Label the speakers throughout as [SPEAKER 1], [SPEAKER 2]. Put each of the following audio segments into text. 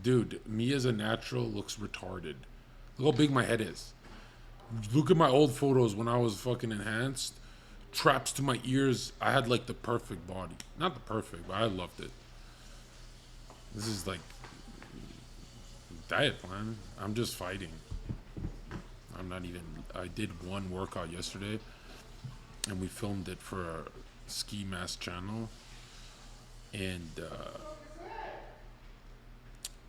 [SPEAKER 1] Dude, me as a natural looks retarded. Look how big my head is. Look at my old photos when I was fucking enhanced. Traps to my ears. I had like the perfect body. Not the perfect, but I loved it. This is like diet plan. I'm just fighting. I'm not even. I did one workout yesterday, and we filmed it for our ski mask channel, and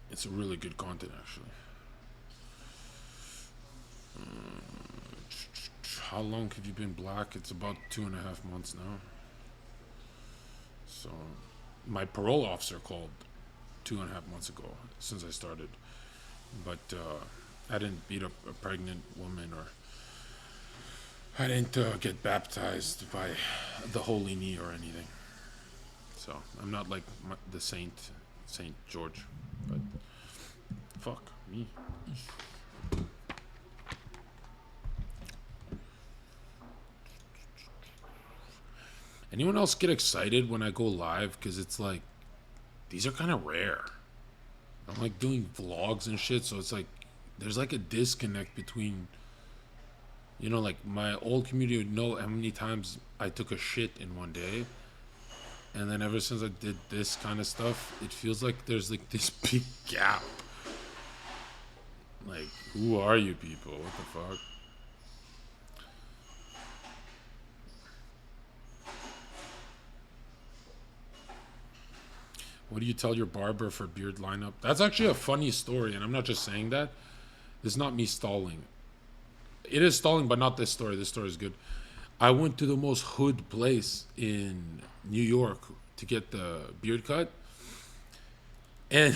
[SPEAKER 1] it's a really good content actually. How long have you been black? It's about 2.5 months now. So, my parole officer called 2.5 months ago since I started, but I didn't beat up a pregnant woman, or I didn't get baptized by the Holy Knee or anything. So I'm not like the Saint George, but fuck me. Anyone else get excited when I go live? Because it's like, these are kind of rare. I'm like doing vlogs and shit, so it's like, there's like a disconnect between, you know, like my old community would know how many times I took a shit in one day. And then ever since I did this kind of stuff, it feels like there's like this big gap. Like, who are you people? What the fuck? What do you tell your barber for beard lineup? That's actually a funny story, and I'm not just saying that. This is not me stalling. It is stalling, but not this story. This story is good. I went to the most hood place in New York to get the beard cut. And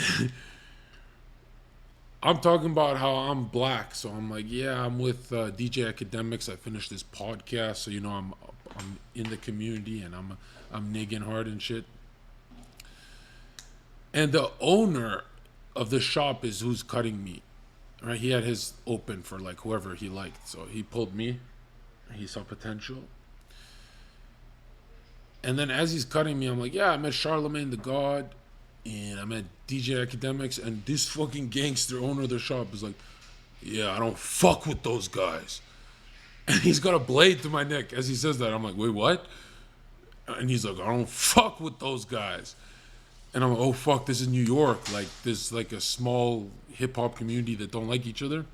[SPEAKER 1] I'm talking about how I'm black. So I'm like, yeah, I'm with DJ Academics. I finished this podcast. So, you know, I'm in the community, and I'm nigging hard and shit. And the owner of the shop is who's cutting me, right? He had his open for like whoever he liked. So he pulled me. He saw potential. And then as he's cutting me, I'm like, yeah, I met Charlemagne the God, and I met DJ Academics, and this fucking gangster owner of the shop is like, yeah, I don't fuck with those guys. And he's got a blade to my neck as he says that. I'm like, wait, what? And he's like, I don't fuck with those guys. And I'm like, oh fuck, this is New York. Like, there's like a small hip hop community that don't like each other.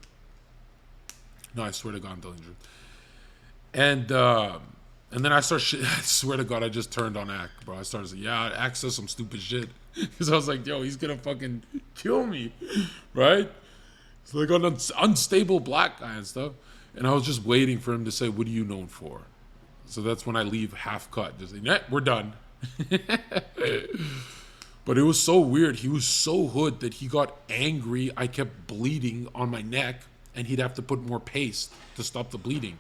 [SPEAKER 1] No, I swear to God, I'm telling the truth. And then I swear to God, I just turned on Ack, bro. I started saying, yeah, Ack says some stupid shit. Because I was like, yo, he's gonna fucking kill me, right? It's like an unstable black guy and stuff. And I was just waiting for him to say, what are you known for? So that's when I leave half cut. Just like, nah, we're done. But it was so weird. He was so hood that he got angry. I kept bleeding on my neck, and he'd have to put more paste to stop the bleeding.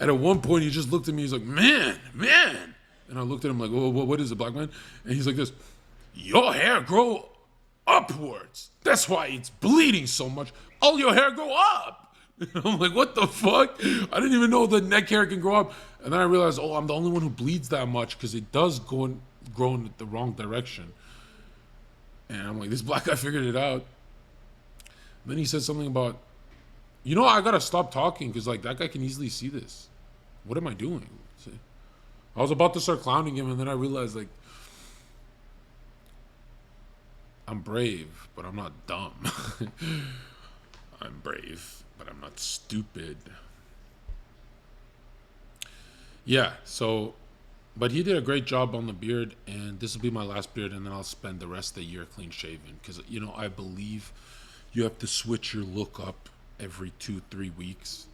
[SPEAKER 1] And at one point, he just looked at me. He's like, man. And I looked at him like, oh, what is it, black man? And he's like this, your hair grow upwards. That's why it's bleeding so much. All your hair go up. And I'm like, what the fuck? I didn't even know the neck hair can grow up. And then I realized, oh, I'm the only one who bleeds that much because it does grow in the wrong direction. And I'm like, this black guy figured it out. Then he said something about, you know, I gotta stop talking because like that guy can easily see this. What am I doing? I was about to start clowning him, and then I realized like I'm brave, but I'm not dumb. I'm brave, but I'm not stupid. Yeah, so, but he did a great job on the beard, and this will be my last beard, and then I'll spend the rest of the year clean shaven because, you know, I believe you have to switch your look up every 2-3 weeks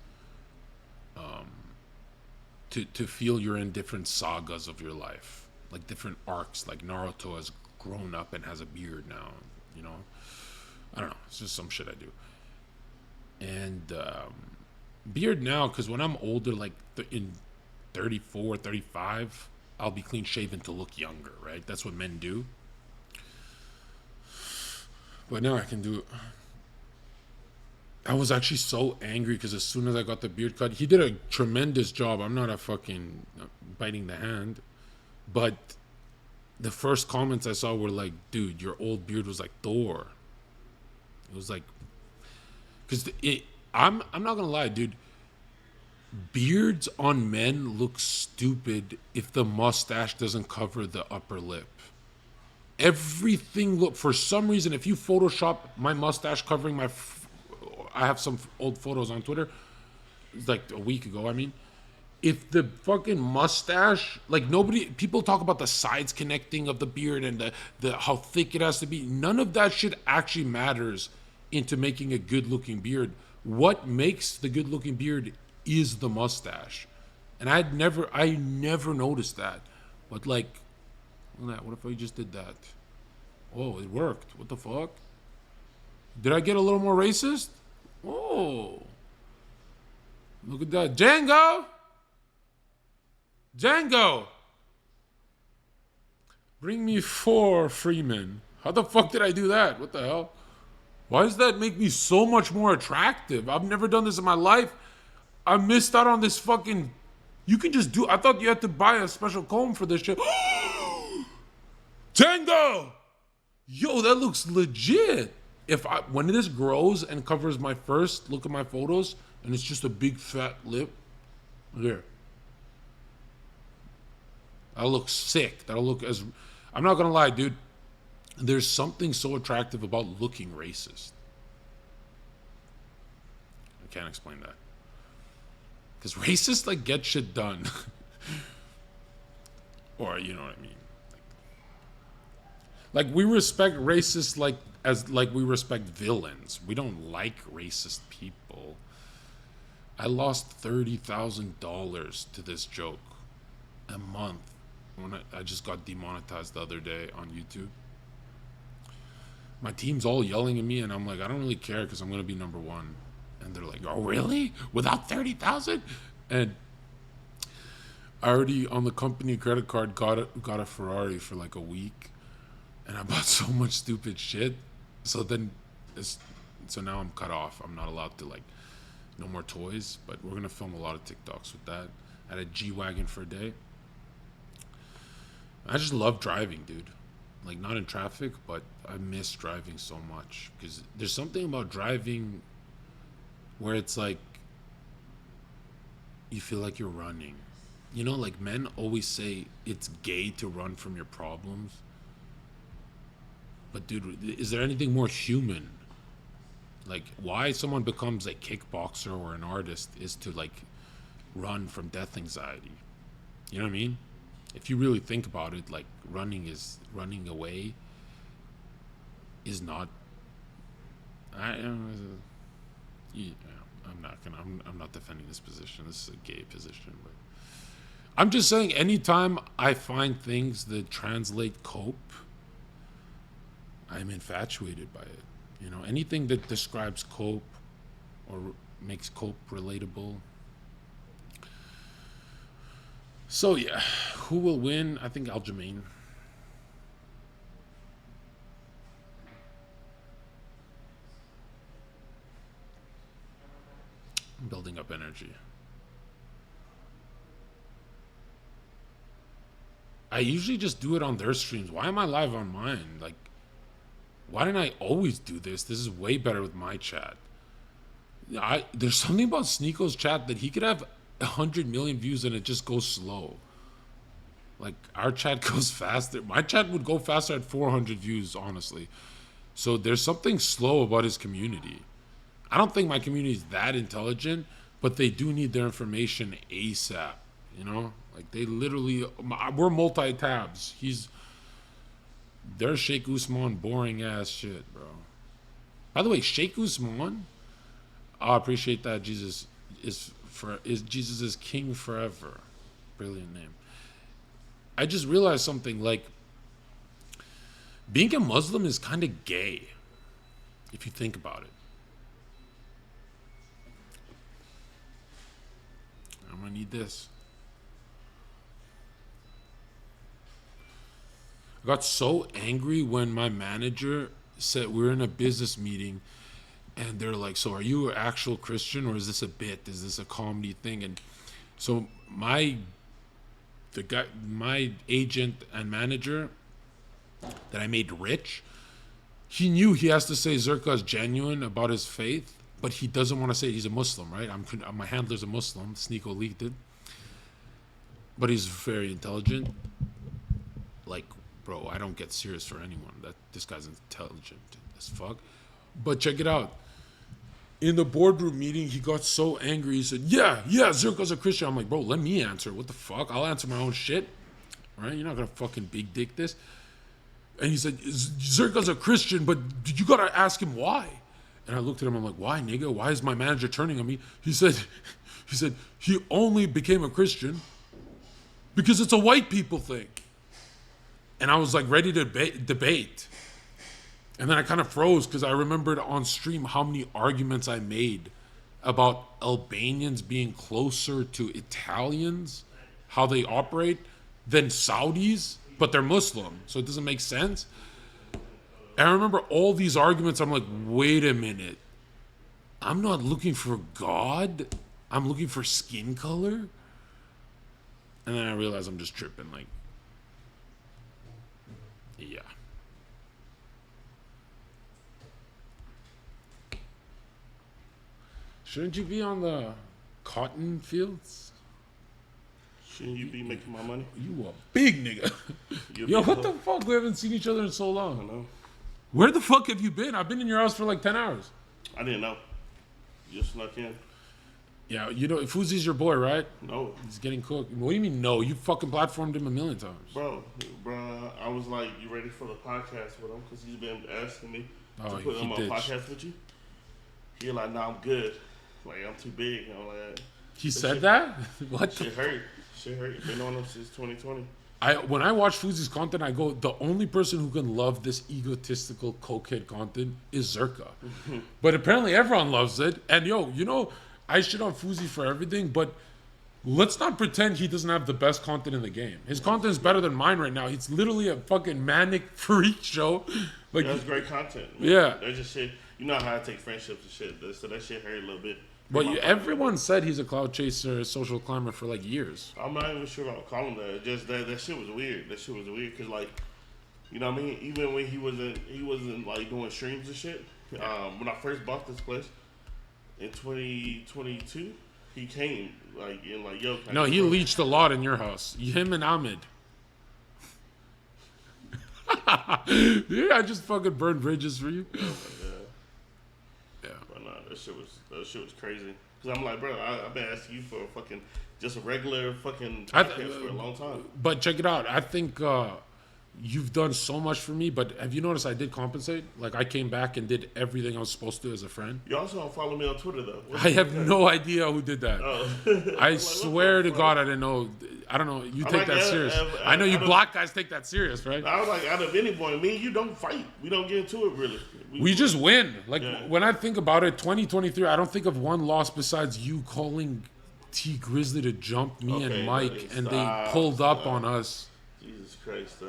[SPEAKER 1] to feel you're in different sagas of your life, like different arcs. Like Naruto has grown up and has a beard now, you know. I don't know, it's just some shit I do. And beard now, because when I'm older, like in 34, 35, I'll be clean shaven to look younger, right? That's what men do. But now I can do it. I was actually so angry because as soon as I got the beard cut, he did a tremendous job. I'm not a fucking biting the hand. But the first comments I saw were like, dude, your old beard was like Thor. It was like, because I'm not gonna lie, dude. Beards on men look stupid if the mustache doesn't cover the upper lip. Everything look, for some reason, if you Photoshop my mustache covering I have some old photos on Twitter. It's like a week ago. I mean, if the fucking mustache, like, nobody, people talk about the sides connecting of the beard and the how thick it has to be. None of that shit actually matters into making a good looking beard. What makes the good looking beard is the mustache. And I never noticed that. But like, look at that. What if I just did that? Oh, it worked. What the fuck? Did I get a little more racist? Oh, look at that. Django! Bring me 4 Freeman. How the fuck did I do that? What the hell? Why does that make me so much more attractive? I've never done this in my life. I missed out on this fucking... You can just do... I thought you had to buy a special comb for this shit. Django! Yo, that looks legit. When this grows and covers my first, look at my photos, and it's just a big fat lip. There. That'll look sick. That'll look as... I'm not gonna lie, dude. There's something so attractive about looking racist. I can't explain that. Because racists, like, get shit done. Or, you know what I mean. Like, we respect racists like we respect villains. We don't like racist people. I lost $30,000 to this joke a month when I just got demonetized the other day on YouTube. My team's all yelling at me, and I'm like, I don't really care because I'm gonna be number one. And they're like, oh really? Without 30,000? And I already on the company credit card got a Ferrari for like a week, and I bought so much stupid shit. So now I'm cut off. I'm not allowed to, like, no more toys. But we're gonna film a lot of TikToks with that. I had a G-Wagon for a day. I just love driving, dude. Like, not in traffic, but I miss driving so much. Because there's something about driving where it's like, you feel like you're running. You know, like, men always say it's gay to run from your problems. But, dude, is there anything more human? Like, why someone becomes a kickboxer or an artist is to, like, run from death anxiety. You know what I mean? If you really think about it, like, running away is not... I'm not defending this position. This is a gay position, but I'm just saying, anytime I find things that translate cope, I'm infatuated by it. You know, anything that describes cope or makes cope relatable. So yeah, who will win? I think Aljamain. I'm building up energy. I usually just do it on their streams. Why am I live on mine? Like, why didn't I always do this? This is way better with my chat. There's something about Sneeko's chat that he could have 100 million views and it just goes slow. Like, our chat goes faster. My chat would go faster at 400 views, honestly. So there's something slow about his community. I don't think my community is that intelligent, but they do need their information ASAP. You know? Like, they literally... We're multi-tabs. There's Sheikh Usman, boring ass shit, bro. By the way, Sheikh Usman, I appreciate that. Jesus is king forever. Brilliant name. I just realized something, like, being a Muslim is kind of gay, if you think about it. I'm gonna need this. I got so angry when my manager said, we were in a business meeting, and they're like, so are you an actual Christian, or is this a bit? Is this a comedy thing? And so my agent and manager that I made rich he knew he has to say Zherka is genuine about his faith, but he doesn't want to say he's a Muslim, right? My handler's a Muslim. Sneeko leaked it. But he's very intelligent. Like, bro, I don't get serious for anyone. This guy's intelligent as fuck. But check it out. In the boardroom meeting, he got so angry. He said, yeah, Zherka's a Christian. I'm like, bro, let me answer. What the fuck? I'll answer my own shit. Right? You're not going to fucking big dick this. And he said, Zherka's a Christian, but you got to ask him why. And I looked at him. I'm like, why, nigga? Why is my manager turning on me? He said, he only became a Christian because it's a white people thing. And I was like ready to debate. And then I kind of froze because I remembered on stream how many arguments I made about Albanians being closer to Italians, how they operate, than Saudis, but they're Muslim, so it doesn't make sense. And I remember all these arguments. I'm like, wait a minute. I'm not looking for God. I'm looking for skin color. And then I realized I'm just tripping. Like, yeah. Shouldn't you be on the cotton fields?
[SPEAKER 2] Shouldn't you be making my money?
[SPEAKER 1] You a big nigga. Yo, what the fuck? We haven't seen each other in so long.
[SPEAKER 2] I know.
[SPEAKER 1] Where the fuck have you been? I've been in your house for like 10 hours.
[SPEAKER 2] I didn't know. Just snuck in.
[SPEAKER 1] Yeah, you know, Fuzi's your boy, right?
[SPEAKER 2] No.
[SPEAKER 1] He's getting cooked. What do you mean no? You fucking platformed him a million times.
[SPEAKER 2] Bro, I was like, you ready for the podcast with him? Because he's been asking me to put him on a podcast with you. He like, nah, I'm good. Like, I'm too big. I'm like,
[SPEAKER 1] he said that? What?
[SPEAKER 2] Shit hurt. Been on him since 2020.
[SPEAKER 1] When I watch Fuzi's content, I go, the only person who can love this egotistical cokehead content is Zherka. But apparently everyone loves it. And yo, you know, I shit on Fuzi for everything, but let's not pretend he doesn't have the best content in the game. His content is better than mine right now. It's literally a fucking manic freak show. Like,
[SPEAKER 2] that's great content, man.
[SPEAKER 1] Yeah.
[SPEAKER 2] That's just shit. You know how I take friendships and shit. So that shit hurt a little bit.
[SPEAKER 1] But everyone said he's a cloud chaser, a social climber for like years.
[SPEAKER 2] I'm not even sure I'll call him that. Just that shit was weird. That shit was weird because, like, you know what I mean? Even when he wasn't like doing streams and shit. When I first bought this place in 2022, he came like in like, yo.
[SPEAKER 1] No, he leached a lot in your house. Him and Ahmed. Yeah, I just fucking burned bridges for you.
[SPEAKER 2] Oh my god. Yeah. But nah, that shit was crazy. Cause I'm like, bro, I've been asking you for fucking just a regular fucking podcast for a long time.
[SPEAKER 1] But check it out. I think you've done so much for me. But have you noticed I did compensate? Like, I came back and did everything I was supposed to as a friend.
[SPEAKER 2] You also don't follow me on Twitter though.
[SPEAKER 1] I have no idea who did that.
[SPEAKER 2] Oh.
[SPEAKER 1] I swear to God, I didn't know. I don't know. You take that serious. I know you black guys take that serious, right?
[SPEAKER 2] I was like, out of anyone, me and you don't fight. We don't get into it really.
[SPEAKER 1] We just win. Like, when I think about it, 2023, I don't think of one loss besides you calling T Grizzly to jump me and Mike, and they pulled up on us.
[SPEAKER 2] Jesus Christ,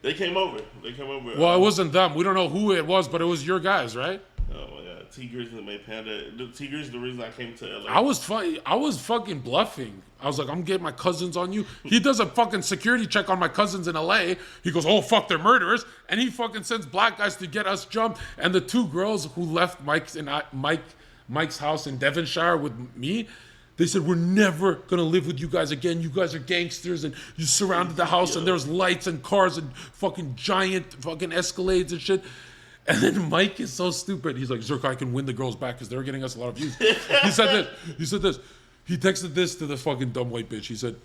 [SPEAKER 2] they came over.
[SPEAKER 1] Well, it wasn't them. We don't know who it was, but it was your guys, right?
[SPEAKER 2] Oh my God, T Grizzly made Panda. T Grizzly the reason I came to LA.
[SPEAKER 1] I was fucking bluffing. I was like, I'm getting my cousins on you. He does a fucking security check on my cousins in LA. He goes, oh fuck, they're murderers, and he fucking sends black guys to get us jumped. And the two girls who left Mike's house in Devonshire with me, they said, we're never gonna live with you guys again. You guys are gangsters, and you surrounded the house, and there's lights and cars and fucking giant fucking Escalades and shit. And then Mike is so stupid. He's like, Zherka, I can win the girls back because they're getting us a lot of views. He said this. He texted this to the fucking dumb white bitch. He said,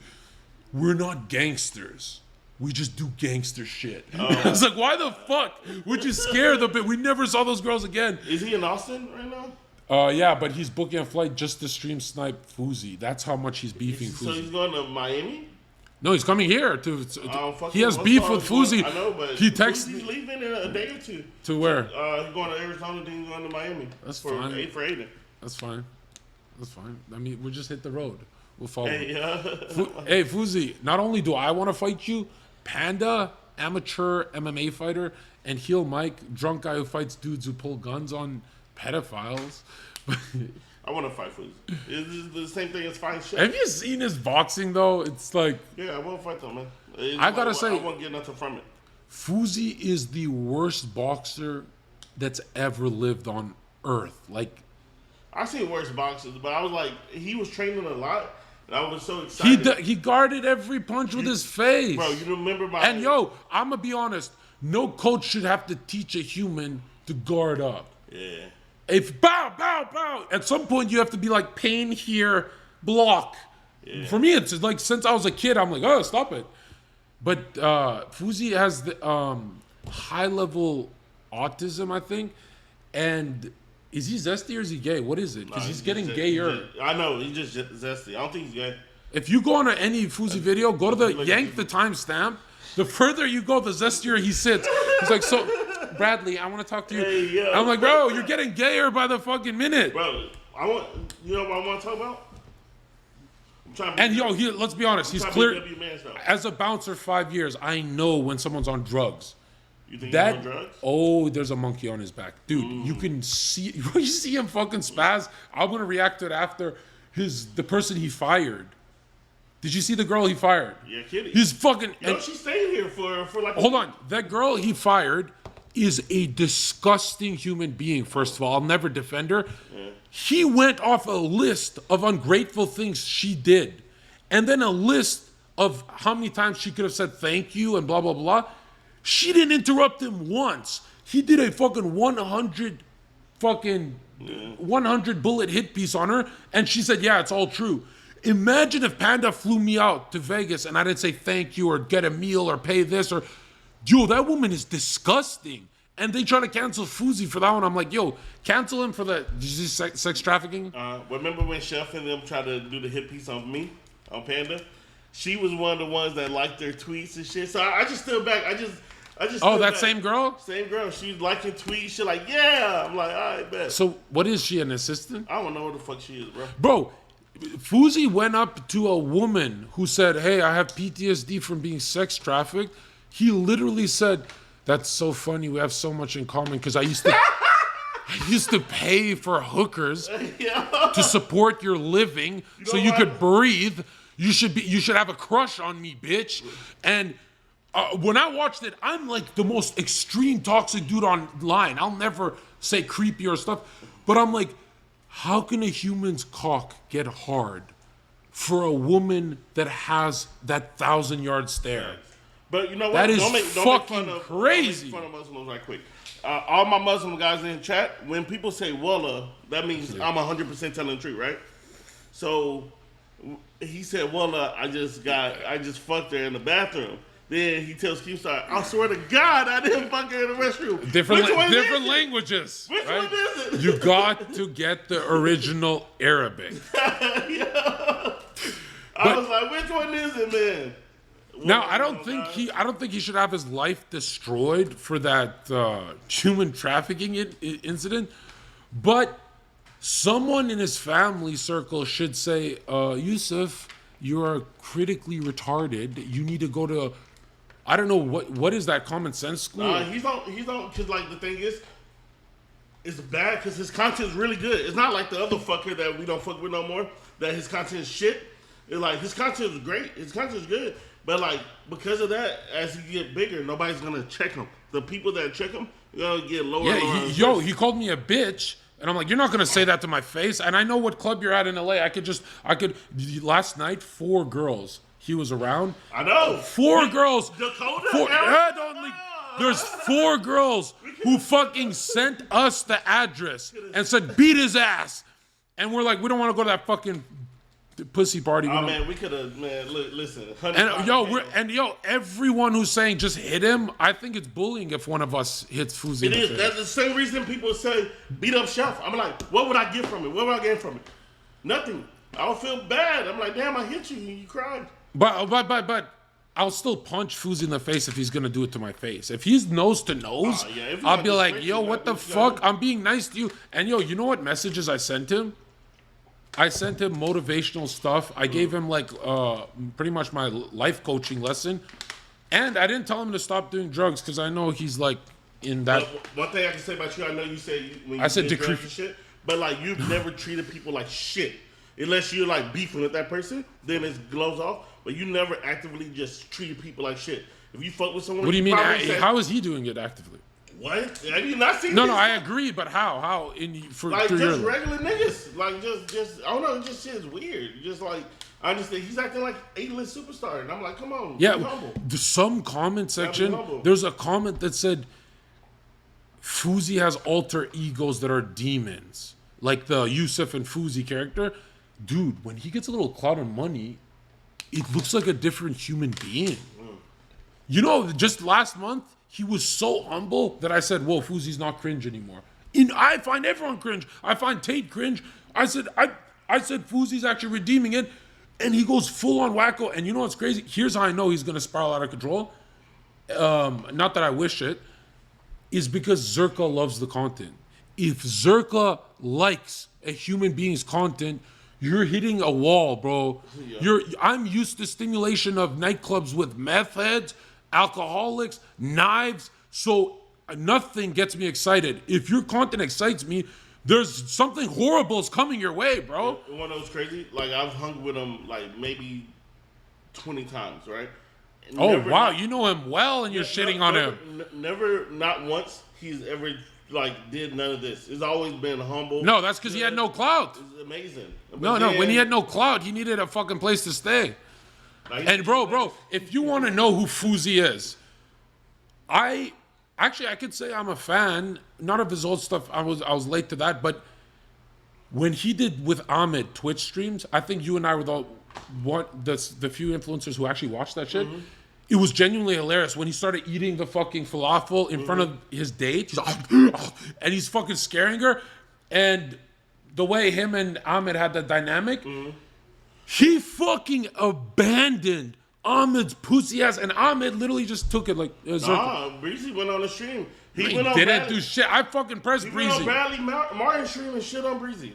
[SPEAKER 1] we're not gangsters. We just do gangster shit. I was like, why the fuck would you scare the bitch? We never saw those girls again.
[SPEAKER 2] Is he in Austin right now?
[SPEAKER 1] Yeah, but he's booking a flight just to stream snipe Fuzi. That's how much he's beefing Fuzi.
[SPEAKER 2] So he's going to Miami?
[SPEAKER 1] No, he's coming here. He has beef with Fuzi.
[SPEAKER 2] I know, but
[SPEAKER 1] he texted.
[SPEAKER 2] Fuzi's leaving in a day or two.
[SPEAKER 1] To where?
[SPEAKER 2] He's going to Arizona, then he's going to Miami.
[SPEAKER 1] That's fine.
[SPEAKER 2] For Aiden.
[SPEAKER 1] That's fine. I mean, we'll just hit the road. We'll follow.
[SPEAKER 2] Hey,
[SPEAKER 1] hey, Fuzi, not only do I want to fight you, Panda, amateur MMA fighter, and Heel Mike, drunk guy who fights dudes who pull guns on pedophiles.
[SPEAKER 2] I want to fight Fuzi. It's the same thing as fighting shit.
[SPEAKER 1] Have you seen his boxing, though? It's like...
[SPEAKER 2] Yeah, I won't fight them, man.
[SPEAKER 1] I gotta say...
[SPEAKER 2] I won't get nothing from it.
[SPEAKER 1] Fuzi is the worst boxer that's ever lived on Earth. Like,
[SPEAKER 2] I seen worse boxers, but I was like, he was training a lot, and I was so excited.
[SPEAKER 1] he guarded every punch with his face.
[SPEAKER 2] Bro, you remember my...
[SPEAKER 1] And yo, I'm gonna be honest. No coach should have to teach a human to guard up.
[SPEAKER 2] Yeah.
[SPEAKER 1] If bow, bow, bow, at some point you have to be like pain here, block. Yeah. For me, it's like since I was a kid, I'm like, oh, stop it. But Fuzi has the high level autism, I think. And is he zesty or is he gay? What is it? Because he's getting gayer.
[SPEAKER 2] I know, he's just zesty. I don't think he's gay.
[SPEAKER 1] If you go on any Fuzi video, go to the yank the timestamp. The further you go, the zestier he sits. He's like, so, Bradley, I want to talk to you.
[SPEAKER 2] Hey, yo.
[SPEAKER 1] I'm like, bro, you're getting gayer by the fucking minute.
[SPEAKER 2] Bro, you know what I want to talk about? I'm trying
[SPEAKER 1] And yo, let's be honest, he's clear.
[SPEAKER 2] stuff.
[SPEAKER 1] As a bouncer 5 years, I know when someone's on drugs.
[SPEAKER 2] You think he's on drugs?
[SPEAKER 1] Oh, there's a monkey on his back. Dude, you can see, you see him fucking spaz. I'm going to react to it after the person he fired. Did you see the girl he fired?
[SPEAKER 2] Yeah, kidding.
[SPEAKER 1] He's fucking...
[SPEAKER 2] Yo, she stayed here for like...
[SPEAKER 1] Hold on. That girl he fired is a disgusting human being, first of all. I'll never defend her. Yeah. He went off a list of ungrateful things she did. And then a list of how many times she could have said thank you and blah, blah, blah. She didn't interrupt him once. He did a fucking 100 bullet hit piece on her. And she said, yeah, it's all true. Imagine if Panda flew me out to Vegas and I didn't say thank you or get a meal or pay this or... Yo, that woman is disgusting. And they try to cancel Fuzi for that one. I'm like, yo, cancel him for the... Did you see sex trafficking?
[SPEAKER 2] Remember when Chef and them tried to do the hit piece on me, on Panda? She was one of the ones that liked their tweets and shit. So I just stood back. I just
[SPEAKER 1] oh, that same girl?
[SPEAKER 2] Same girl. She was liking tweets. She like, yeah. I'm like, all right, bet.
[SPEAKER 1] So what is she, an assistant?
[SPEAKER 2] I don't know what the fuck she is, bro.
[SPEAKER 1] Bro, Fuzi went up to a woman who said, hey, I have PTSD from being sex trafficked. He literally said, that's so funny. We have so much in common because I used to pay for hookers to support your living so you could breathe. You should have a crush on me, bitch. And when I watched it, I'm like the most extreme toxic dude online. I'll never say creepy or stuff, but I'm like, how can a human's cock get hard for a woman that has that 1,000-yard stare?
[SPEAKER 2] But you know what?
[SPEAKER 1] That is
[SPEAKER 2] fucking
[SPEAKER 1] crazy.
[SPEAKER 2] Don't make fun of Muslims right quick. All my Muslim guys in chat, when people say wallah, that means I'm 100% telling the truth, right? So he said, wallah, I just fucked her in the bathroom. Then he tells Keemstar, I swear to God, I didn't fuck her in the restroom.
[SPEAKER 1] Different languages.
[SPEAKER 2] Which
[SPEAKER 1] right?
[SPEAKER 2] one is it?
[SPEAKER 1] You got to get the original Arabic.
[SPEAKER 2] I was like, which one is it, man?
[SPEAKER 1] Now, I don't think he should have his life destroyed for that human trafficking incident, but someone in his family circle should say, Yusuf, you are critically retarded. You need to go to, I don't know, what is that, common sense school?
[SPEAKER 2] He's on, because like the thing is, it's bad because his content is really good. It's not like the other fucker that we don't fuck with no more, that his content is shit. It's like, his content is great. His content is good. But like, because of that, as he get bigger, nobody's gonna check him. The people that check him, they're gonna get lower.
[SPEAKER 1] Yeah, he called me a bitch. And I'm like, you're not going to say that to my face. And I know what club you're at in LA. Last night, 4 girls. He was around.
[SPEAKER 2] I know.
[SPEAKER 1] 4 girls.
[SPEAKER 2] Dakota?
[SPEAKER 1] There's 4 girls who fucking sent us the address and said, beat his ass. And we're like, we don't want to go to that fucking pussy party.
[SPEAKER 2] Oh, man, we could have, listen.
[SPEAKER 1] And everyone who's saying just hit him, I think it's bullying if one of us hits Fuzi.
[SPEAKER 2] It is. That's the same reason people say beat up Chef. I'm like, what would I get from it? What would I get from it? Nothing. I don't feel bad. I'm like, damn, I hit you and you cried.
[SPEAKER 1] But I'll still punch Fuzi in the face if he's gonna do it to my face. If he's nose to nose, I'll be like, yo, what the fuck? I'm being nice to you. And yo, you know what messages I sent him? I sent him motivational stuff. I gave him like pretty much my life coaching lesson. And I didn't tell him to stop doing drugs because I know he's like in that.
[SPEAKER 2] One thing I can say about you, I know you said when you did drugs and shit, but like you've never treated people like shit. Unless you're like beefing with that person, then it glows off. But you never actively just treated people like shit. If you fuck with someone,
[SPEAKER 1] what do you mean? How is he doing it actively?
[SPEAKER 2] What? Have you not seen
[SPEAKER 1] No,
[SPEAKER 2] this?
[SPEAKER 1] no, I agree, but how
[SPEAKER 2] Like
[SPEAKER 1] through
[SPEAKER 2] just
[SPEAKER 1] your
[SPEAKER 2] regular niggas. Like just I don't know, just shit is weird. Just like I understand he's acting like A-list superstar, and I'm like, come on, be humble.
[SPEAKER 1] some comment section.
[SPEAKER 2] humble.
[SPEAKER 1] There's a comment that said Fuzi has alter egos that are demons, like the Yusuf and Fuzi character. Dude, when he gets a little clout and money, it looks like a different human being. You know, just last month, he was so humble that I said, whoa, Fuzi's not cringe anymore. And I find everyone cringe. I find Tate cringe. I said Fuzi's actually redeeming it. And he goes full on wacko. And you know what's crazy? Here's how I know he's going to spiral out of control. Not that I wish it. Is because Zherka loves the content. If Zherka likes a human being's content, you're hitting a wall, bro.
[SPEAKER 2] Yeah.
[SPEAKER 1] I'm used to stimulation of nightclubs with meth heads, alcoholics, knives. So nothing gets me excited. If your content excites me, there's something horrible is coming your way, bro.
[SPEAKER 2] You wanna know what's crazy? Like I've hung with him like maybe 20 times, right?
[SPEAKER 1] Oh wow, you know him well, and you're shitting on him.
[SPEAKER 2] Never, not once he's ever like did none of this. It's always been humble.
[SPEAKER 1] No, that's because he had no clout.
[SPEAKER 2] It's amazing.
[SPEAKER 1] No, when he had no clout, he needed a fucking place to stay. And bro, if you want to know who Fuzi is, I could say I'm a fan, not of his old stuff. I was late to that, but when he did with Ahmed Twitch streams, I think you and I were the few influencers who actually watched that shit. It was genuinely hilarious when he started eating the fucking falafel in front of his date. He's like, and he's fucking scaring her. And the way him and Ahmed had that dynamic, he fucking abandoned Ahmed's pussy ass, and Ahmed literally just took it like.
[SPEAKER 2] Breezy went on the stream.
[SPEAKER 1] He didn't do shit. I fucking pressed Breezy.
[SPEAKER 2] He went on Bradley Martin stream and shit on Breezy.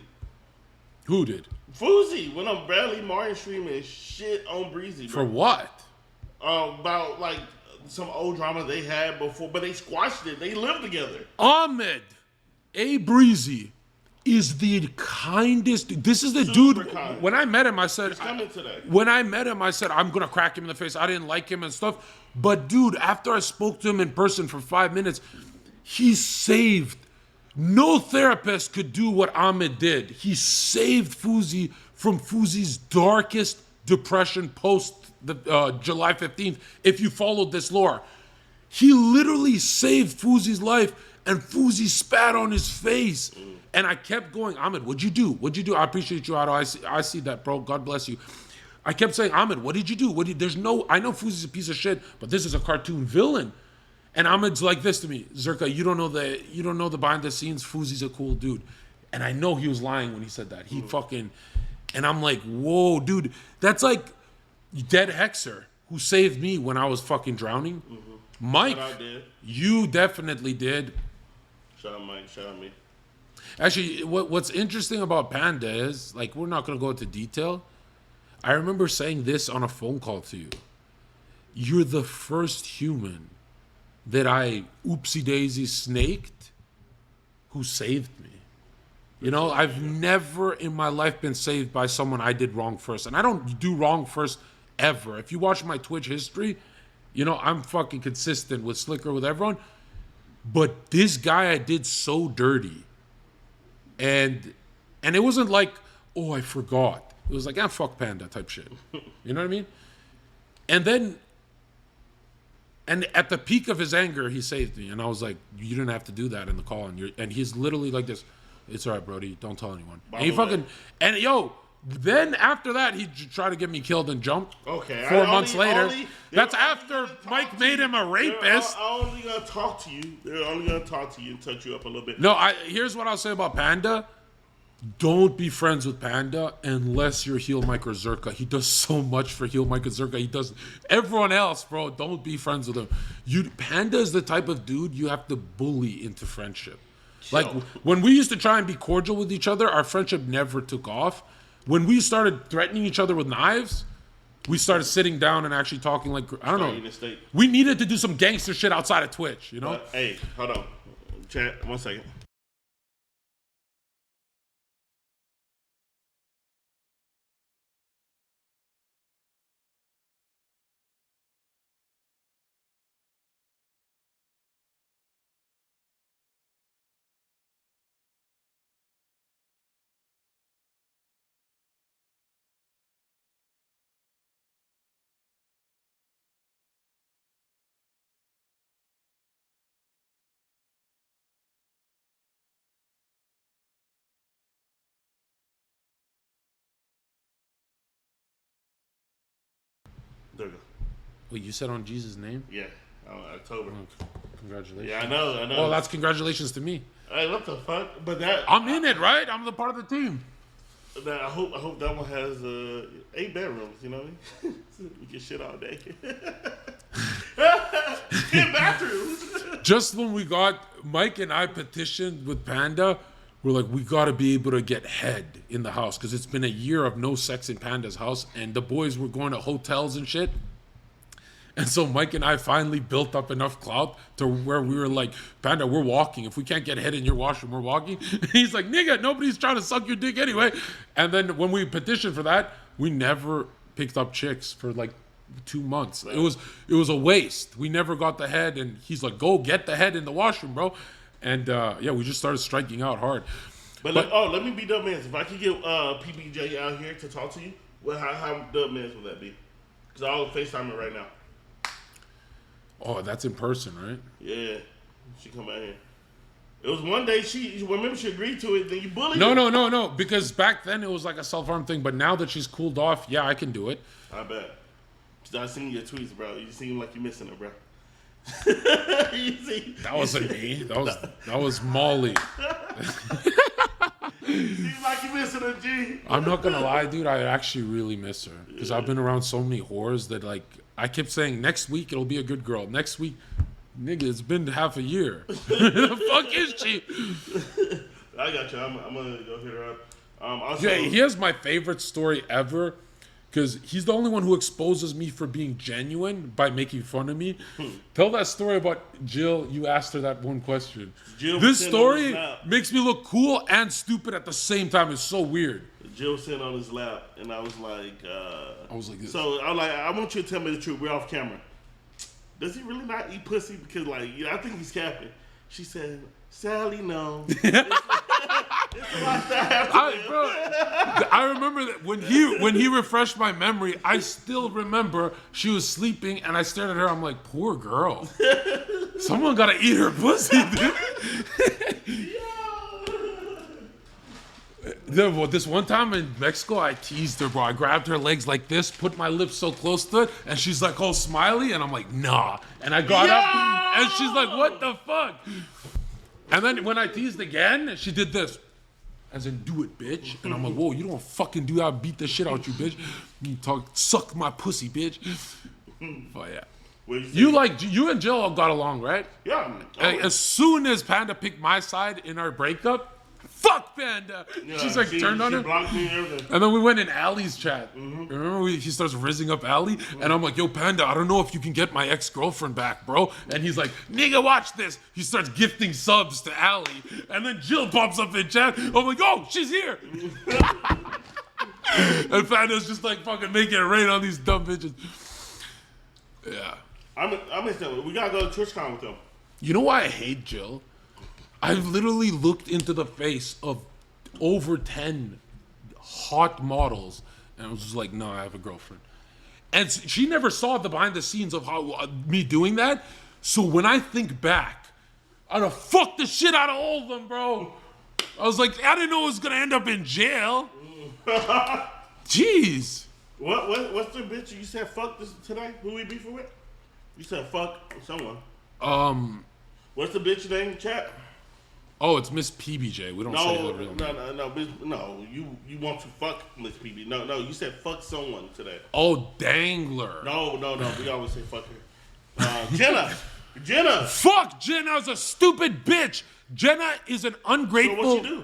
[SPEAKER 1] Who did?
[SPEAKER 2] Fuzi went on Bradley Martin stream and shit on Breezy. Bro.
[SPEAKER 1] For what?
[SPEAKER 2] About like some old drama they had before, but they squashed it. They lived together.
[SPEAKER 1] Ahmed A. Breezy is the kindest. This is the
[SPEAKER 2] Super
[SPEAKER 1] dude.
[SPEAKER 2] kind.
[SPEAKER 1] When I met him, I said.
[SPEAKER 2] He's coming today.
[SPEAKER 1] When I met him, I said I'm gonna crack him in the face. I didn't like him and stuff, but dude, after I spoke to him in person for 5 minutes, he saved. No therapist could do what Ahmed did. He saved Fuzi from Fuzi's darkest depression post the July 15th. If you followed this lore, he literally saved Fuzi's life, and Fuzi spat on his face. And I kept going, Ahmed, what'd you do? What'd you do? I appreciate you, Otto. I see that, bro. God bless you. I kept saying, Ahmed, what did you do? I know Fuzi's a piece of shit, but this is a cartoon villain. And Ahmed's like this to me, Zherka, you don't know the behind the scenes. Fuzi's a cool dude. And I know he was lying when he said that. He fucking, and I'm like, whoa, dude, that's like Dead Hexer, who saved me when I was fucking drowning. Mike, you definitely did.
[SPEAKER 2] Shout out Mike, shout out me.
[SPEAKER 1] Actually, what's interesting about Panda is, like, we're not going to go into detail. I remember saying this on a phone call to you. You're the first human that I oopsie-daisy snaked who saved me. You know, I've never in my life been saved by someone I did wrong first. And I don't do wrong first ever. If you watch my Twitch history, you know, I'm fucking consistent with Slicker, with everyone. But this guy I did so dirty. And it wasn't like, oh, I forgot. It was like, fuck Panda type shit. You know what I mean? And then, and at the peak of his anger, he saved me. And I was like, you didn't have to do that in the call. And he's literally like this, it's all right, Brody, don't tell anyone. And he fucking, and yo, then after that, he tried to get me killed and jumped.
[SPEAKER 2] Okay.
[SPEAKER 1] 4 months later. That's after Mike made him a rapist.
[SPEAKER 2] They're only going to talk to you. They're only going to talk to you and touch you up a little bit.
[SPEAKER 1] No, here's what I'll say about Panda. Don't be friends with Panda unless you're Heel Mike or Zherka. He does so much for Heel Mike and Zherka. He does everyone else, bro. Don't be friends with him. Panda is the type of dude you have to bully into friendship. Like when we used to try and be cordial with each other, our friendship never took off. When we started threatening each other with knives, we started sitting down and actually talking like, I don't know. We needed to do some gangster shit outside of Twitch, you know?
[SPEAKER 2] Hey, hold on. Chat, 1 second. There you go.
[SPEAKER 1] Wait, you said on Jesus' name?
[SPEAKER 2] Yeah, October.
[SPEAKER 1] Oh, congratulations.
[SPEAKER 2] Yeah, I know.
[SPEAKER 1] Well, that's congratulations to me.
[SPEAKER 2] Hey, what the fuck? But that
[SPEAKER 1] I'm in it, right? I'm the part of the team.
[SPEAKER 2] I hope that one has 8 bedrooms. You know what I mean? We get shit all day. 10 bathrooms.
[SPEAKER 1] Just when we got Mike and I petitioned with Panda, we're like, we got to be able to get head in the house because it's been a year of no sex in Panda's house, and the boys were going to hotels and shit. And so Mike and I finally built up enough clout to where we were like, Panda, we're walking. If we can't get head in your washroom, we're walking. And he's like, nigga, nobody's trying to suck your dick anyway. And then when we petitioned for that, we never picked up chicks for like 2 months. It was a waste. We never got the head. And he's like, go get the head in the washroom, bro. And yeah, we just started striking out hard.
[SPEAKER 2] But let me be Dub Mans. If I could get PBJ out here to talk to you, well, how Dub Mans would that be? Because I'll FaceTime her right now.
[SPEAKER 1] Oh, that's in person, right?
[SPEAKER 2] Yeah, she come out here. It was one day she agreed to it, then you bullied
[SPEAKER 1] her.
[SPEAKER 2] No.
[SPEAKER 1] Because back then it was like a self-harm thing, but now that she's cooled off, yeah, I can do it.
[SPEAKER 2] I bet. I seen your tweets, bro. You seem like you're missing her, bro.
[SPEAKER 1] That wasn't me. That was Molly.
[SPEAKER 2] Seems like you missing her, G.
[SPEAKER 1] I'm not gonna lie, dude. I actually really miss her because I've been around so many whores that like I kept saying next week it'll be a good girl. Next week, nigga, it's been half a year. The fuck is she?
[SPEAKER 2] I got you. I'm gonna go hit her up.
[SPEAKER 1] Also, yeah, here's my favorite story ever. Because he's the only one who exposes me for being genuine by making fun of me. Tell that story about Jill. You asked her that one question. This story makes me look cool and stupid at the same time. It's so weird.
[SPEAKER 2] Jill was sitting on his lap, and I was like,
[SPEAKER 1] this.
[SPEAKER 2] So I was like, I want you to tell me the truth. We're off camera. Does he really not eat pussy? Because like, I think he's capping. She said, Sally, no.
[SPEAKER 1] I remember that when he refreshed my memory, I still remember she was sleeping and I stared at her. I'm like, poor girl. Someone gotta eat her pussy, dude. This one time in Mexico, I teased her, bro. I grabbed her legs like this, put my lips so close to it, and she's like all smiley, and I'm like, nah. And I got up, and she's like, what the fuck? And then when I teased again, she did this. As in, do it, bitch. And I'm like, whoa, you don't fucking do that. I'll beat the shit out you, bitch. You suck my pussy, bitch. Oh, yeah. You and Jill got along, right?
[SPEAKER 2] Yeah.
[SPEAKER 1] As soon as Panda picked my side in our breakup, fuck Panda. Yeah, she's like turned on him. And then we went in Allie's chat. Mm-hmm. Remember he starts rizzing up Allie? Mm-hmm. And I'm like, yo, Panda, I don't know if you can get my ex-girlfriend back, bro. And he's like, nigga, watch this. He starts gifting subs to Allie. And then Jill pops up in chat. I'm like, oh, she's here. And Panda's just like fucking making it rain on these dumb bitches. Yeah.
[SPEAKER 2] I'm in. We gotta go to TwitchCon with them.
[SPEAKER 1] You know why I hate Jill? I literally looked into the face of over 10 hot models and I was just like, no, I have a girlfriend. And she never saw the behind the scenes of how me doing that. So when I think back, I'd have fucked the shit out of all of them, bro. I was like, I didn't know it was gonna end up in jail. Jeez.
[SPEAKER 2] What's the bitch you said fuck this today? Who we beefing with? You said fuck someone. What's the bitch name, chat?
[SPEAKER 1] Oh, it's Miss PBJ. We don't say her real name.
[SPEAKER 2] No. You want to fuck Miss PBJ? No. You said fuck someone today.
[SPEAKER 1] Oh, Dangler.
[SPEAKER 2] No. We always say fuck her. Jenna.
[SPEAKER 1] Fuck Jenna's a stupid bitch. Jenna is an ungrateful.
[SPEAKER 2] So what you do?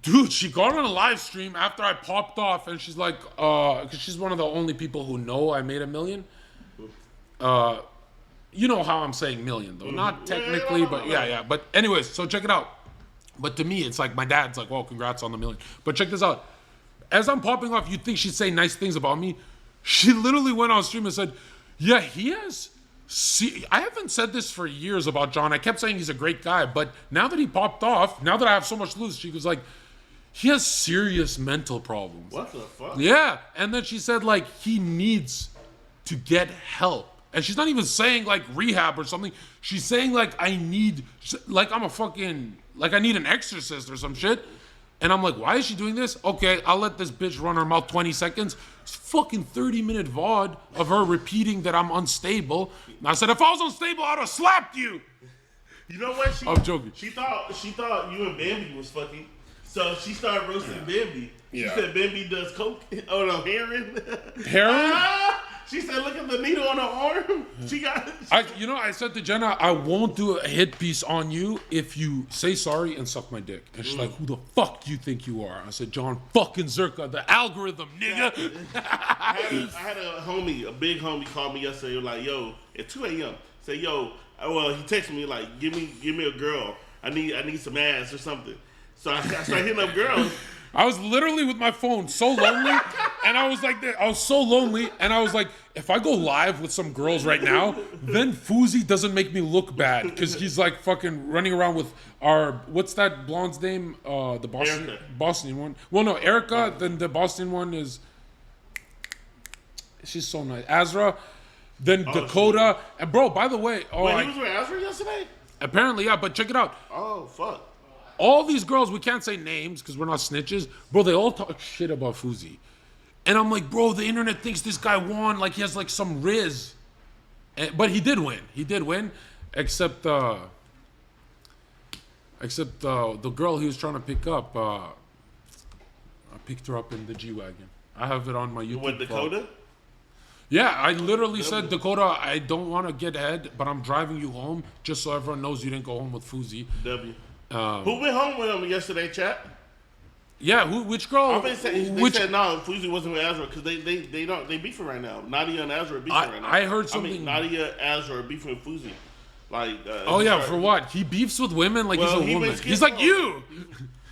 [SPEAKER 1] Dude, she got on a live stream after I popped off, and she's like, because she's one of the only people who know I made $1 million. You know how I'm saying million, though. Not technically, but yeah. But anyways, so check it out. But to me, it's like my dad's like, well, congrats on the $1 million. But check this out. As I'm popping off, you'd think she'd say nice things about me. She literally went on stream and said, yeah, he has... See, I haven't said this for years about Jon. I kept saying he's a great guy. But now that he popped off, now that I have so much to lose, she was like, he has serious mental problems.
[SPEAKER 2] What the fuck?
[SPEAKER 1] Yeah. And then she said, like, he needs to get help. And she's not even saying like rehab or something. She's saying like I need an exorcist or some shit. And I'm like, why is she doing this? Okay, I'll let this bitch run her mouth 20 seconds. It's fucking 30-minute VOD of her repeating that I'm unstable. And I said, if I was unstable, I'd have slapped you.
[SPEAKER 2] You know what?
[SPEAKER 1] I'm joking.
[SPEAKER 2] She thought you and Bambi was fucking. So she started roasting Bambi. She
[SPEAKER 1] Yeah.
[SPEAKER 2] said Bambi does coke. Oh no, heroin.
[SPEAKER 1] Heroin?
[SPEAKER 2] She said, look at the needle on her arm.
[SPEAKER 1] I said to Jenna, I won't do a hit piece on you if you say sorry and suck my dick. And she's like, who the fuck do you think you are? I said, Jon fucking Zherka, the algorithm, nigga.
[SPEAKER 2] I had a homie, a big homie, called me yesterday. Like, yo, at 2 a.m. Say, yo, well, he texted me like, give me a girl. I need some ass or something. So I started hitting up girls.
[SPEAKER 1] I was literally with my phone so lonely, and I was like, I was so lonely, and I was like, if I go live with some girls right now, then Fousey doesn't make me look bad because he's like fucking running around with what's that blonde's name? The Boston one. Well, no, Erica. Then the Boston one is, she's so nice. Azra. Then Dakota. And bro, by the way,
[SPEAKER 2] he was with Azra yesterday?
[SPEAKER 1] Apparently, yeah. But check it out.
[SPEAKER 2] Oh fuck.
[SPEAKER 1] All these girls, we can't say names because we're not snitches, bro, they all talk shit about Fousey. And I'm like, bro, the internet thinks this guy won, like he has like some riz. But he did win. He did win, except the girl he was trying to pick up, I picked her up in the G-Wagon. I have it on my YouTube.
[SPEAKER 2] What, Dakota?
[SPEAKER 1] Yeah, I literally said, Dakota, I don't want to get head, but I'm driving you home just so everyone knows you didn't go home with Fousey.
[SPEAKER 2] W. Who went home with him yesterday, chat?
[SPEAKER 1] Yeah, which girl?
[SPEAKER 2] They said no, Fousey wasn't with Azra because they beefing right now. Nadia and Azra are beefing right now.
[SPEAKER 1] I heard something.
[SPEAKER 2] Nadia, Azra are beefing with Fousey. Like.
[SPEAKER 1] For what? He beefs with women like he's a woman. He's like you.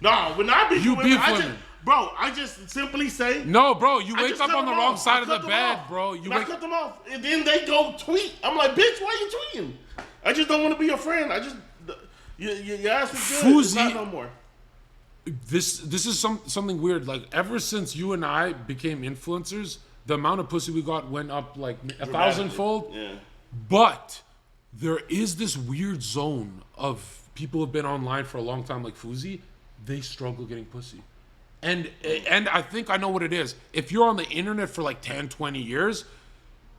[SPEAKER 2] No, when I beef with women,
[SPEAKER 1] Bro,
[SPEAKER 2] I just simply say.
[SPEAKER 1] No, bro, you wake up on the wrong side of the bed, bro.
[SPEAKER 2] I cut them off, and then they go tweet. I'm like, bitch, why you tweeting? I just don't want to be your friend. I just. Your ass is good. It's not no more.
[SPEAKER 1] This is something weird. Like ever since you and I became influencers, the amount of pussy we got went up like 1,000-fold.
[SPEAKER 2] Yeah.
[SPEAKER 1] But there is this weird zone of people who've been online for a long time, like Fousey. They struggle getting pussy, and I think I know what it is. If you're on the internet for like 10, 20 years,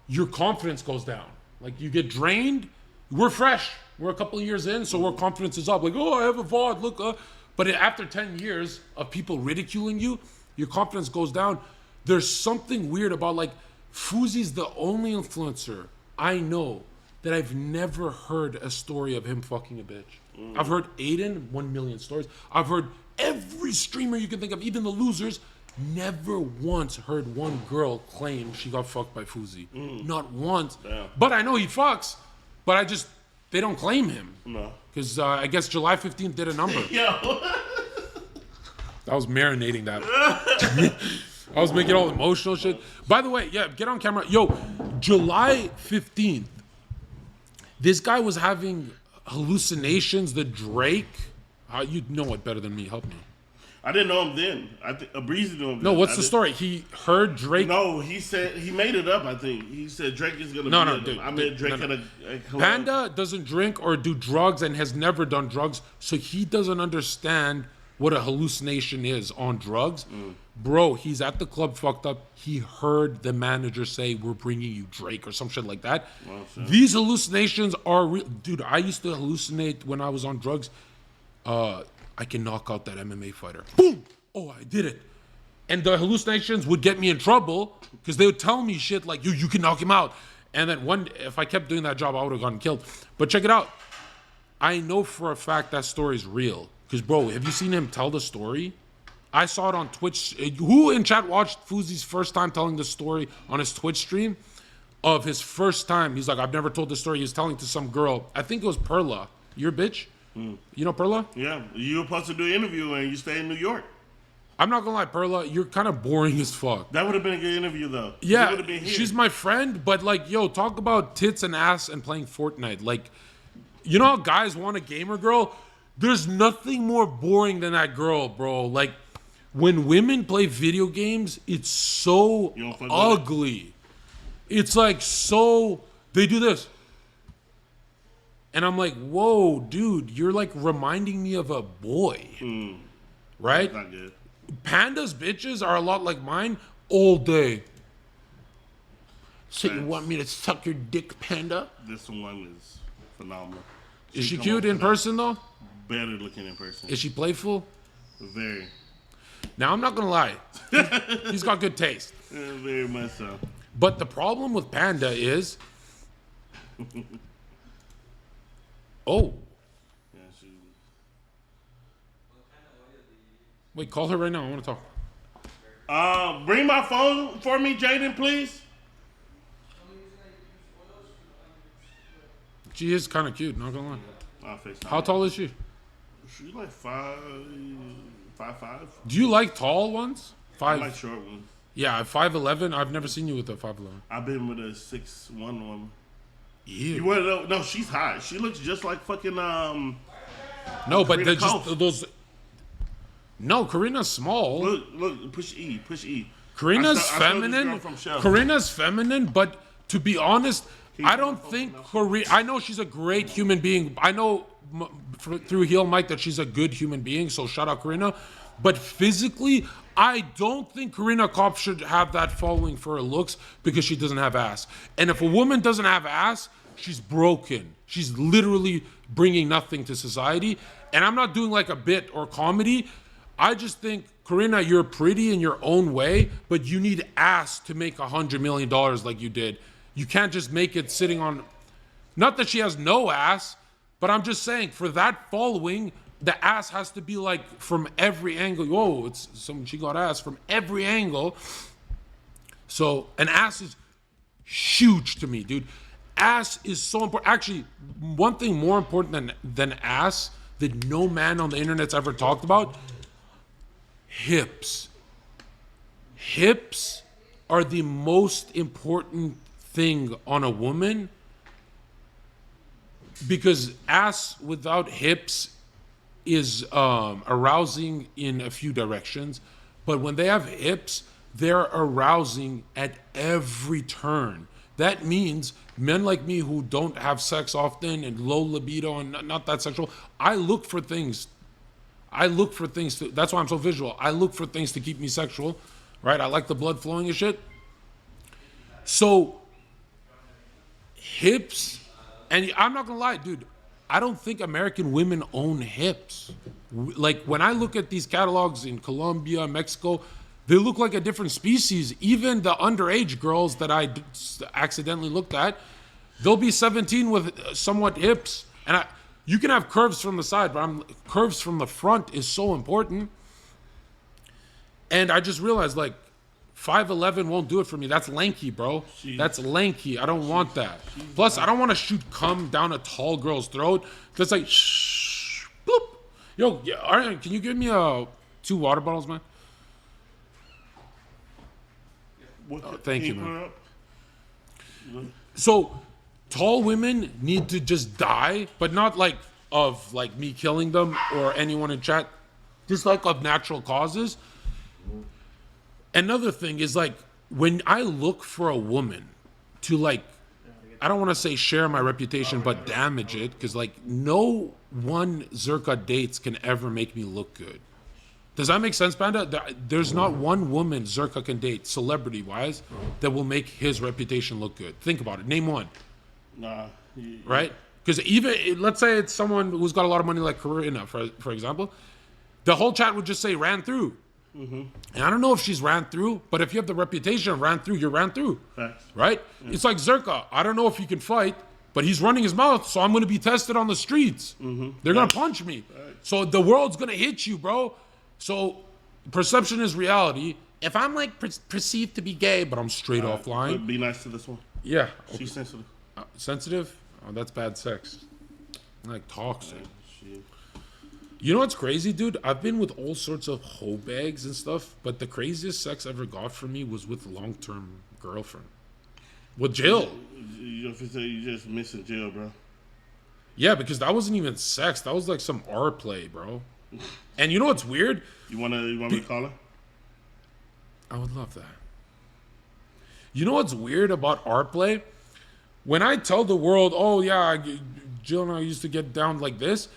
[SPEAKER 1] your confidence goes down. Like you get drained. We're fresh. We're a couple of years in, so our confidence is up. Like, oh, I have a VOD, look. But after 10 years of people ridiculing you, your confidence goes down. There's something weird about, like, Fousey's the only influencer I know that I've never heard a story of him fucking a bitch. I've heard Aiden, 1 million stories. I've heard every streamer you can think of, even the losers. Never once heard one girl claim she got fucked by Fousey. Not once. Damn. But I know he fucks, but they don't claim him. No. Because I guess July 15th did a number.
[SPEAKER 2] Yo.
[SPEAKER 1] I was marinating that. I was making all emotional shit. By the way, yeah, get on camera. Yo, July 15th, this guy was having hallucinations. The Drake, you know it better than me. Help me.
[SPEAKER 2] I didn't know him then. A Breezy knew him.
[SPEAKER 1] No, what's the story? He heard Drake.
[SPEAKER 2] No, he said he made it up. I think he said Drake is gonna. Dude. I mean, Drake had a
[SPEAKER 1] Panda doesn't drink or do drugs and has never done drugs, so he doesn't understand what a hallucination is on drugs. Bro, he's at the club fucked up. He heard the manager say, "We're bringing you Drake" or some shit like that. Well, these hallucinations are real. Dude, I used to hallucinate when I was on drugs. I can knock out that MMA fighter. Boom! Oh, I did it. And the hallucinations would get me in trouble because they would tell me shit like, you can knock him out. And then if I kept doing that job, I would have gotten killed. But check it out. I know for a fact that story is real. Because, bro, have you seen him tell the story? I saw it on Twitch. Who in chat watched Fousey's first time telling the story on his Twitch stream? Of his first time. He's like, I've never told this story. He was telling to some girl. I think it was Perla. Your bitch? You know Perla?
[SPEAKER 2] Yeah, you were supposed to do an interview and you stay in New York.
[SPEAKER 1] I'm not gonna lie, Perla, you're kind of boring as fuck.
[SPEAKER 2] That would have been a good interview though.
[SPEAKER 1] Yeah, she's my friend, but like, yo, talk about tits and ass and playing Fortnite. Like, you know how guys want a gamer girl? There's nothing more boring than that girl, bro. Like, when women play video games, it's so ugly. It's like they do this. And I'm like, whoa, dude, you're like reminding me of a boy. right?
[SPEAKER 2] It's not good.
[SPEAKER 1] Panda's bitches are a lot like mine all day. So you
[SPEAKER 2] Facts.
[SPEAKER 1] want me to suck your dick, Panda?
[SPEAKER 2] This one is phenomenal.
[SPEAKER 1] Is she
[SPEAKER 2] come
[SPEAKER 1] cute
[SPEAKER 2] up
[SPEAKER 1] in
[SPEAKER 2] with
[SPEAKER 1] person though?
[SPEAKER 2] Better looking in person.
[SPEAKER 1] Is she playful?
[SPEAKER 2] Very.
[SPEAKER 1] Now I'm not gonna lie, he's got good taste.
[SPEAKER 2] Very much so.
[SPEAKER 1] But the problem with Panda is, oh,
[SPEAKER 2] Yeah, she.
[SPEAKER 1] wait, call her right now. I want to talk.
[SPEAKER 2] Bring my phone for me, Jaden, please.
[SPEAKER 1] She is kind of cute, not gonna lie.
[SPEAKER 2] I'll FaceTime.
[SPEAKER 1] How tall is she?
[SPEAKER 2] She's like 5'5".
[SPEAKER 1] Do you like tall ones?
[SPEAKER 2] I like short ones.
[SPEAKER 1] Yeah, 5'11". I've never seen you with a 5'11".
[SPEAKER 2] I've been with a 6'1" woman.
[SPEAKER 1] Ew.
[SPEAKER 2] You want to know? No, she's hot. She looks just like fucking
[SPEAKER 1] No, but
[SPEAKER 2] Karina
[SPEAKER 1] they're just
[SPEAKER 2] Coast.
[SPEAKER 1] those. No, Karina's small.
[SPEAKER 2] Look, push E.
[SPEAKER 1] Karina's
[SPEAKER 2] I stole this
[SPEAKER 1] feminine.
[SPEAKER 2] girl from Shell.
[SPEAKER 1] Karina's feminine, but to be honest, I don't think Karina. I know she's a great human being. I know through Heel Mike that she's a good human being. So shout out Karina. But physically, I don't think Karina Kopp should have that following for her looks because she doesn't have ass. And if a woman doesn't have ass, she's broken. She's literally bringing nothing to society. And I'm not doing like a bit or comedy. I just think, Karina, you're pretty in your own way, but you need ass to make $100 million like you did. You can't just make it sitting on, not that she has no ass, but I'm just saying for that following, the ass has to be like from every angle. Whoa, she got ass from every angle. So an ass is huge to me, dude. Ass is so important. Actually, one thing more important than ass that no man on the internet's ever talked about, hips. Hips are the most important thing on a woman because ass without hips is arousing in a few directions, but when they have hips, they're arousing at every turn. That means men like me who don't have sex often and low libido and not that sexual, I look for things that's why I'm so visual. I look for things to keep me sexual, right? I like the blood flowing and shit. So hips, and I'm not gonna lie, dude, I don't think American women own hips. Like when I look at these catalogs in Colombia, Mexico, they look like a different species. Even the underage girls that I accidentally looked at, they'll be 17 with somewhat hips. And you can have curves from the side, but curves from the front is so important. And I just realized, like, 5'11" won't do it for me. That's lanky, bro. That's lanky. I don't want that. Plus, I don't want to shoot cum down a tall girl's throat. That's like, shh, bloop. Yo, Aryan, can you give me 2 water bottles, man? Thank you, man. So, tall women need to just die, but not like of like me killing them or anyone in chat, just like of natural causes. Another thing is like when I look for a woman to like, I don't want to say share my reputation, but damage it, because like no one Zherka dates can ever make me look good. Does that make sense, Panda? There's not one woman Zherka can date, celebrity-wise, that will make his reputation look good. Think about it. Name one.
[SPEAKER 2] Nah.
[SPEAKER 1] Right? Because even, let's say it's someone who's got a lot of money like Karina, for example, the whole chat would just say ran through. Mm-hmm. And I don't know if she's ran through, but if you have the reputation of ran through, you're ran through.
[SPEAKER 2] Facts.
[SPEAKER 1] Right? Yeah. It's like Zherka. I don't know if he can fight, but he's running his mouth, so I'm going to be tested on the streets. Mm-hmm. They're going to punch me. Right. So the world's going to hit you, bro. So perception is reality. If I'm like perceived to be gay, but I'm straight offline.
[SPEAKER 2] Be nice to this one.
[SPEAKER 1] Yeah.
[SPEAKER 2] Okay. She's sensitive.
[SPEAKER 1] Sensitive? Oh, that's bad sex. Like toxic. You know what's crazy, dude? I've been with all sorts of hoe bags and stuff, but the craziest sex I ever got from me was with long-term girlfriend. With Jill.
[SPEAKER 2] You just missing Jill, bro.
[SPEAKER 1] Yeah, because that wasn't even sex. That was like some R play, bro. And you know what's weird?
[SPEAKER 2] You want me to call her?
[SPEAKER 1] I would love that. You know what's weird about R play? When I tell the world, oh yeah, Jill and I used to get down like this,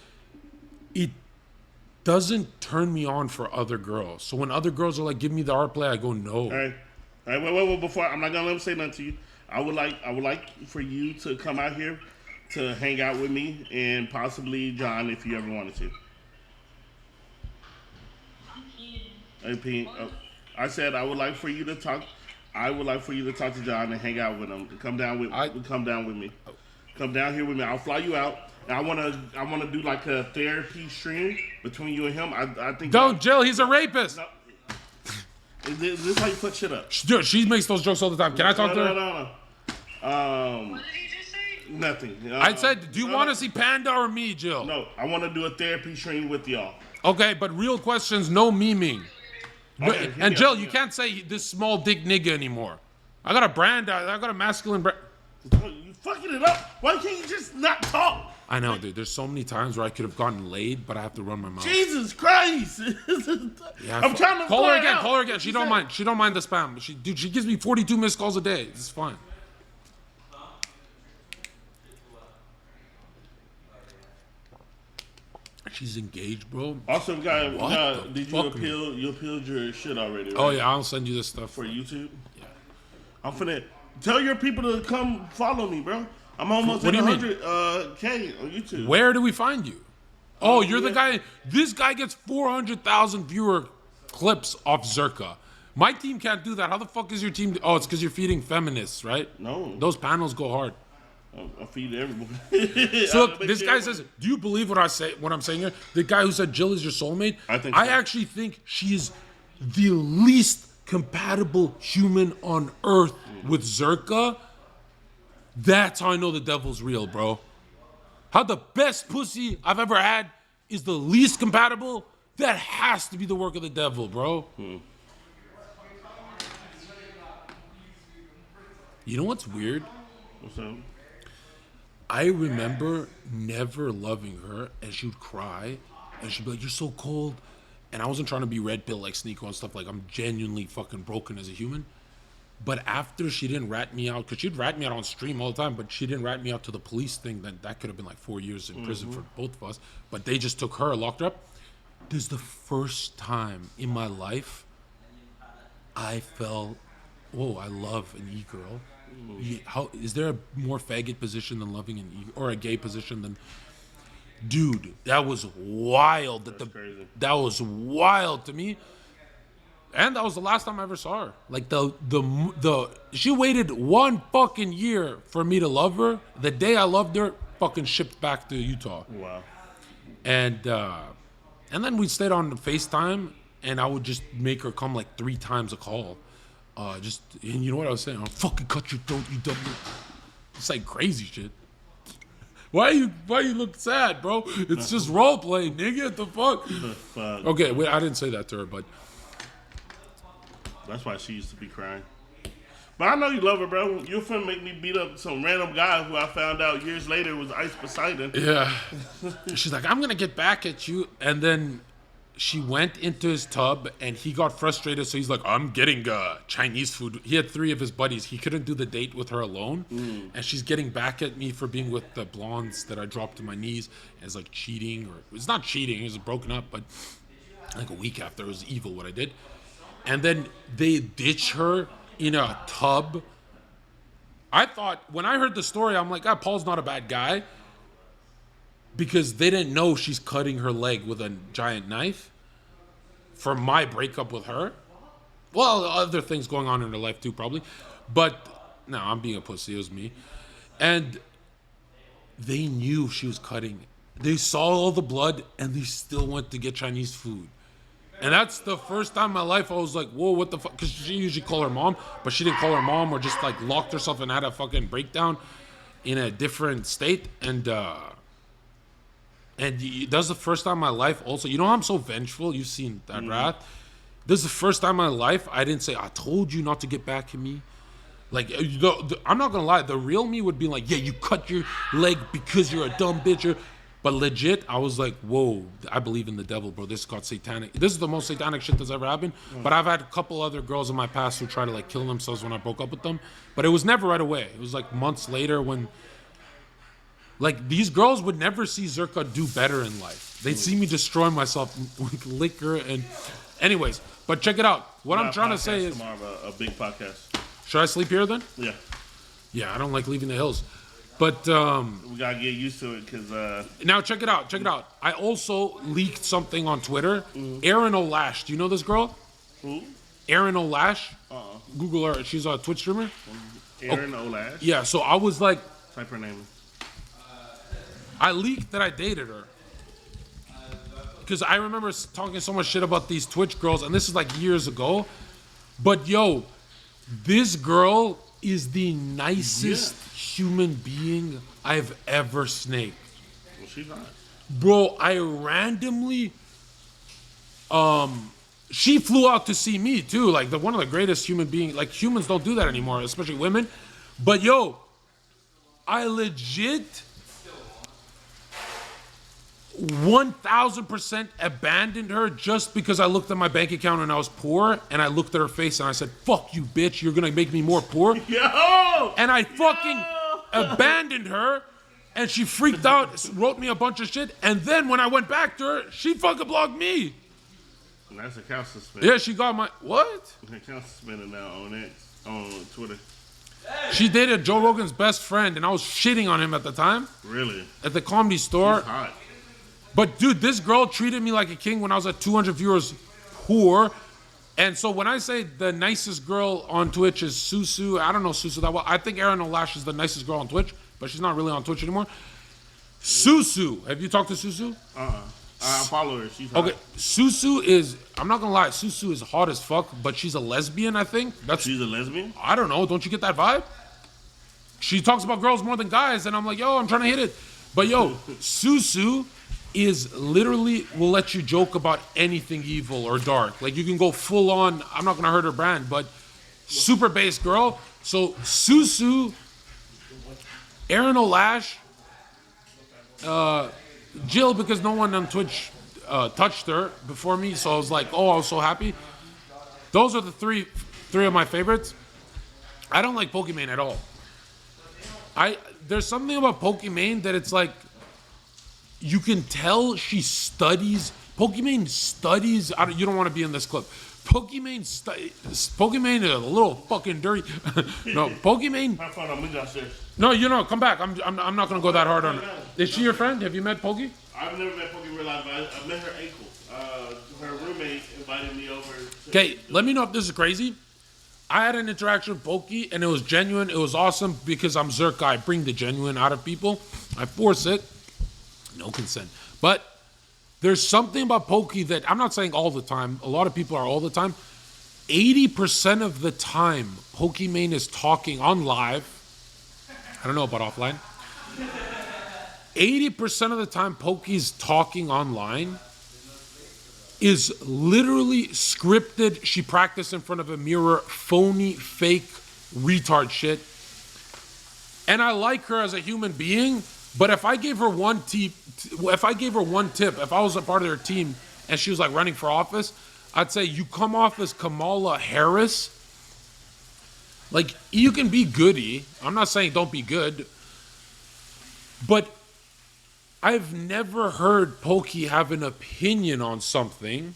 [SPEAKER 1] doesn't turn me on for other girls. So when other girls are like, give me the art play, I go, no.
[SPEAKER 2] All right. Wait. Before I'm not gonna let him say nothing to you. I would like for you to come out here to hang out with me and possibly John if you ever wanted to. Hey, Pete. I said I would like for you to talk. I would like for you to talk to John and hang out with him. Come down with me. Come down here with me. I'll fly you out. And I wanna do like a therapy stream between you and him. I think.
[SPEAKER 1] Don't, Jill. He's a rapist.
[SPEAKER 2] No, this is how you put shit up.
[SPEAKER 1] She makes those jokes all the time. Can I talk to her?
[SPEAKER 2] No. What did he just say? Nothing.
[SPEAKER 1] I said, do you want to see Panda or me, Jill?
[SPEAKER 2] No, I want to do a therapy stream with y'all.
[SPEAKER 1] Okay, but real questions, no memeing.
[SPEAKER 2] Okay,
[SPEAKER 1] And Jill, you can't say this small dick nigga anymore. I got a brand. I got a masculine brand.
[SPEAKER 2] You fucking it up. Why can't you just not talk?
[SPEAKER 1] I know, dude. There's so many times where I could have gotten laid, but I have to run my mouth.
[SPEAKER 2] Jesus Christ!
[SPEAKER 1] Yeah,
[SPEAKER 2] I'm trying to
[SPEAKER 1] call her again. Call her again. She don't mind. She don't mind the spam. She gives me 42 missed calls a day. It's fine. She's engaged, bro.
[SPEAKER 2] Also, did you appeal? You appealed your shit already, right?
[SPEAKER 1] Oh yeah, I'll send you this stuff
[SPEAKER 2] for YouTube. Yeah, I'm finna tell your people to come follow me, bro. I'm almost at 100K on YouTube.
[SPEAKER 1] Where do we find you? Oh, you're the guy. This guy gets 400,000 viewer clips off Zherka. My team can't do that. How the fuck is your team? Oh, it's because you're feeding feminists, right?
[SPEAKER 2] No.
[SPEAKER 1] Those panels go hard.
[SPEAKER 2] I feed everyone.
[SPEAKER 1] So this guy says, do you believe what I'm saying here? The guy who said Jill is your soulmate? I actually think she is the least compatible human on earth with Zherka. That's how I know the devil's real, bro. How the best pussy I've ever had is the least compatible? That has to be the work of the devil, bro. You know what's weird?
[SPEAKER 2] What's up?
[SPEAKER 1] I remember never loving her, and she would cry, and she'd be like, you're so cold. And I wasn't trying to be red pill like Sneeko and stuff. Like, I'm genuinely fucking broken as a human. But after she didn't rat me out, because she'd rat me out on stream all the time, but she didn't rat me out to the police thing, then that could have been like 4 years in prison for both of us. But they just took her, locked her up. This is the first time in my life I felt, whoa, I love an e-girl. How is there a more faggot position than loving an e, or a gay position than? Dude, that was wild. That was wild to me. And that was the last time I ever saw her. Like she waited 1 fucking year for me to love her. The day I loved her, fucking shipped back to Utah.
[SPEAKER 2] Wow.
[SPEAKER 1] And then we stayed on FaceTime, and I would just make her come like 3 times a call. And you know what I was saying? I'll fucking cut your throat, you dumb. It's like crazy shit. Why you look sad, bro? It's just role playing, nigga. What the fuck? Okay, wait, I didn't say that to her, but
[SPEAKER 2] that's why she used to be crying. But I know you love her, bro. You're finna make me beat up some random guy who I found out years later was Ice Poseidon.
[SPEAKER 1] Yeah. She's like, I'm gonna get back at you, and then she went into his tub, and he got frustrated, so he's like, I'm getting Chinese food. He had 3 of his buddies. He couldn't do the date with her alone, and she's getting back at me for being with the blondes that I dropped to my knees as like cheating, or it's not cheating, it was broken up, but like a week after, it was evil what I did. And then they ditch her in a tub. I thought, when I heard the story, I'm like, Paul's not a bad guy. Because they didn't know she's cutting her leg with a giant knife for my breakup with her. Well, other things going on in her life too, probably. But, no, I'm being a pussy. It was me. And they knew she was cutting. They saw all the blood, and they still went to get Chinese food. And that's the first time in my life I was like, whoa, what the fuck? Because she usually called her mom, but she didn't call her mom, or just like locked herself and had a fucking breakdown in a different state. And that's the first time in my life also. You know how I'm so vengeful? You've seen that wrath. This is the first time in my life I didn't say, I told you not to get back at me. Like, I'm not going to lie. The real me would be like, yeah, you cut your leg because you're a dumb bitch. But legit, I was like, whoa, I believe in the devil, bro. This got satanic. This is the most satanic shit that's ever happened. But I've had a couple other girls in my past who try to like kill themselves when I broke up with them. But it was never right away. It was like months later when Like, these girls would never see Zherka do better in life. They'd see me destroy myself with liquor and... Anyways, but check it out. What I'm trying to say is...
[SPEAKER 2] Tomorrow, a big podcast.
[SPEAKER 1] Should I sleep here then?
[SPEAKER 2] Yeah.
[SPEAKER 1] Yeah, I don't like leaving the hills. But...
[SPEAKER 2] we gotta get used to it, because...
[SPEAKER 1] Now, check it out. Check it out. I also leaked something on Twitter. Erin O'Lash. Do you know this girl?
[SPEAKER 2] Who?
[SPEAKER 1] Erin O'Lash.
[SPEAKER 2] Uh-uh.
[SPEAKER 1] Google her. She's a Twitch streamer.
[SPEAKER 2] Erin O'Lash?
[SPEAKER 1] Yeah, so I was like...
[SPEAKER 2] Type her name.
[SPEAKER 1] I leaked that I dated her. Because I remember talking so much shit about these Twitch girls, and this is like years ago. But yo, this girl is the nicest human being I've ever snaked.
[SPEAKER 2] Well, she's not.
[SPEAKER 1] Bro, I randomly... she flew out to see me too. Like, one of the greatest human beings. Like, humans don't do that anymore, especially women. But yo, I legit... 1000% abandoned her just because I looked at my bank account and I was poor, and I looked at her face and I said, fuck you, bitch, you're gonna make me more poor.
[SPEAKER 2] Yo!
[SPEAKER 1] And I fucking abandoned her, and she freaked out, wrote me a bunch of shit, and then when I went back to her, she fucking blocked me.
[SPEAKER 2] And that's account suspended.
[SPEAKER 1] Yeah, she got my, what?
[SPEAKER 2] Account suspended now on Twitter.
[SPEAKER 1] She dated Joe Rogan's best friend, and I was shitting on him at the time.
[SPEAKER 2] Really?
[SPEAKER 1] At the Comedy Store.
[SPEAKER 2] She's hot.
[SPEAKER 1] But dude, this girl treated me like a king when I was at 200 viewers poor. And so when I say the nicest girl on Twitch is Susu, I don't know Susu that well. I think Erin O'Lash is the nicest girl on Twitch, but she's not really on Twitch anymore. Susu, have you talked to Susu?
[SPEAKER 2] I follow her. She's hot.
[SPEAKER 1] Okay, Susu is, I'm not gonna lie, Susu is hot as fuck, but she's a lesbian, I think.
[SPEAKER 2] She's a lesbian?
[SPEAKER 1] I don't know, don't you get that vibe? She talks about girls more than guys, and I'm like, yo, I'm trying to hit it. But yo, Susu is literally will let you joke about anything evil or dark. Like, you can go full on, I'm not gonna hurt her brand, but super base girl. So Susu, Erin O'Lash, Jill, because no one on Twitch touched her before me, so I was like, oh, I was so happy. Those are the three of my favorites. I don't like Pokimane at all. There's something about Pokimane that it's like, you can tell she studies. Pokimane studies. You don't want to be in this clip. Pokimane is a little fucking dirty. No, Pokimane.
[SPEAKER 2] Have fun. I'm with you downstairs.
[SPEAKER 1] No, come back. I'm not gonna go that hard on her. Is she your friend? Have you met Poki?
[SPEAKER 2] I've never met Poki in real life, but I met her ankle. Her roommate invited me over.
[SPEAKER 1] Okay, let me know if this is crazy. I had an interaction with Poki, and it was genuine. It was awesome because I'm Zherka. I bring the genuine out of people. I force it. No consent. But there's something about Pokey that I'm not saying all the time. A lot of people are all the time. 80% of the time, Pokimane is talking on live. I don't know about offline. 80% of the time, Pokey's talking online is literally scripted. She practiced in front of a mirror, phony, fake, retard shit. And I like her as a human being. But if I gave her one tip, if I was a part of her team and she was like running for office, I'd say you come off as Kamala Harris. Like, you can be goody. I'm not saying don't be good. But I've never heard Pokey have an opinion on something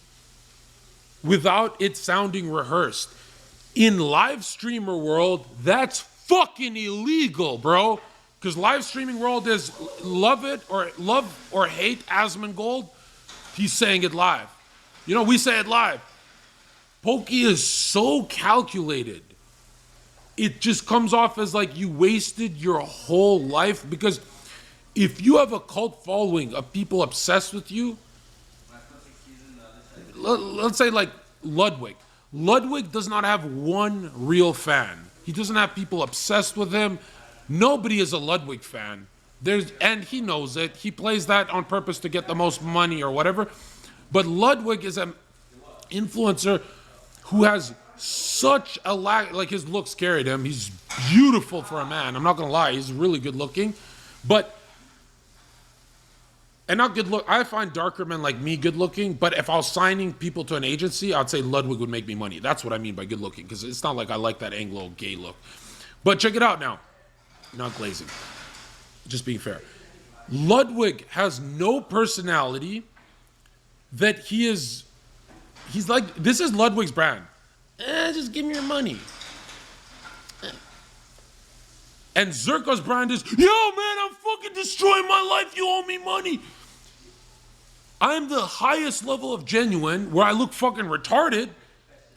[SPEAKER 1] without it sounding rehearsed. In live streamer world, that's fucking illegal, bro. Because live streaming world is love or hate Asmongold. He's saying it live. You know, we say it live. Pokey is so calculated. It just comes off as like you wasted your whole life. Because if you have a cult following of people obsessed with you, let's say like Ludwig. Ludwig does not have one real fan. He doesn't have people obsessed with him. Nobody is a Ludwig fan. And he knows it. He plays that on purpose to get the most money or whatever. But Ludwig is an influencer who has such a like his looks carried him. He's beautiful for a man. I'm not gonna lie. He's really good looking. And not good look. I find darker men like me good looking, but if I was signing people to an agency, I'd say Ludwig would make me money. That's what I mean by good looking, because it's not like I like that Anglo gay look. But check it out now. Not glazing. Just being fair. Ludwig has no personality. That he's like, this is Ludwig's brand. Just give me your money. And Zherka's brand is, yo, man, I'm fucking destroying my life. You owe me money. I'm the highest level of genuine where I look fucking retarded.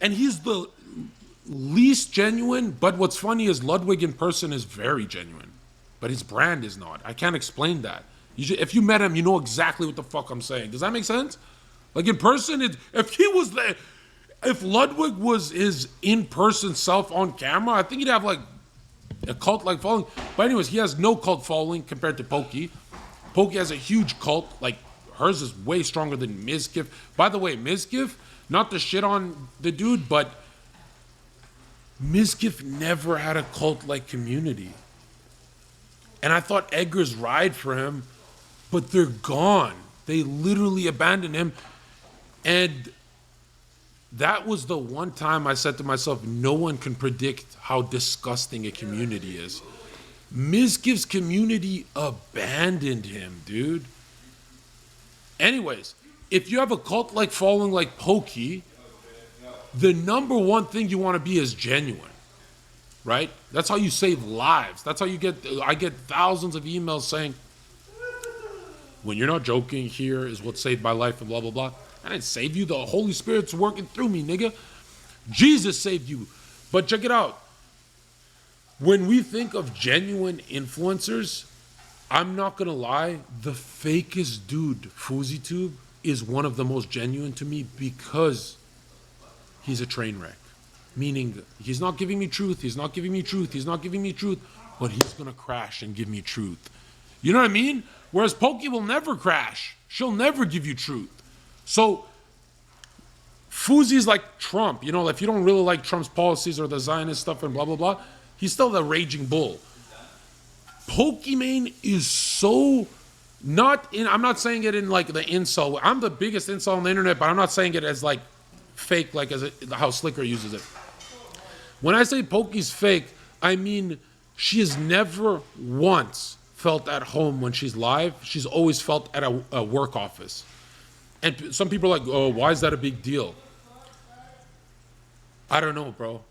[SPEAKER 1] And he's the least genuine. But what's funny is Ludwig in person is very genuine. But his brand is not. I can't explain that. If you met him, you know exactly what the fuck I'm saying. Does that make sense? Like in person, if Ludwig was his in-person self on camera, I think he'd have like a cult-like following. But anyways, he has no cult following compared to Pokey. Pokey has a huge cult. Like hers is way stronger than Mizkif. By the way, Mizkif, not to shit on the dude, but Mizkif never had a cult-like community. And I thought Edgar's ride for him, but they're gone. They literally abandoned him. And that was the one time I said to myself, no one can predict how disgusting a community is. Mizkif's community abandoned him, dude. Anyways, if you have a cult-like following like Pokey, the number one thing you want to be is genuine, right? That's how you save lives. That's how I get thousands of emails saying, when you're not joking, here is what saved my life and blah, blah, blah. I didn't save you. The Holy Spirit's working through me, nigga. Jesus saved you. But check it out. When we think of genuine influencers, I'm not going to lie, the fakest dude, FuzzyTube, is one of the most genuine to me because he's a train wreck. Meaning, he's not giving me truth, he's not giving me truth, he's not giving me truth, but he's going to crash and give me truth. You know what I mean? Whereas Pokey will never crash. She'll never give you truth. So, Fuzzy's like Trump. You know, if you don't really like Trump's policies or the Zionist stuff and blah, blah, blah, he's still the raging bull. Pokimane is so I'm not saying it in like the insult. I'm the biggest insult on the internet, but I'm not saying it as like fake, like how Slicker uses it. When I say Pokey's fake, I mean she has never once felt at home when she's live. She's always felt at a work office. And some people are like, oh, why is that a big deal? I don't know, bro.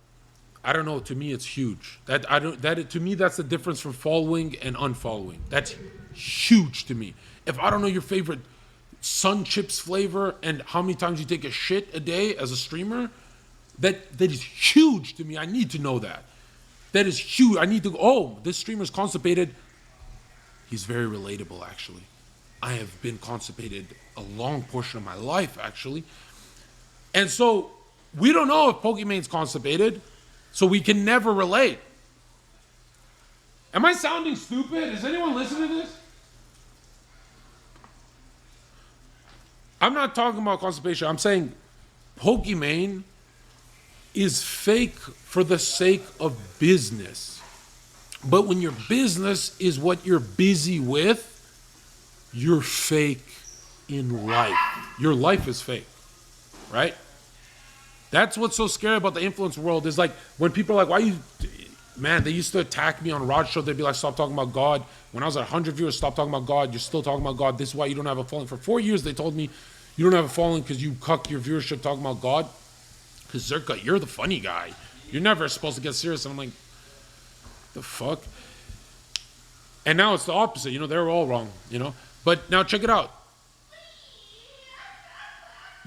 [SPEAKER 1] I don't know. To me, it's huge. To me, that's the difference from following and unfollowing. That's huge to me. If I don't know your favorite Sun Chips flavor and how many times you take a shit a day as a streamer, that is huge to me. I need to know that. That is huge. I need to go, oh, this streamer's constipated. He's very relatable, actually. I have been constipated a long portion of my life, actually. And so we don't know if Pokimane's constipated, so we can never relate. Am I sounding stupid? Is anyone listening to this? I'm not talking about constipation. I'm saying Pokimane is fake for the sake of business. But when your business is what you're busy with, you're fake in life. Your life is fake, right? That's what's so scary about the influence world is like when people are like, man, they used to attack me on Rod's show. They'd be like, stop talking about God. When I was at 100 viewers, stop talking about God. You're still talking about God. This is why you don't have a following. For 4 years, they told me you don't have a following because you cuck your viewership talking about God. Because Zherka, you're the funny guy. You're never supposed to get serious. And I'm like, the fuck? And now it's the opposite. You know, they're all wrong, you know? But now check it out.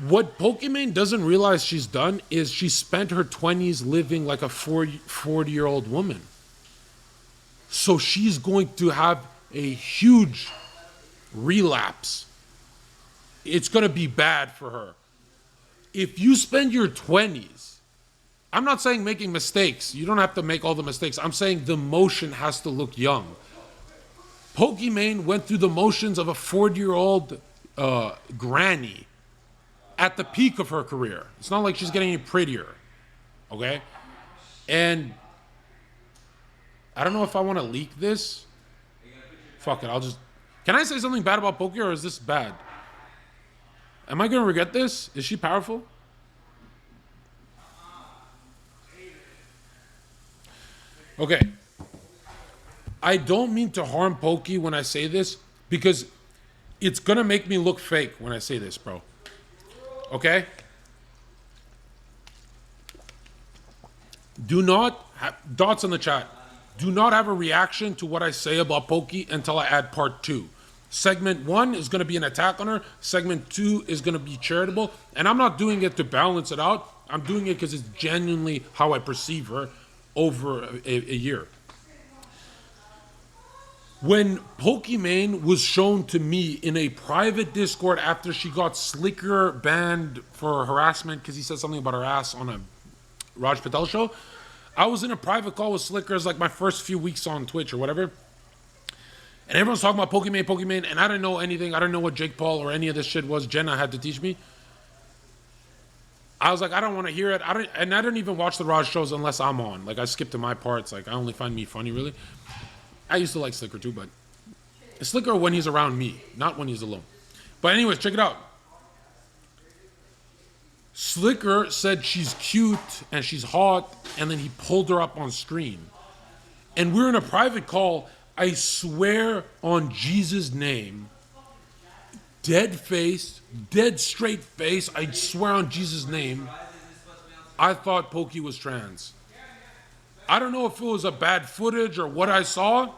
[SPEAKER 1] What Pokimane doesn't realize she's done is she spent her 20s living like a 40-year-old woman. So she's going to have a huge relapse. It's going to be bad for her. If you spend your 20s, I'm not saying making mistakes. You don't have to make all the mistakes. I'm saying the motion has to look young. Pokimane went through the motions of a 40-year-old granny at the peak of her career. It's not like she's getting any prettier, okay? And I don't know if I want to leak this. Fuck it, I'll just... Can I say something bad about Pokey or is this bad? Am I going to regret this? Is she powerful? Okay. I don't mean to harm Pokey when I say this because it's going to make me look fake when I say this, bro. Okay? Do not, dots in the chat, do not have a reaction to what I say about Pokey until I add part 2. Segment 1 is going to be an attack on her. Segment 2 is going to be charitable. And I'm not doing it to balance it out. I'm doing it because it's genuinely how I perceive her over a year. When Pokimane was shown to me in a private Discord after she got Slicker banned for harassment because he said something about her ass on a Raj Patel show, I was in a private call with Slicker. Like my first few weeks on Twitch or whatever. And everyone's talking about Pokimane, and I didn't know anything. I didn't know what Jake Paul or any of this shit was. Jenna had to teach me. I was like, I don't want to hear it. I don't even watch the Raj shows unless I'm on. Like, I skip to my parts. Like, I only find me funny, really. I used to like Slicker too, but Slicker when he's around me, not when he's alone. But anyways, check it out. Slicker said she's cute and she's hot, and then he pulled her up on screen. And we're in a private call. I swear on Jesus' name, dead face, dead straight face, I swear on Jesus' name, I thought Pokey was trans. I don't know if it was a bad footage or what I saw.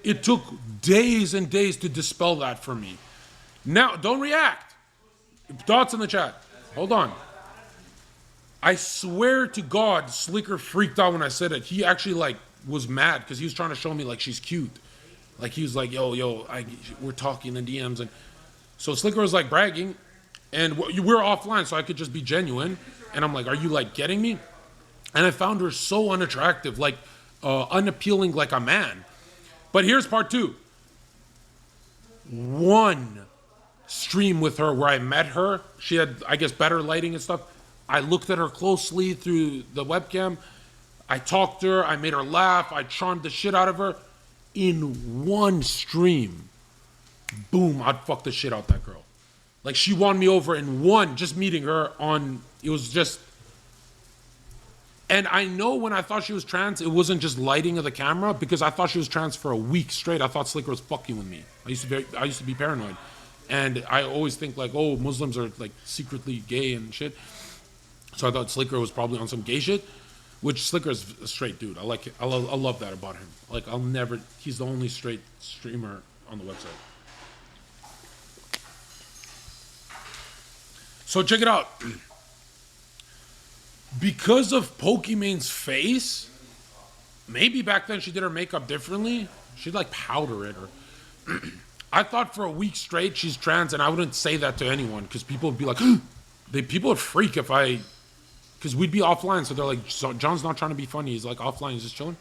[SPEAKER 1] It took days and days to dispel that for me. Now, don't react. Thoughts in the chat. Hold on. I swear to God, Slicker freaked out when I said it. He actually was mad because he was trying to show me she's cute. Like he was like, yo, we're talking in the DMs. And so Slicker was bragging, and we're offline, so I could just be genuine. And I'm like, are you getting me? And I found her so unattractive, unappealing like a man. But here's part 2. One stream with her where I met her, she had, I guess, better lighting and stuff. I looked at her closely through the webcam. I talked to her. I made her laugh. I charmed the shit out of her. In one stream, boom, I'd fuck the shit out that girl. She won me over in one, just meeting her on, it was just, and I know when I thought she was trans, it wasn't just lighting of the camera, because I thought she was trans for a week straight. I thought Slicker was fucking with me. I used to be paranoid. And I always think Muslims are secretly gay and shit. So I thought Slicker was probably on some gay shit, which Slicker's a straight dude. I like it. I love that about him. He's the only straight streamer on the website. So check it out. Because of Pokimane's face, maybe back then she did her makeup differently. She'd powder it or I thought for a week straight she's trans, and I wouldn't say that to anyone because people would be like, people would freak if because we'd be offline. So they're like, John's not trying to be funny. He's offline, he's just chilling.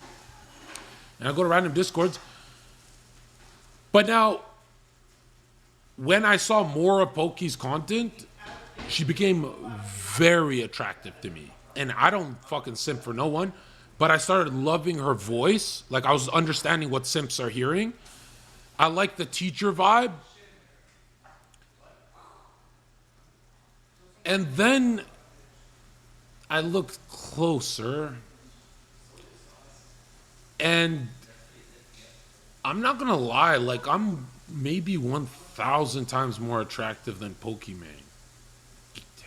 [SPEAKER 1] And I go to random Discords. But now, when I saw more of Pokey's content, she became very attractive to me. And I don't fucking simp for no one, but I started loving her voice. I was understanding what simps are hearing. I like the teacher vibe. And then I looked closer, and I'm not gonna lie, I'm maybe 1,000 times more attractive than Pokimane.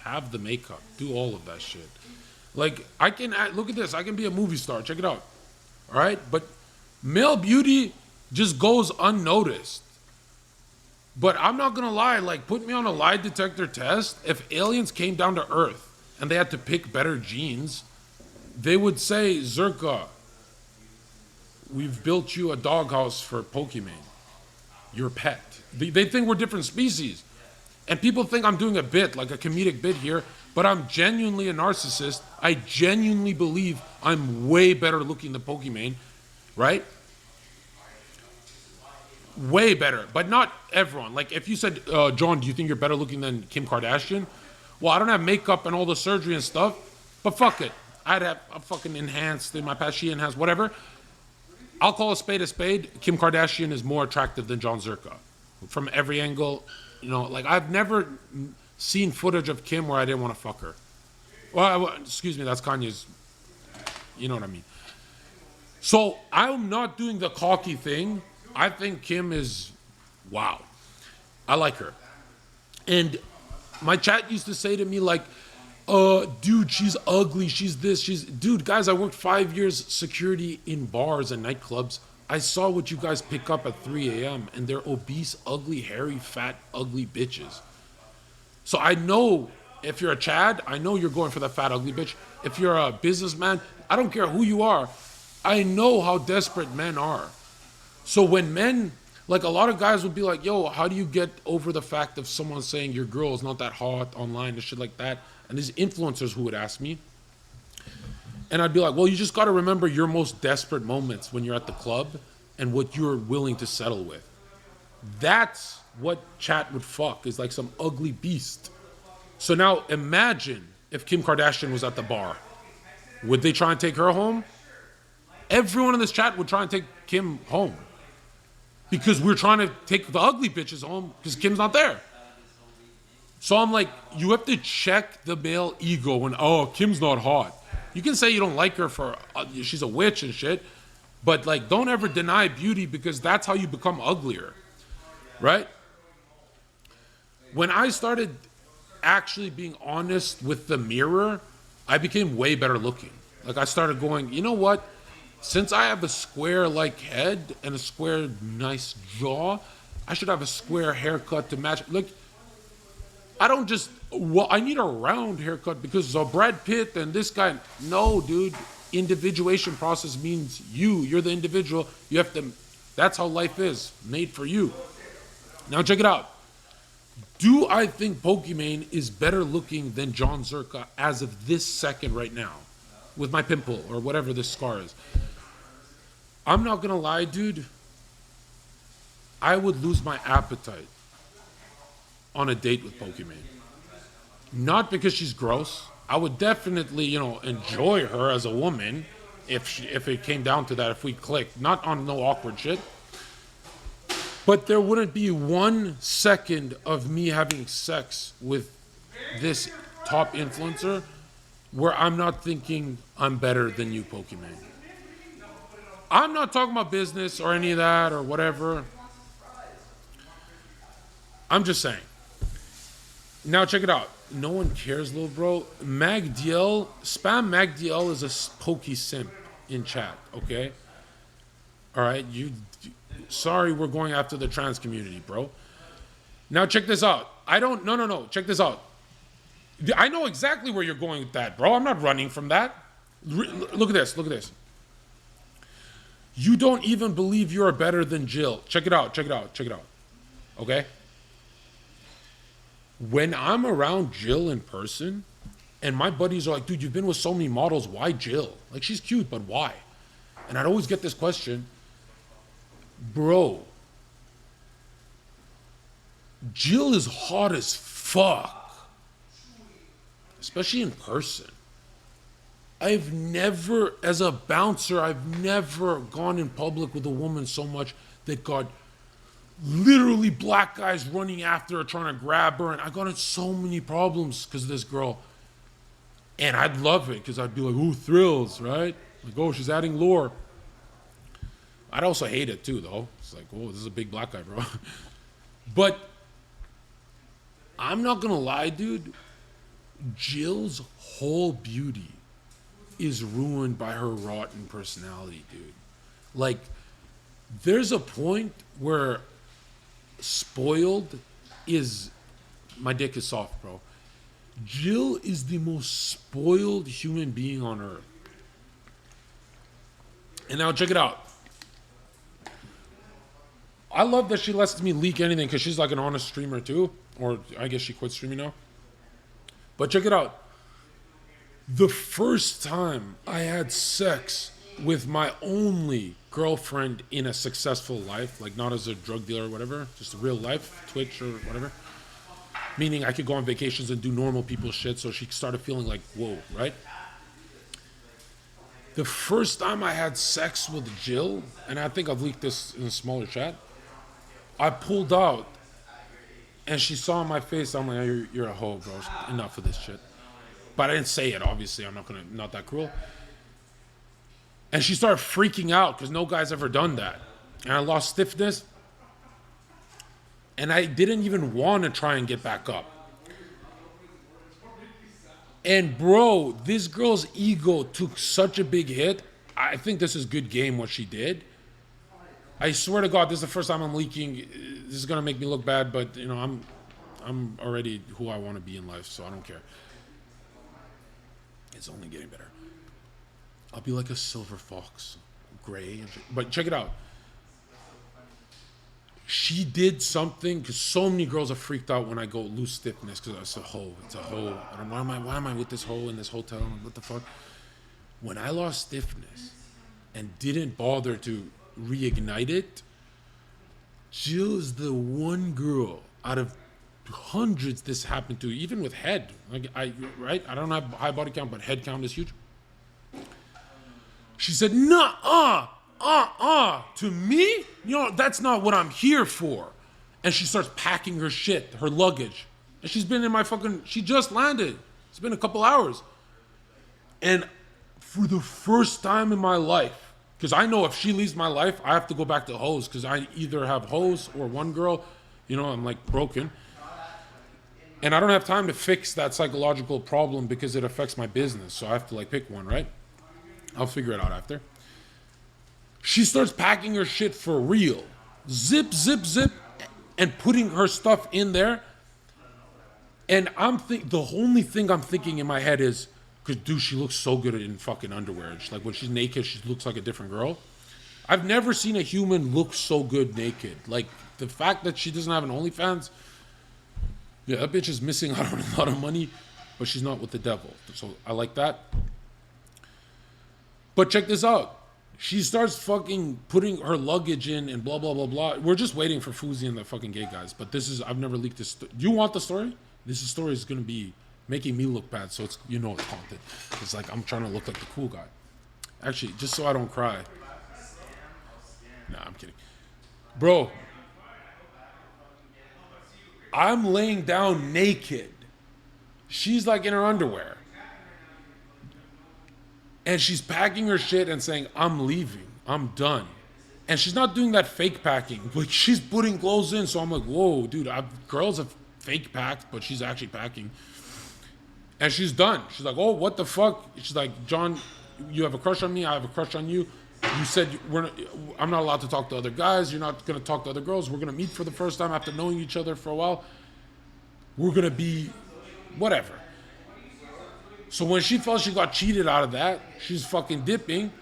[SPEAKER 1] Have the makeup, do all of that shit. I can look at this. I can be a movie star. Check it out. All right, but male beauty just goes unnoticed. But I'm not gonna lie. Put me on a lie detector test. If aliens came down to Earth and they had to pick better genes, they would say, Zherka, we've built you a doghouse for Pokimane, your pet. They think we're different species. And people think I'm doing a bit, a comedic bit here, but I'm genuinely a narcissist. I genuinely believe I'm way better looking than Pokimane, right? Way better, but not everyone. If you said, John, do you think you're better looking than Kim Kardashian? Well, I don't have makeup and all the surgery and stuff, but fuck it. I'd have a fucking enhanced in my past, she enhanced, whatever. I'll call a spade a spade. Kim Kardashian is more attractive than Jon Zherka. From every angle, I've never seen footage of Kim where I didn't want to fuck her. Well, excuse me, that's Kanye's, you know what I mean. So I'm not doing the cocky thing. I think Kim is wow, I like her. And my chat used to say to me like, dude, she's ugly, she's this, dude, guys, I worked 5 years security in bars and nightclubs. I saw what you guys pick up at 3 a.m. and they're obese, ugly, hairy, fat, ugly bitches. So I know if you're a Chad, I know you're going for that fat, ugly bitch. If you're a businessman, I don't care who you are. I know how desperate men are. So when men, like a lot of guys would be like, yo, how do you get over the fact of someone saying your girl is not that hot online and shit like that? And these influencers who would ask me. And I'd be like, well, you just got to remember your most desperate moments when you're at the club and what you're willing to settle with. That's what chat would fuck, is like some ugly beast. So now imagine if Kim Kardashian was at the bar. Would they try and take her home? Everyone in this chat would try and take Kim home. Because we're trying to take the ugly bitches home because Kim's not there. So I'm like, you have to check the male ego when, oh, Kim's not hot. You can say you don't like her for, she's a witch and shit. But like, don't ever deny beauty because that's how you become uglier. Right? When I started actually being honest with the mirror, I became way better looking. Like I started going, you know what? Since I have a square like head and a square nice jaw, I should have a square haircut to match. Look, I don't just, well, I need a round haircut because of Brad Pitt and this guy. No, dude. Individuation process means you're the individual. You have to, that's how life is, made for you. Now check it out. Do I think Pokimane is better looking than Jon Zherka as of this second right now? With my pimple or whatever this scar is. I'm not gonna lie, dude. I would lose my appetite on a date with Pokimane. Not because she's gross. I would definitely, enjoy her as a woman if it came down to that, if we clicked. Not on no awkward shit. But there wouldn't be 1 second of me having sex with this top influencer where I'm not thinking I'm better than you, Pokimane. I'm not talking about business or any of that or whatever. I'm just saying. Now check it out. No one cares, little bro. MagDL, spam MagDL is a pokey simp in chat, okay? All right, sorry, we're going after the trans community, bro. Now check this out. No. Check this out. I know exactly where you're going with that, bro. I'm not running from that. Look at this. You don't even believe you're better than Jill. Check it out. Okay? When I'm around Jill in person, and my buddies are like, dude, you've been with so many models, why Jill? Like, she's cute, but why? And I'd always get this question. Bro, Jill is hot as fuck. Especially in person. I've never, as a bouncer, I've never gone in public with a woman so much that got literally black guys running after her, trying to grab her. And I got in so many problems because of this girl. And I'd love it because I'd be like, ooh, thrills, right? Like, oh, she's adding lore. I'd also hate it too, though. It's like, oh, this is a big black guy, bro. But I'm not going to lie, dude. Jill's whole beauty is ruined by her rotten personality, dude. Like, there's a point where spoiled is, my dick is soft, bro. Jill is the most spoiled human being on earth. And now check it out. I love that she lets me leak anything because she's like an honest streamer too. Or I guess she quit streaming now. But check it out. The first time I had sex with my only girlfriend in a successful life, like not as a drug dealer or whatever, just a real life, Twitch or whatever. Meaning I could go on vacations and do normal people shit, so she started feeling like, whoa, right? The first time I had sex with Jill, and I think I've leaked this in a smaller chat, I pulled out, and she saw my face. I'm like, oh, you're a hoe, bro. Enough of this shit. But I didn't say it, obviously. I'm not that cruel. And she started freaking out because no guy's ever done that. And I lost stiffness. And I didn't even want to try and get back up. And bro, this girl's ego took such a big hit. I think this is good game what she did. I swear to God, this is the first time I'm leaking. This is gonna make me look bad, but you know, I'm already who I want to be in life, so I don't care. It's only getting better. I'll be like a silver fox, gray. But check it out. She did something, because so many girls are freaked out when I go loose stiffness, because it's a hoe. It's a hoe. And why am I with this hoe in this hotel? What the fuck? When I lost stiffness and didn't bother to reignite it, Jill's the one girl out of hundreds this happened to, even with head. Like I don't have high body count, but head count is huge. She said, to me? You know, that's not what I'm here for. And she starts packing her shit, her luggage. And she's been in she just landed. It's been a couple hours. And for the first time in my life, because I know if she leaves my life, I have to go back to hoes, because I either have hoes or one girl, you know, I'm like broken. And I don't have time to fix that psychological problem because it affects my business. So I have to like pick one, right? I'll figure it out after. She starts packing her shit for real. Zip, zip, zip, and putting her stuff in there. And the only thing I'm thinking in my head is, because dude, she looks so good in fucking underwear. She's like when she's naked, she looks like a different girl. I've never seen a human look so good naked. Like the fact that she doesn't have an OnlyFans, yeah, that bitch is missing out on a lot of money, but she's not with the devil. So I like that. But check this out. She starts fucking putting her luggage in and blah, blah, blah, blah. We're just waiting for Fuzi and the fucking gay guys. But I've never leaked this. You want the story? This story is going to be making me look bad. So it's haunted. It's like I'm trying to look like the cool guy. Actually, just so I don't cry. Nah, I'm kidding. Bro, I'm laying down naked. She's like in her underwear. And she's packing her shit and saying, I'm leaving. I'm done. And she's not doing that fake packing. Like, she's putting clothes in. So I'm like, whoa, dude. Girls have fake packed, but she's actually packing. And she's done. She's like, oh, what the fuck? She's like, John, you have a crush on me. I have a crush on you. You said I'm not allowed to talk to other guys. You're not going to talk to other girls. We're going to meet for the first time after knowing each other for a while. We're going to be whatever. So when she felt she got cheated out of that, she's fucking dipping.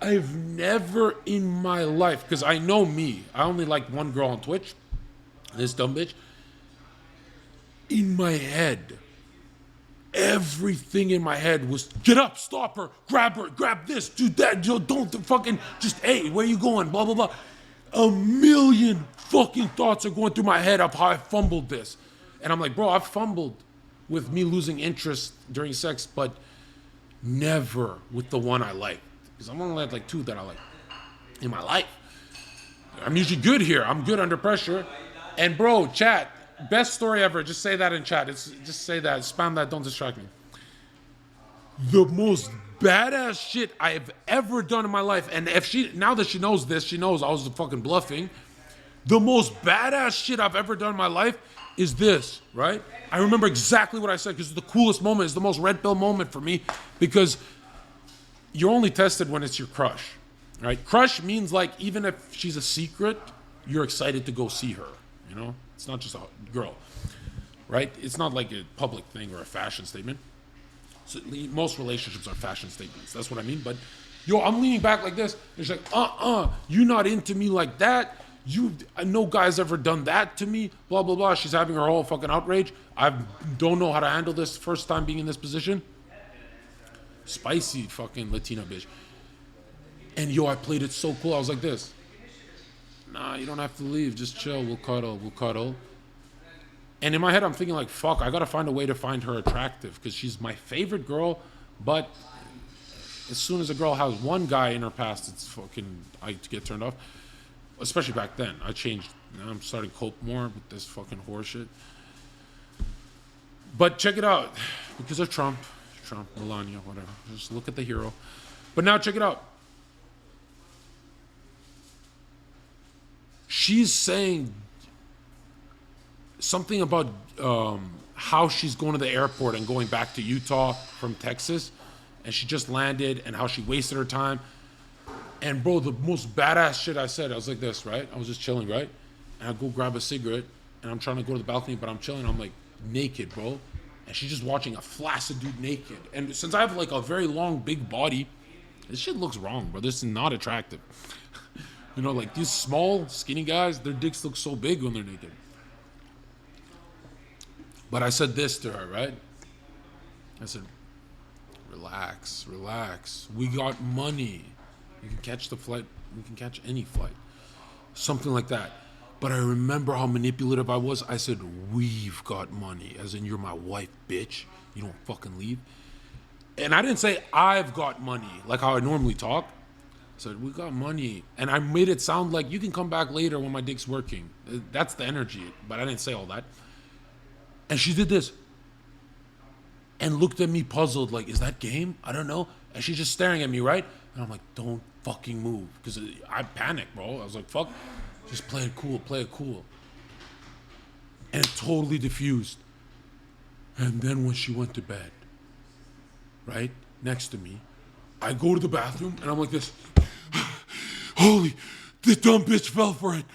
[SPEAKER 1] I've never in my life, because I know me, I only like one girl on Twitch, this dumb bitch. In my head, everything in my head was, get up, stop her, grab this, do that, don't fucking, just, hey, where you going, blah, blah, blah. A million fucking thoughts are going through my head of how I fumbled this. And I'm like, bro, I've fumbled with me losing interest during sex, but never with the one I like. Because I'm only had like two that I like in my life. I'm usually good here. I'm good under pressure. And bro, chat, best story ever. Just say that in chat. Just say that. Spam that. Don't distract me. The most badass shit I have ever done in my life. And now that she knows this, she knows I was fucking bluffing. The most badass shit I've ever done in my life is this, right? I remember exactly what I said because it's the coolest moment. It's the most red pill moment for me because you're only tested when it's your crush, right? Crush means like even if she's a secret, you're excited to go see her, you know? It's not just a girl, right? It's not like a public thing or a fashion statement. So most relationships are fashion statements. That's what I mean. But I'm leaning back like this. And she's like, you're not into me like that. No guy's ever done that to me, blah, blah, blah. She's having her whole fucking outrage. I don't know how to handle this first time being in this position. Spicy fucking Latina bitch. And I played it so cool. I was like this. Nah, you don't have to leave. Just chill. We'll cuddle. And in my head, I'm thinking like, fuck, I got to find a way to find her attractive because she's my favorite girl. But as soon as a girl has one guy in her past, it's fucking, I get turned off. Especially back then. I changed. Now I'm starting to cope more with this fucking horse shit. But check it out. Because of Trump, Melania, whatever. Just look at the hero. But now check it out. She's saying something about how she's going to the airport and going back to Utah from Texas, and she just landed, and how she wasted her time. And bro, the most badass shit I said, I was like this, right? I was just chilling, right? And I go grab a cigarette, and I'm trying to go to the balcony, but I'm chilling. I'm like naked, bro. And she's just watching a flaccid dude naked. And since I have like a very long, big body, this shit looks wrong, bro. This is not attractive. You know, like these small, skinny guys, their dicks look so big when they're naked. But I said this to her, right? I said, relax, relax. We got money. You can catch the flight. We can catch any flight. Something like that. But I remember how manipulative I was. I said, we've got money. As in, you're my wife, bitch. You don't fucking leave. And I didn't say, I've got money, like how I normally talk. I said, we got money. And I made it sound like you can come back later when my dick's working. That's the energy. But I didn't say all that. And she did this. And looked at me puzzled, like, is that game? I don't know. And she's just staring at me, right? And I'm like, don't fucking move. Because I panicked, bro. I was like, fuck. Just play it cool, play it cool. And it totally diffused. And then when she went to bed, right, next to me, I go to the bathroom and I'm like this. Holy, this dumb bitch fell for it.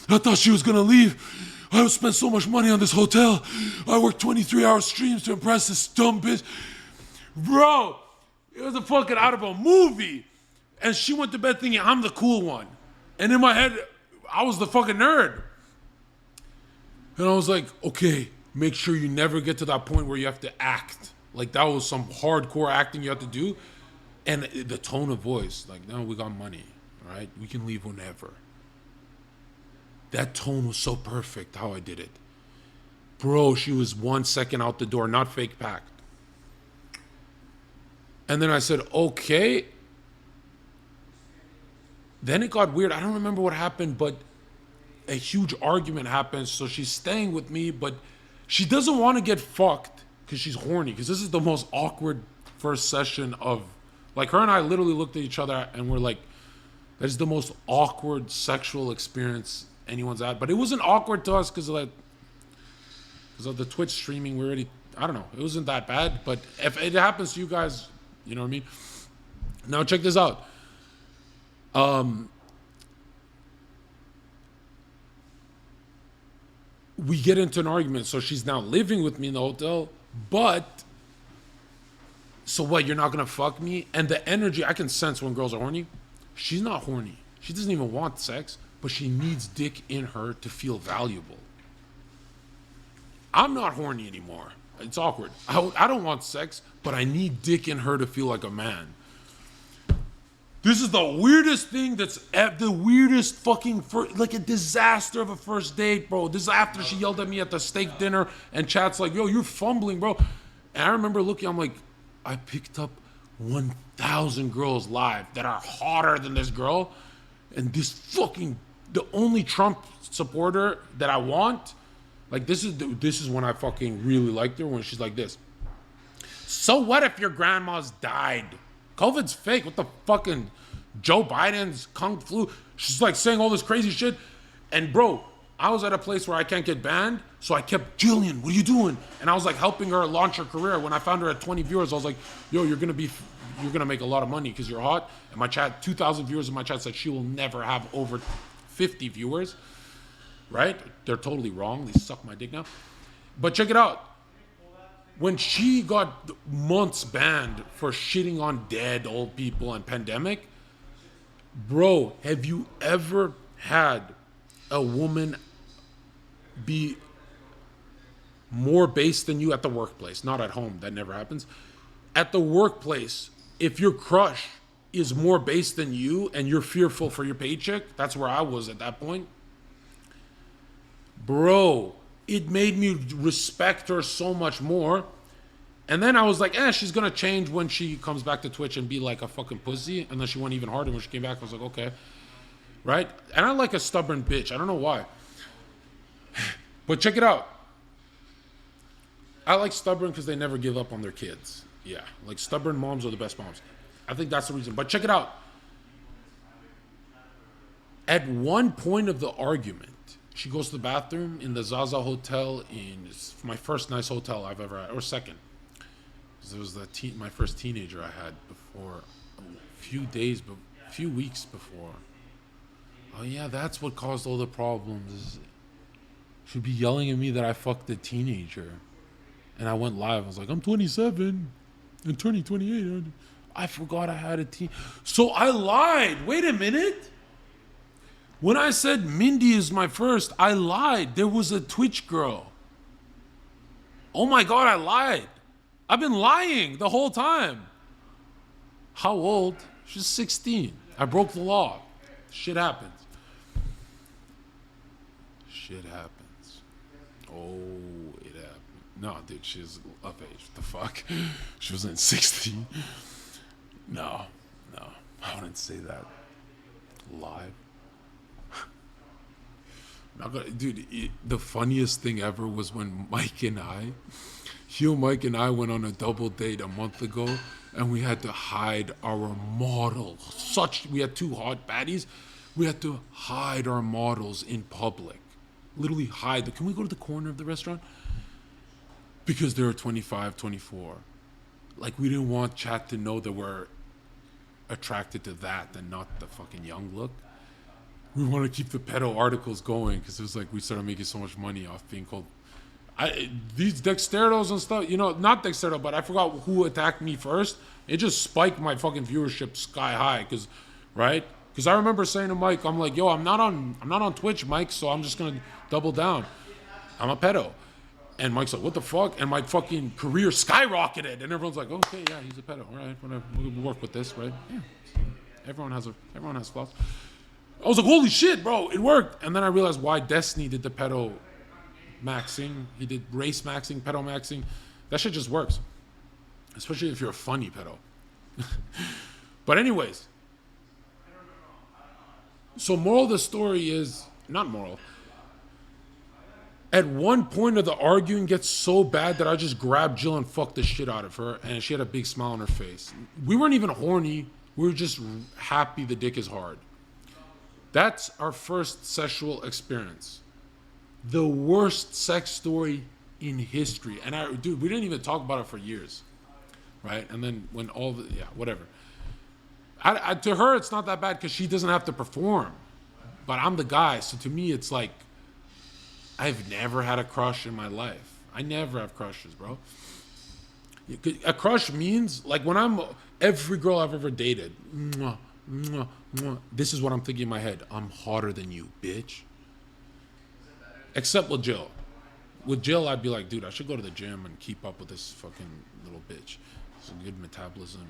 [SPEAKER 1] I thought she was gonna leave. I spent so much money on this hotel. I worked 23-hour streams to impress this dumb bitch. Bro, it was a fucking out of a movie. And she went to bed thinking I'm the cool one. And in my head, I was the fucking nerd. And I was like, okay, make sure you never get to that point where you have to act. Like that was some hardcore acting you have to do. And the tone of voice, like, no, we got money, all right? We can leave whenever. That tone was so perfect how I did it. Bro, she was 1 second out the door, not fake packed. And then I said, okay. Then it got weird. I don't remember what happened, but a huge argument happens. So she's staying with me, but she doesn't want to get fucked because she's horny. Because this is the most awkward first session of, like, her and I literally looked at each other and we're like, that is the most awkward sexual experience anyone's had. But it wasn't awkward to us because of the Twitch streaming. We already, I don't know, it wasn't that bad. But if it happens to you guys, you know what I mean? Now check this out. We get into an argument. So she's now living with me in the hotel, but so what, you're not gonna fuck me? And the energy, I can sense when girls are horny. She's not horny. She doesn't even want sex, but she needs dick in her to feel valuable. I'm not horny anymore. It's awkward. I don't want sex, but I need dick in her to feel like a man. This is the weirdest thing that's the weirdest fucking, like a disaster of a first date, bro. This is after she yelled at me at the steak dinner and chat's like, yo, you're fumbling, bro. And I remember looking, I'm like, I picked up 1,000 girls live that are hotter than this girl. And this fucking, the only Trump supporter that I want, like this is when I fucking really liked her, when she's like this. So what if your grandma's died? COVID's fake. What the fucking Joe Biden's Kung Flu? She's like saying all this crazy shit. And bro, I was at a place where I can't get banned. So I kept, Jillian, what are you doing? And I was like helping her launch her career. When I found her at 20 viewers, I was like, yo, you're going to make a lot of money because you're hot. And my chat, 2,000 viewers in my chat said she will never have over 50 viewers. Right? They're totally wrong. They suck my dick now. But check it out. When she got months banned for shitting on dead old people and pandemic, bro, have you ever had a woman be more based than you at the workplace? Not at home, that never happens. At the workplace, if your crush is more based than you and you're fearful for your paycheck, that's where I was at that point. Bro, it made me respect her so much more. And then I was like, she's going to change when she comes back to Twitch and be like a fucking pussy. And then she went even harder when she came back. I was like, okay. Right? And I like a stubborn bitch. I don't know why. But check it out. I like stubborn because they never give up on their kids. Yeah. Like stubborn moms are the best moms. I think that's the reason. But check it out. At one point of the argument, She goes to the bathroom in the Zaza Hotel it's my first nice hotel I've ever had, or second. It was my first teenager I had before, a few weeks before. Oh yeah, that's what caused all the problems. She'd be yelling at me that I fucked a teenager. And I went live. I was like, I'm 27 and turning 28. I forgot I had a teen. So I lied. Wait a minute. When I said Mindy is my first, I lied. There was a Twitch girl. Oh my God, I lied. I've been lying the whole time. How old? She's 16. I broke the law. Shit happens. Shit happens. Oh, it happened. No, dude, she's of age. What the fuck? She wasn't 16. No, I wouldn't say that. Live. Dude, the funniest thing ever was when Mike and I went on a double date a month ago, and we had to hide our models. We had two hot baddies. We had to hide our models in public. Literally hide them. Can we go to the corner of the restaurant? Because they were 25, 24. Like, we didn't want chat to know that we're attracted to that and not the fucking young look. We want to keep the pedo articles going because it was like we started making so much money off being called these Dexteros and stuff. Not Dextero, but I forgot who attacked me first. It just spiked my fucking viewership sky high because I remember saying to Mike, I'm like, yo, I'm not on Twitch, Mike, so I'm just gonna double down. I'm a pedo. And Mike's like, what the fuck? And my fucking career skyrocketed. And everyone's like, okay, yeah, he's a pedo. All right, whatever. We'll work with this, right? Yeah. Everyone has flaws. I was like, holy shit, bro, it worked. And then I realized why Destiny did the pedo maxing. He did race maxing, pedo maxing. That shit just works. Especially if you're a funny pedo. But anyways. So moral of the story is, not moral. At one point of the arguing gets so bad that I just grabbed Jill and fucked the shit out of her. And she had a big smile on her face. We weren't even horny. We were just happy the dick is hard. That's our first sexual experience. The worst sex story in history. And we didn't even talk about it for years. Right? And then when whatever. To her, it's not that bad because she doesn't have to perform. But I'm the guy. So to me, it's like, I've never had a crush in my life. I never have crushes, bro. A crush means, like, every girl I've ever dated, mwah, mwah, mwah, this is what I'm thinking in my head. I'm hotter than you, bitch. Except with Jill. With Jill, I'd be like, dude, I should go to the gym and keep up with this fucking little bitch. It's a good metabolism.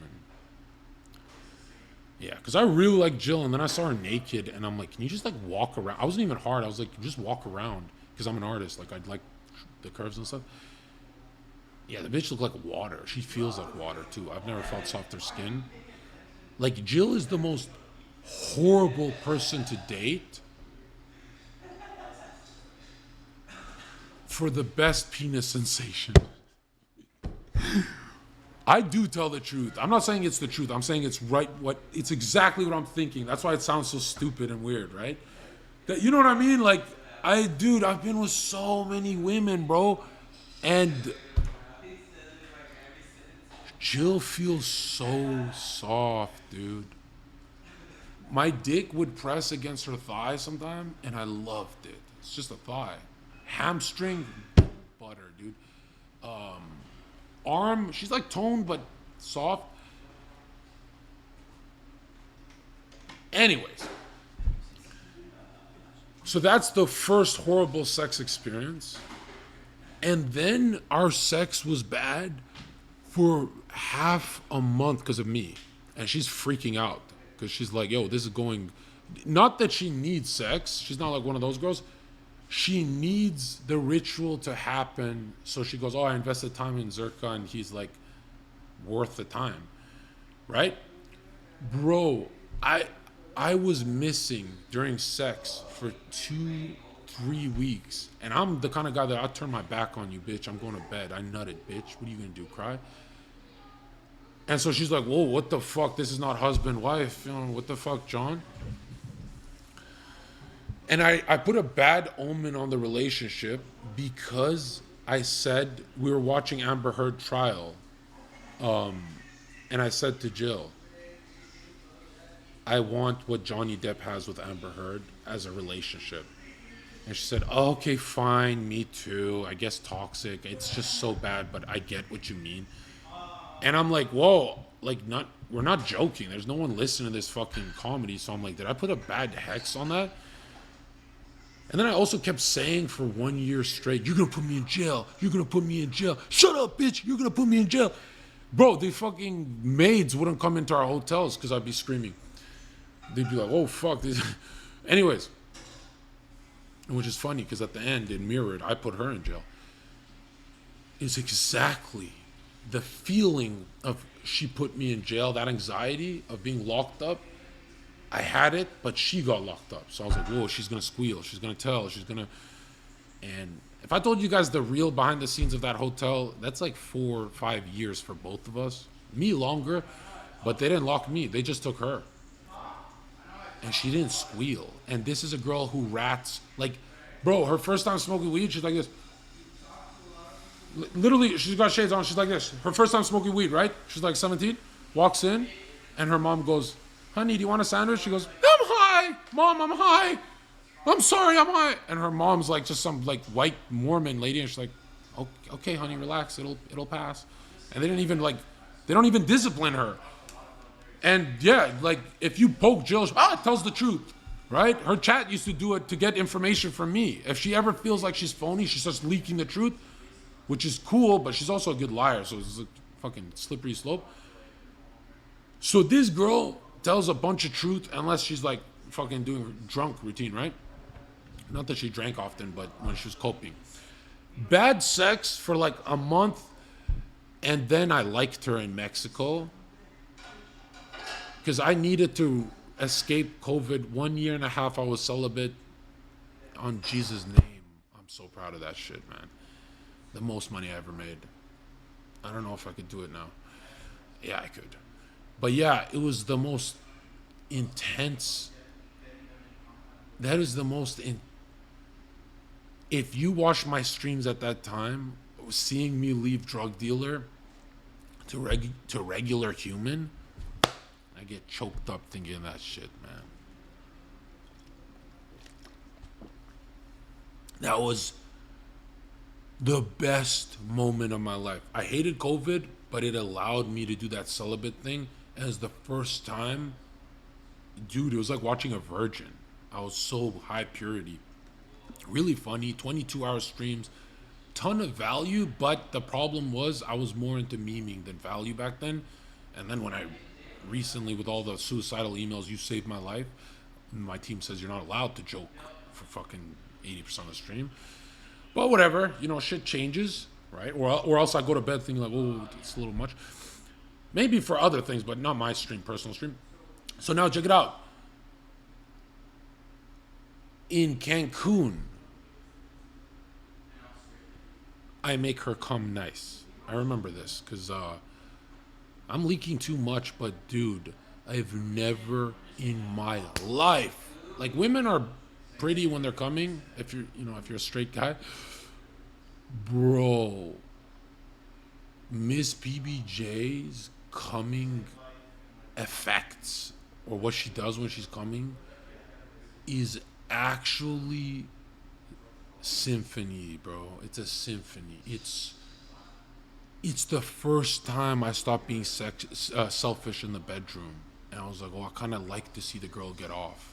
[SPEAKER 1] Yeah, because I really like Jill, and then I saw her naked, and I'm like, can you just, like, walk around? I wasn't even hard. I was like, just walk around, because I'm an artist. Like, I'd like the curves and stuff. Yeah, the bitch looked like water. She feels like water, too. I've never felt softer skin. Like, Jill is the most horrible person to date for the best penis sensation. I do tell the truth. I'm not saying it's the truth. I'm saying it's it's exactly what I'm thinking. That's why it sounds so stupid and weird, right? You know what I mean? Like, I've been with so many women, bro. And Jill feels so soft, dude. My dick would press against her thigh sometime, and I loved it. It's just a thigh. Hamstring, butter, dude. Arm, she's like toned, but soft. Anyways. So that's the first horrible sex experience. And then our sex was bad for half a month because of me. And she's freaking out because she's like, yo, this is going... Not that she needs sex. She's not like one of those girls. She needs the ritual to happen. So she goes, oh, I invested time in Zherka and he's like worth the time. Right? Bro, I was missing during sex for 2-3 weeks. And I'm the kind of guy that I'll turn my back on you, bitch. I'm going to bed. I nutted, bitch. What are you going to do, cry? And so she's like, whoa, what the fuck? This is not husband, wife. You know, what the fuck, John? And I put a bad omen on the relationship because I said we were watching Amber Heard trial. And I said to Jill, I want what Johnny Depp has with Amber Heard as a relationship. And she said, oh, okay, fine, me too. I guess toxic. It's just so bad, but I get what you mean. And I'm like, whoa, like we're not joking. There's no one listening to this fucking comedy. So I'm like, did I put a bad hex on that? And then I also kept saying for 1 year straight, you're gonna put me in jail. You're gonna put me in jail. Shut up, bitch. You're gonna put me in jail. Bro, the fucking maids wouldn't come into our hotels because I'd be screaming. They'd be like, oh, fuck this. Anyways, which is funny because at the end, it mirrored, I put her in jail. It's exactly the feeling of she put me in jail, that anxiety of being locked up. I had it, but she got locked up. So I was like, whoa, she's going to squeal. She's going to tell. She's going to... And if I told you guys the real behind the scenes of that hotel, that's like 4 or 5 years for both of us. Me longer, but they didn't lock me. They just took her. And she didn't squeal. And this is a girl who rats. Like, bro, her first time smoking weed, she's like this. Literally, she's got shades on. She's like this. Her first time smoking weed, right? She's like 17. Walks in, and her mom goes, honey, do you want a sandwich? She goes, I'm high. Mom, I'm high. I'm sorry, I'm high. And her mom's like just some like white Mormon lady. And she's like, okay, honey, relax. It'll pass. And they don't even discipline her. And yeah, like if you poke Jill, it tells the truth, right? Her chat used to do it to get information from me. If she ever feels like she's phony, she starts leaking the truth, which is cool, but she's also a good liar. So it's a fucking slippery slope. So this girl tells a bunch of truth unless she's like fucking doing her drunk routine, right? Not that she drank often, but when she was coping. Bad sex for like a month, and then I liked her in Mexico because I needed to escape COVID. 1.5 years I was celibate on Jesus' name. I'm so proud of that shit, man. The most money I ever made. I don't know if I could do it now. Yeah, I could. But yeah, it was the most intense. That is the most if you watched my streams at that time, seeing me leave drug dealer to regular human, I get choked up thinking of that shit, man. That was the best moment of my life. I hated COVID, but it allowed me to do that celibate thing. As the first time, dude, it was like watching a virgin. I was so high purity. Really funny, 22-hour streams, ton of value, but the problem was I was more into memeing than value back then. And then when I recently, with all the suicidal emails, you saved my life, my team says you're not allowed to joke for fucking 80% of the stream. But whatever, shit changes, right? Or else I go to bed thinking like, oh, it's a little much. Maybe for other things, but not my stream, personal stream. So now check it out. In Cancun, I make her come nice. I remember this because I'm leaking too much, but dude, I've never in my life, like women are pretty when they're coming, if you're a straight guy. Bro, Miss PBJ's coming effects, or what she does when she's coming, is actually symphony, bro. It's a symphony. It's the first time I stopped being selfish in the bedroom, and I was like, oh, I kind of like to see the girl get off,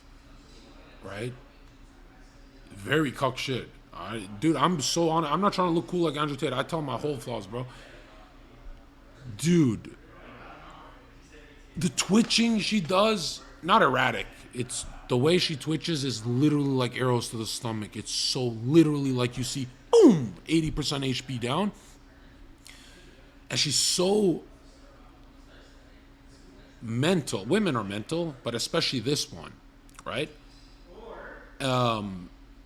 [SPEAKER 1] right? Very cuck shit. Dude, I'm so on it. I'm not trying to look cool like Andrew Tate. I tell my whole flaws, bro. Dude, the twitching she does, not erratic. It's the way she twitches is literally like arrows to the stomach. It's so literally like you see, boom, 80% HP down. And she's so mental. Women are mental, but especially this one, right?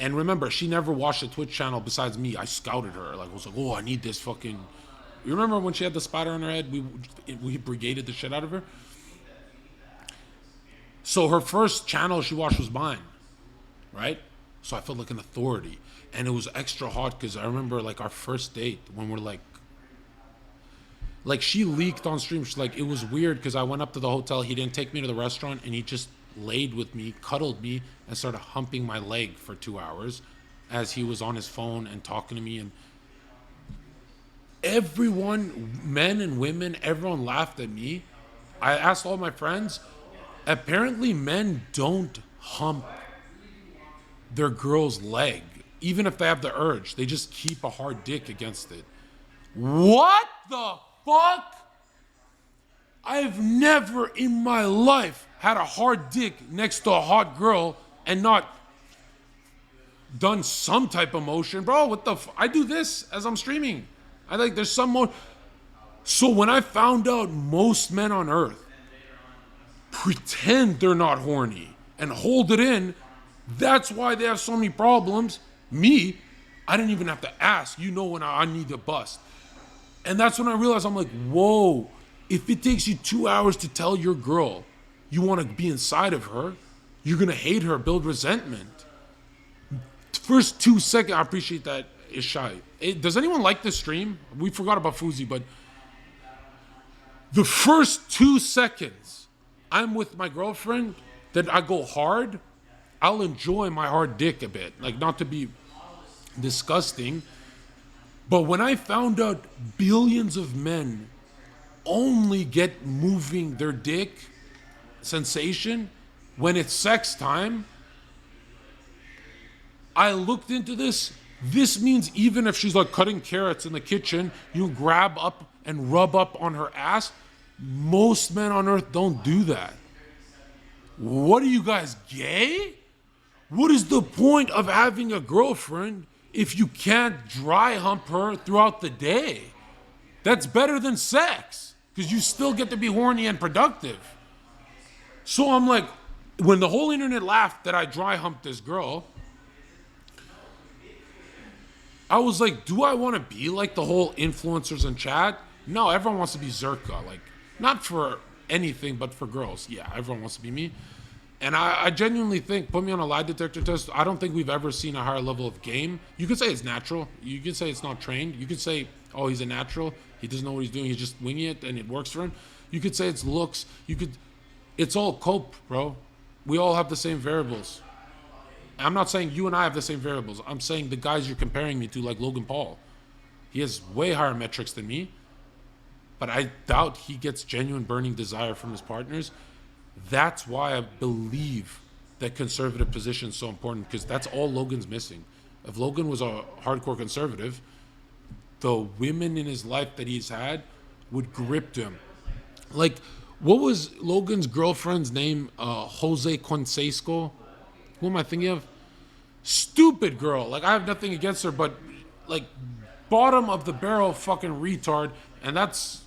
[SPEAKER 1] And remember, she never watched a Twitch channel besides me. I scouted her. Like, I was like, oh, I need this fucking... You remember when she had the spider on her head? We brigaded the shit out of her. So her first channel she watched was mine, right? So I felt like an authority. And it was extra hot because I remember like our first date when we're like she leaked on stream. She's like, it was weird because I went up to the hotel. He didn't take me to the restaurant and he just laid with me, cuddled me, and started humping my leg for 2 hours as he was on his phone and talking to me. And everyone, men and women, everyone laughed at me. I asked all my friends. Apparently, men don't hump their girl's leg, even if they have the urge. They just keep a hard dick against it. What the fuck? I've never in my life had a hard dick next to a hot girl and not done some type of motion. Bro, what the I do this as I'm streaming. I like there's some more. So when I found out most men on earth pretend they're not horny and hold it in, that's why they have so many problems. Me, I didn't even have to ask. You know when I need to bust. And that's when I realized, I'm like, whoa, if it takes you 2 hours to tell your girl you want to be inside of her, you're going to hate her, build resentment. First 2 seconds, I appreciate that, is shy. Does anyone like this stream? We forgot about Fuzi, but the first 2 seconds I'm with my girlfriend, that I go hard, I'll enjoy my hard dick a bit. Like, not to be disgusting, but when I found out billions of men only get moving their dick sensation when it's sex time, I looked into this. This means even if she's like cutting carrots in the kitchen, you grab up and rub up on her ass. Most men on earth don't do that. What are you guys, gay? What is the point of having a girlfriend if you can't dry hump her throughout the day? That's better than sex, because you still get to be horny and productive. So I'm like, when the whole internet laughed that I dry humped this girl, I was like, do I want to be like the whole influencers in chat? No, everyone wants to be Zherka. Like, not for anything, but for girls. Yeah, everyone wants to be me. And I genuinely think, put me on a lie detector test, I don't think we've ever seen a higher level of game. You could say it's natural. You could say it's not trained. You could say, oh, he's a natural. He doesn't know what he's doing. He's just winging it and it works for him. You could say it's looks. It's all cope, bro. We all have the same variables. I'm not saying you and I have the same variables. I'm saying the guys you're comparing me to, like Logan Paul. He has way higher metrics than me, but I doubt he gets genuine burning desire from his partners. That's why I believe that conservative position is so important, because that's all Logan's missing. If Logan was a hardcore conservative, the women in his life that he's had would grip him. Like, what was Logan's girlfriend's name? Jose Concesco? Who am I thinking of? Stupid girl. Like, I have nothing against her, but like, bottom of the barrel fucking retard. And that's,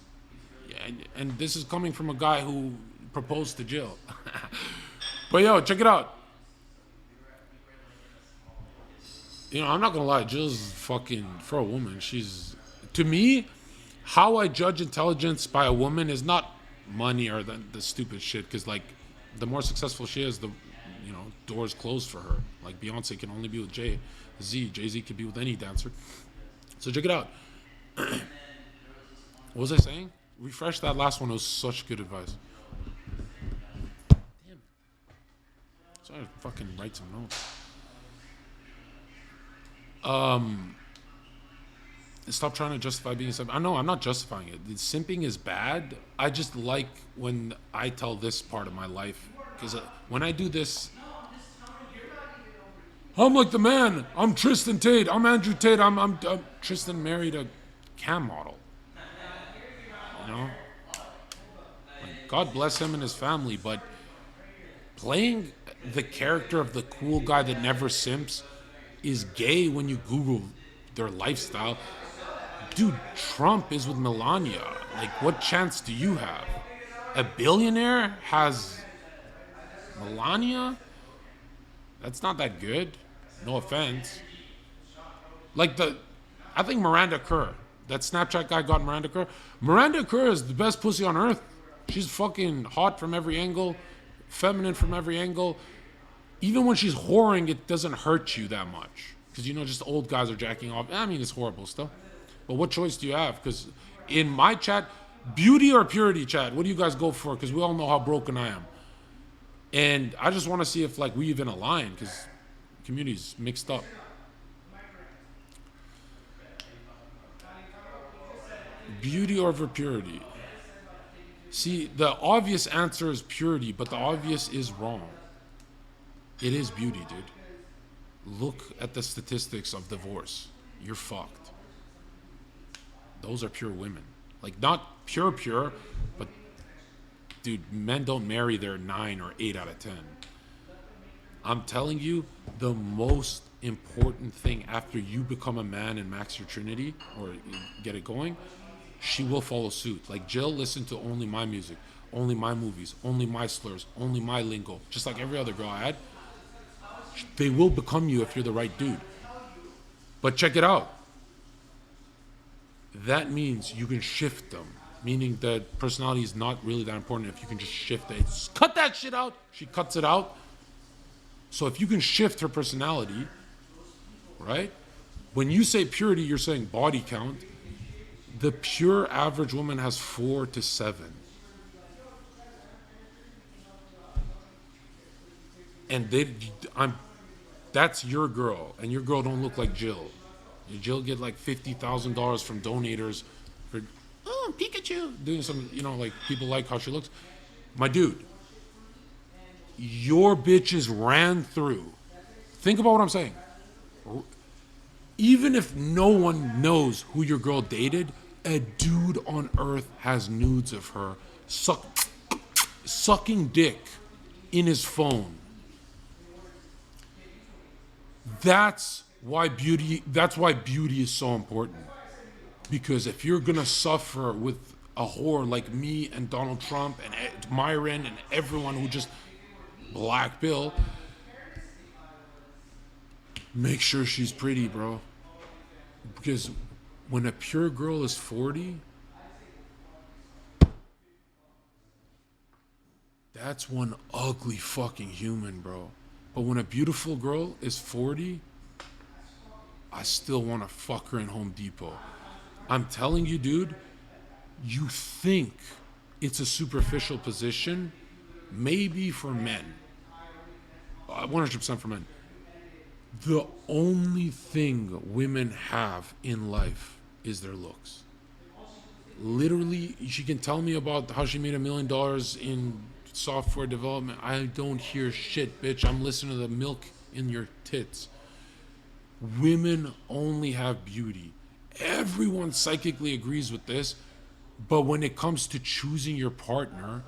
[SPEAKER 1] and this is coming from a guy who proposed to Jill. But yo, check it out. You know, I'm not gonna lie, Jill's fucking, for a woman, she's, to me, how I judge intelligence by a woman is not money or the stupid shit, because like, the more successful she is, the, you know, doors closed for her. Like, Beyonce can only be with Jay-Z. Jay-Z could be with any dancer. So check it out. What was I saying? Refresh that last one. It was such good advice. Damn. So I fucking write some notes. Stop trying to justify being simping. I know, I'm not justifying it. Simping is bad. I just like when I tell this part of my life. Because when I do this, I'm like the man. I'm Tristan Tate. I'm Andrew Tate. I'm Tristan married a cam model. You know? Like, God bless him and his family, but playing the character of the cool guy that never simps is gay when you Google their lifestyle. Dude, Trump is with Melania. Like, what chance do you have? A billionaire has Melania? That's not that good. No offense. Like, I think Miranda Kerr, that Snapchat guy got Miranda Kerr. Miranda Kerr is the best pussy on earth. She's fucking hot from every angle, feminine from every angle. even when she's whoring, it doesn't hurt you that much. Because, just old guys are jacking off. I mean, it's horrible still. But what choice do you have? Because in my chat, beauty or purity chat, what do you guys go for? Because we all know how broken I am. And I just want to see if, we even align, because community's mixed up. Beauty over purity. See, the obvious answer is purity, but the obvious is wrong. It is beauty, dude. Look at the statistics of divorce. You're fucked. Those are pure women. Not pure, but dude, men don't marry their 9 or 8 out of 10. I'm telling you, the most important thing after you become a man and max your trinity, or get it going, she will follow suit. Jill listened to only my music, only my movies, only my slurs, only my lingo, just like every other girl I had. They will become you if you're the right dude. But check it out. That means you can shift them, meaning that personality is not really that important if you can just shift it. Just cut that shit out. She cuts it out. So if you can shift her personality, right? When you say purity, you're saying body count. The pure average woman has 4 to 7. And that's your girl, and your girl don't look like Jill. Jill get $50,000 from donators for Pikachu doing some, people like how she looks. My dude, your bitches ran through. Think about what I'm saying. Even if no one knows who your girl dated, a dude on earth has nudes of her sucking dick in his phone. That's why beauty is so important. Because if you're gonna suffer with a whore like me and Donald Trump and Myron and everyone who just black pill, make sure she's pretty, bro. Because when a pure girl is 40, that's one ugly fucking human, bro. But when a beautiful girl is 40, I still want to fuck her in Home Depot. I'm telling you, dude, you think it's a superficial position, maybe for men. 100% for men. The only thing women have in life is their looks. Literally, she can tell me about how she made $1 million in software development. I don't hear shit, bitch. I'm listening to the milk in your tits. Women only have beauty. Everyone psychically agrees with this, but when it comes to choosing your partner,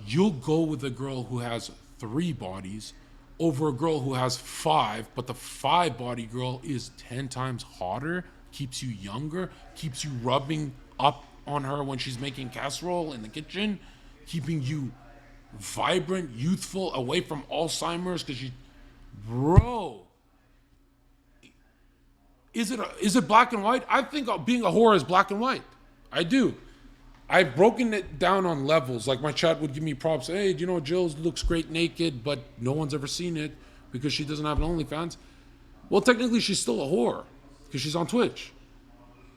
[SPEAKER 1] you'll go with a girl who has 3 bodies over a girl who has 5, but the 5-body girl is 10 times hotter, keeps you younger, keeps you rubbing up on her when she's making casserole in the kitchen, keeping you vibrant, youthful, away from Alzheimer's, because bro, is it black and white? I think being a whore is black and white. I do. I've broken it down on levels. My chat would give me props. Hey, do you know Jill looks great naked, but no one's ever seen it because she doesn't have an OnlyFans? Well, technically, she's still a whore because she's on Twitch.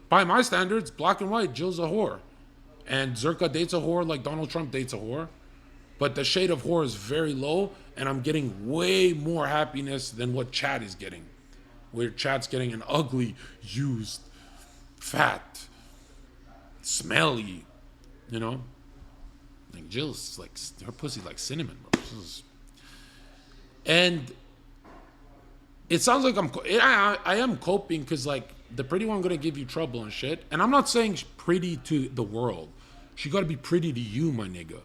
[SPEAKER 1] By my standards, black and white, Jill's a whore. And Zherka dates a whore like Donald Trump dates a whore. But the shade of whore is very low, and I'm getting way more happiness than what Chad is getting. Where Chad's getting an ugly, used, fat, smelly, Jill's her pussy's like cinnamon, bro. And it sounds like I am coping because the pretty one gonna give you trouble and shit. And I'm not saying pretty to the world. She gotta be pretty to you, my nigga.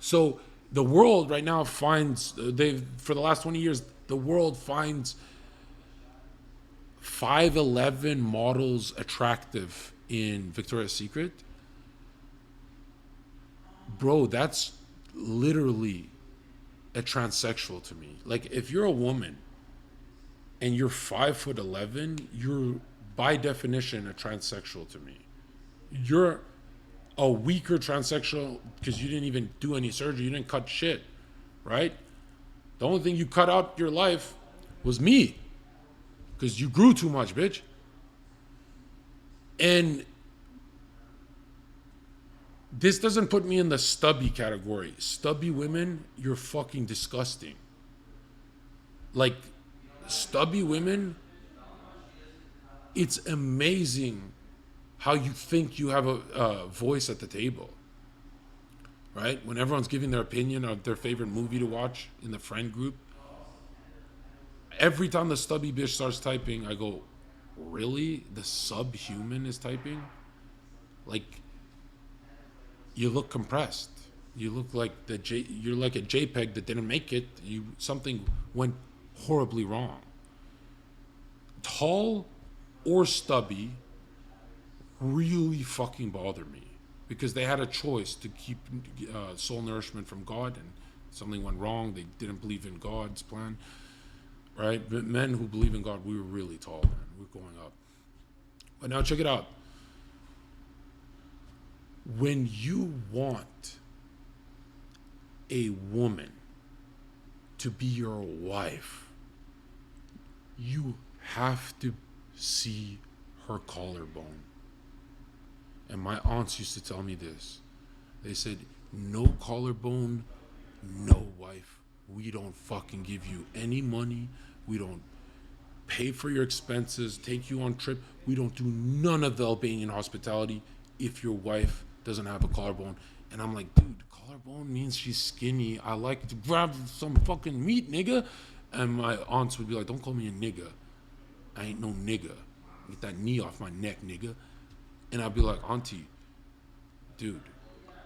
[SPEAKER 1] So the world right now finds for the last 20 years, the world finds 5'11" models attractive in Victoria's Secret. Bro, that's literally a transsexual to me. If you're a woman and you're 5'11", you're by definition a transsexual to me. You're a weaker transsexual because you didn't even do any surgery. You didn't cut shit, right? The only thing you cut out your life was me. Because you grew too much, bitch. And this doesn't put me in the stubby category. Stubby women, you're fucking disgusting. Like, stubby women, it's amazing how you think you have a voice at the table. Right? When everyone's giving their opinion of their favorite movie to watch in the friend group, every time the stubby bitch starts typing, I go, really? The subhuman is typing? Like, you look compressed. You look like you're like a JPEG that didn't make it. Something went horribly wrong. Tall or stubby really fucking bother me because they had a choice to keep soul nourishment from God, and something went wrong. They didn't believe in God's plan, right? But men who believe in God, we were really tall, man. We're going up. But now check it out. When you want a woman to be your wife, you have to see her collarbone. And my aunts used to tell me this. They said, no collarbone, no wife. We don't fucking give you any money. We don't pay for your expenses, take you on trip. We don't do none of the Albanian hospitality if your wife doesn't have a collarbone. And I'm like, dude, collarbone means she's skinny. I like to grab some fucking meat, nigga. And my aunts would be like, don't call me a nigga. I ain't no nigga. Get that knee off my neck, nigga. And I'd be like, auntie, dude,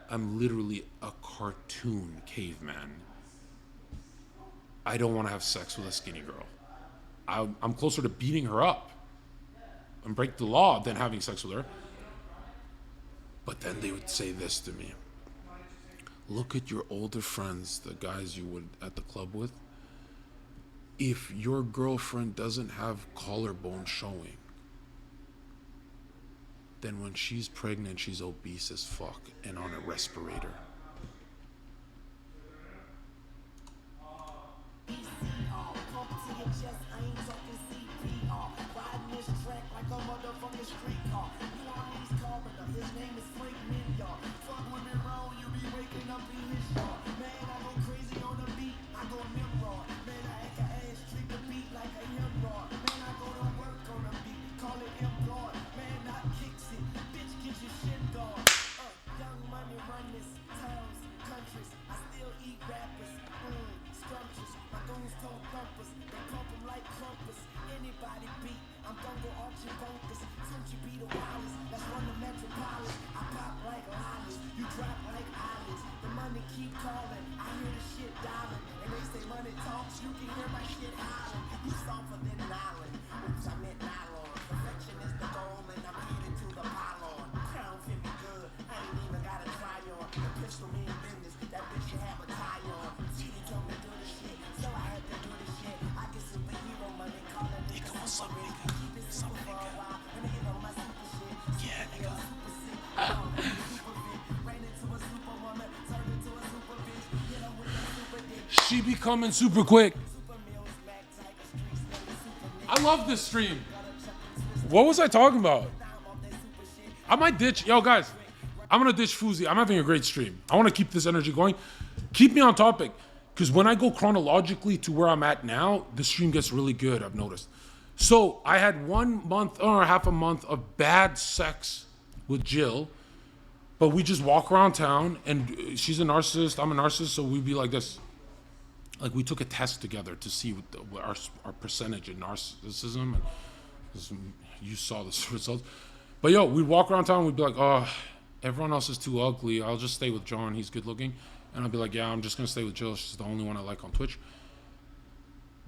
[SPEAKER 1] I'm literally a cartoon caveman. I don't want to have sex with a skinny girl. I'm closer to beating her up and break the law than having sex with her. But then they would say this to me. Look at your older friends, the guys you would at the club with. If your girlfriend doesn't have collarbone showing, then when she's pregnant, she's obese as fuck and on a respirator. She be coming super quick. I love this stream. What was I talking about? I might ditch. Yo, guys, I'm going to ditch Fuzi. I'm having a great stream. I want to keep this energy going. Keep me on topic. Because when I go chronologically to where I'm at now, the stream gets really good, I've noticed. So I had 1 month or half a month of bad sex with Jill. But we just walk around town, and she's a narcissist, I'm a narcissist, so we'd be like this. Like, we took a test together to see what our percentage in narcissism. You saw the results. But yo, we'd walk around town and we'd be like, oh, everyone else is too ugly. I'll just stay with Jon. He's good looking. And I'd be like, yeah, I'm just going to stay with Jill. She's the only one I like on Twitch.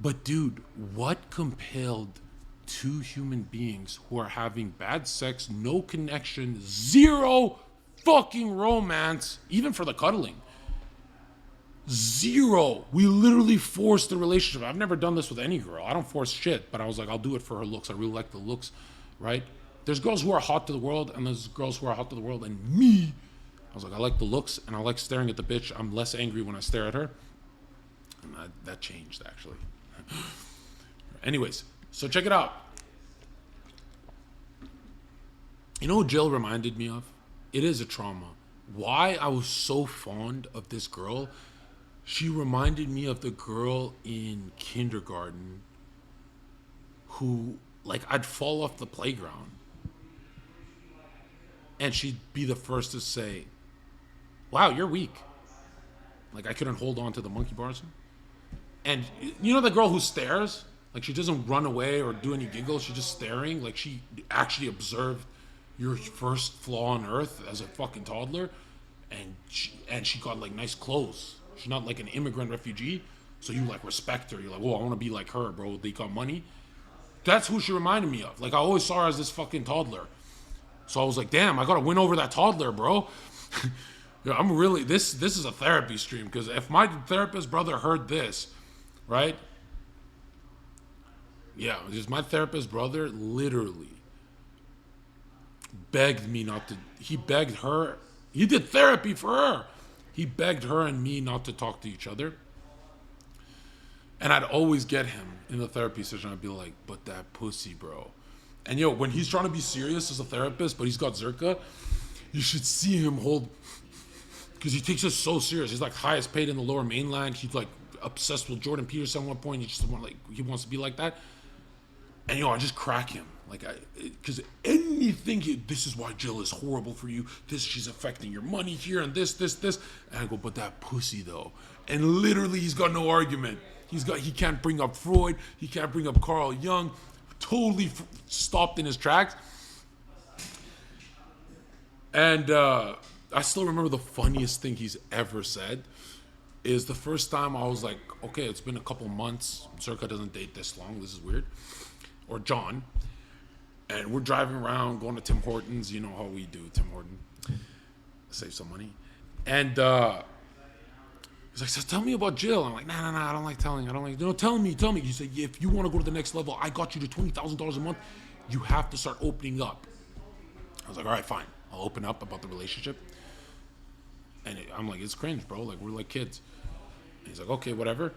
[SPEAKER 1] But dude, what compelled two human beings who are having bad sex, no connection, zero fucking romance, even for the cuddling? Zero. We literally forced the relationship. I've never done this with any girl. I don't force shit, but I was like, I'll do it for her looks. I really like the looks, right? There's girls who are hot to the world, and there's girls who are hot to the world, and me, I was like, I like the looks, and I like staring at the bitch. I'm less angry when I stare at her. And that changed, actually. Anyways, so check it out. You know what Jill reminded me of? It is a trauma. Why I was so fond of this girl, she reminded me of the girl in kindergarten who, like, I'd fall off the playground and she'd be the first to say, wow, you're weak. Like, I couldn't hold on to the monkey bars. And you know the girl who stares? Like, she doesn't run away or do any giggles. She's just staring. Like, she actually observed your first flaw on earth as a fucking toddler. And she got, like, nice clothes. She's not, like, an immigrant refugee. So you, like, respect her. You're like, oh, I want to be like her, bro. They got money. That's who she reminded me of. Like, I always saw her as this fucking toddler. So I was like, damn, I got to win over that toddler, bro. Yeah, I'm really, this is a therapy stream. Because if my therapist brother heard this, right? Yeah, just my therapist brother literally begged me not to, he begged her, he did therapy for her. He begged her and me not to talk to each other. And I'd always get him in the therapy session. I'd be like, but that pussy, bro. And yo, when he's trying to be serious as a therapist, but he's got Zherka, you should see him hold, because he takes it so serious. He's like highest paid in the Lower Mainland. He's like obsessed with Jordan Peterson at one point. He wants to be like that. And yo, I just crack him. Like, because this is why Jill is horrible for you. She's affecting your money here and this. And I go, but that pussy though. And literally he's got no argument. He can't bring up Freud. He can't bring up Carl Jung. Totally stopped in his tracks. And I still remember the funniest thing he's ever said is the first time I was like, okay, it's been a couple months. Zherka doesn't date this long. This is weird. Or John. And we're driving around, going to Tim Hortons. You know how we do, Tim Hortons. Save some money. And he's like, so tell me about Jill. I'm like, nah, I don't like telling. No, tell me. He said, if you want to go to the next level, I got you to $20,000 a month. You have to start opening up. I was like, all right, fine. I'll open up about the relationship. And I'm like, it's cringe, bro. Like, we're like kids. And he's like, okay, whatever.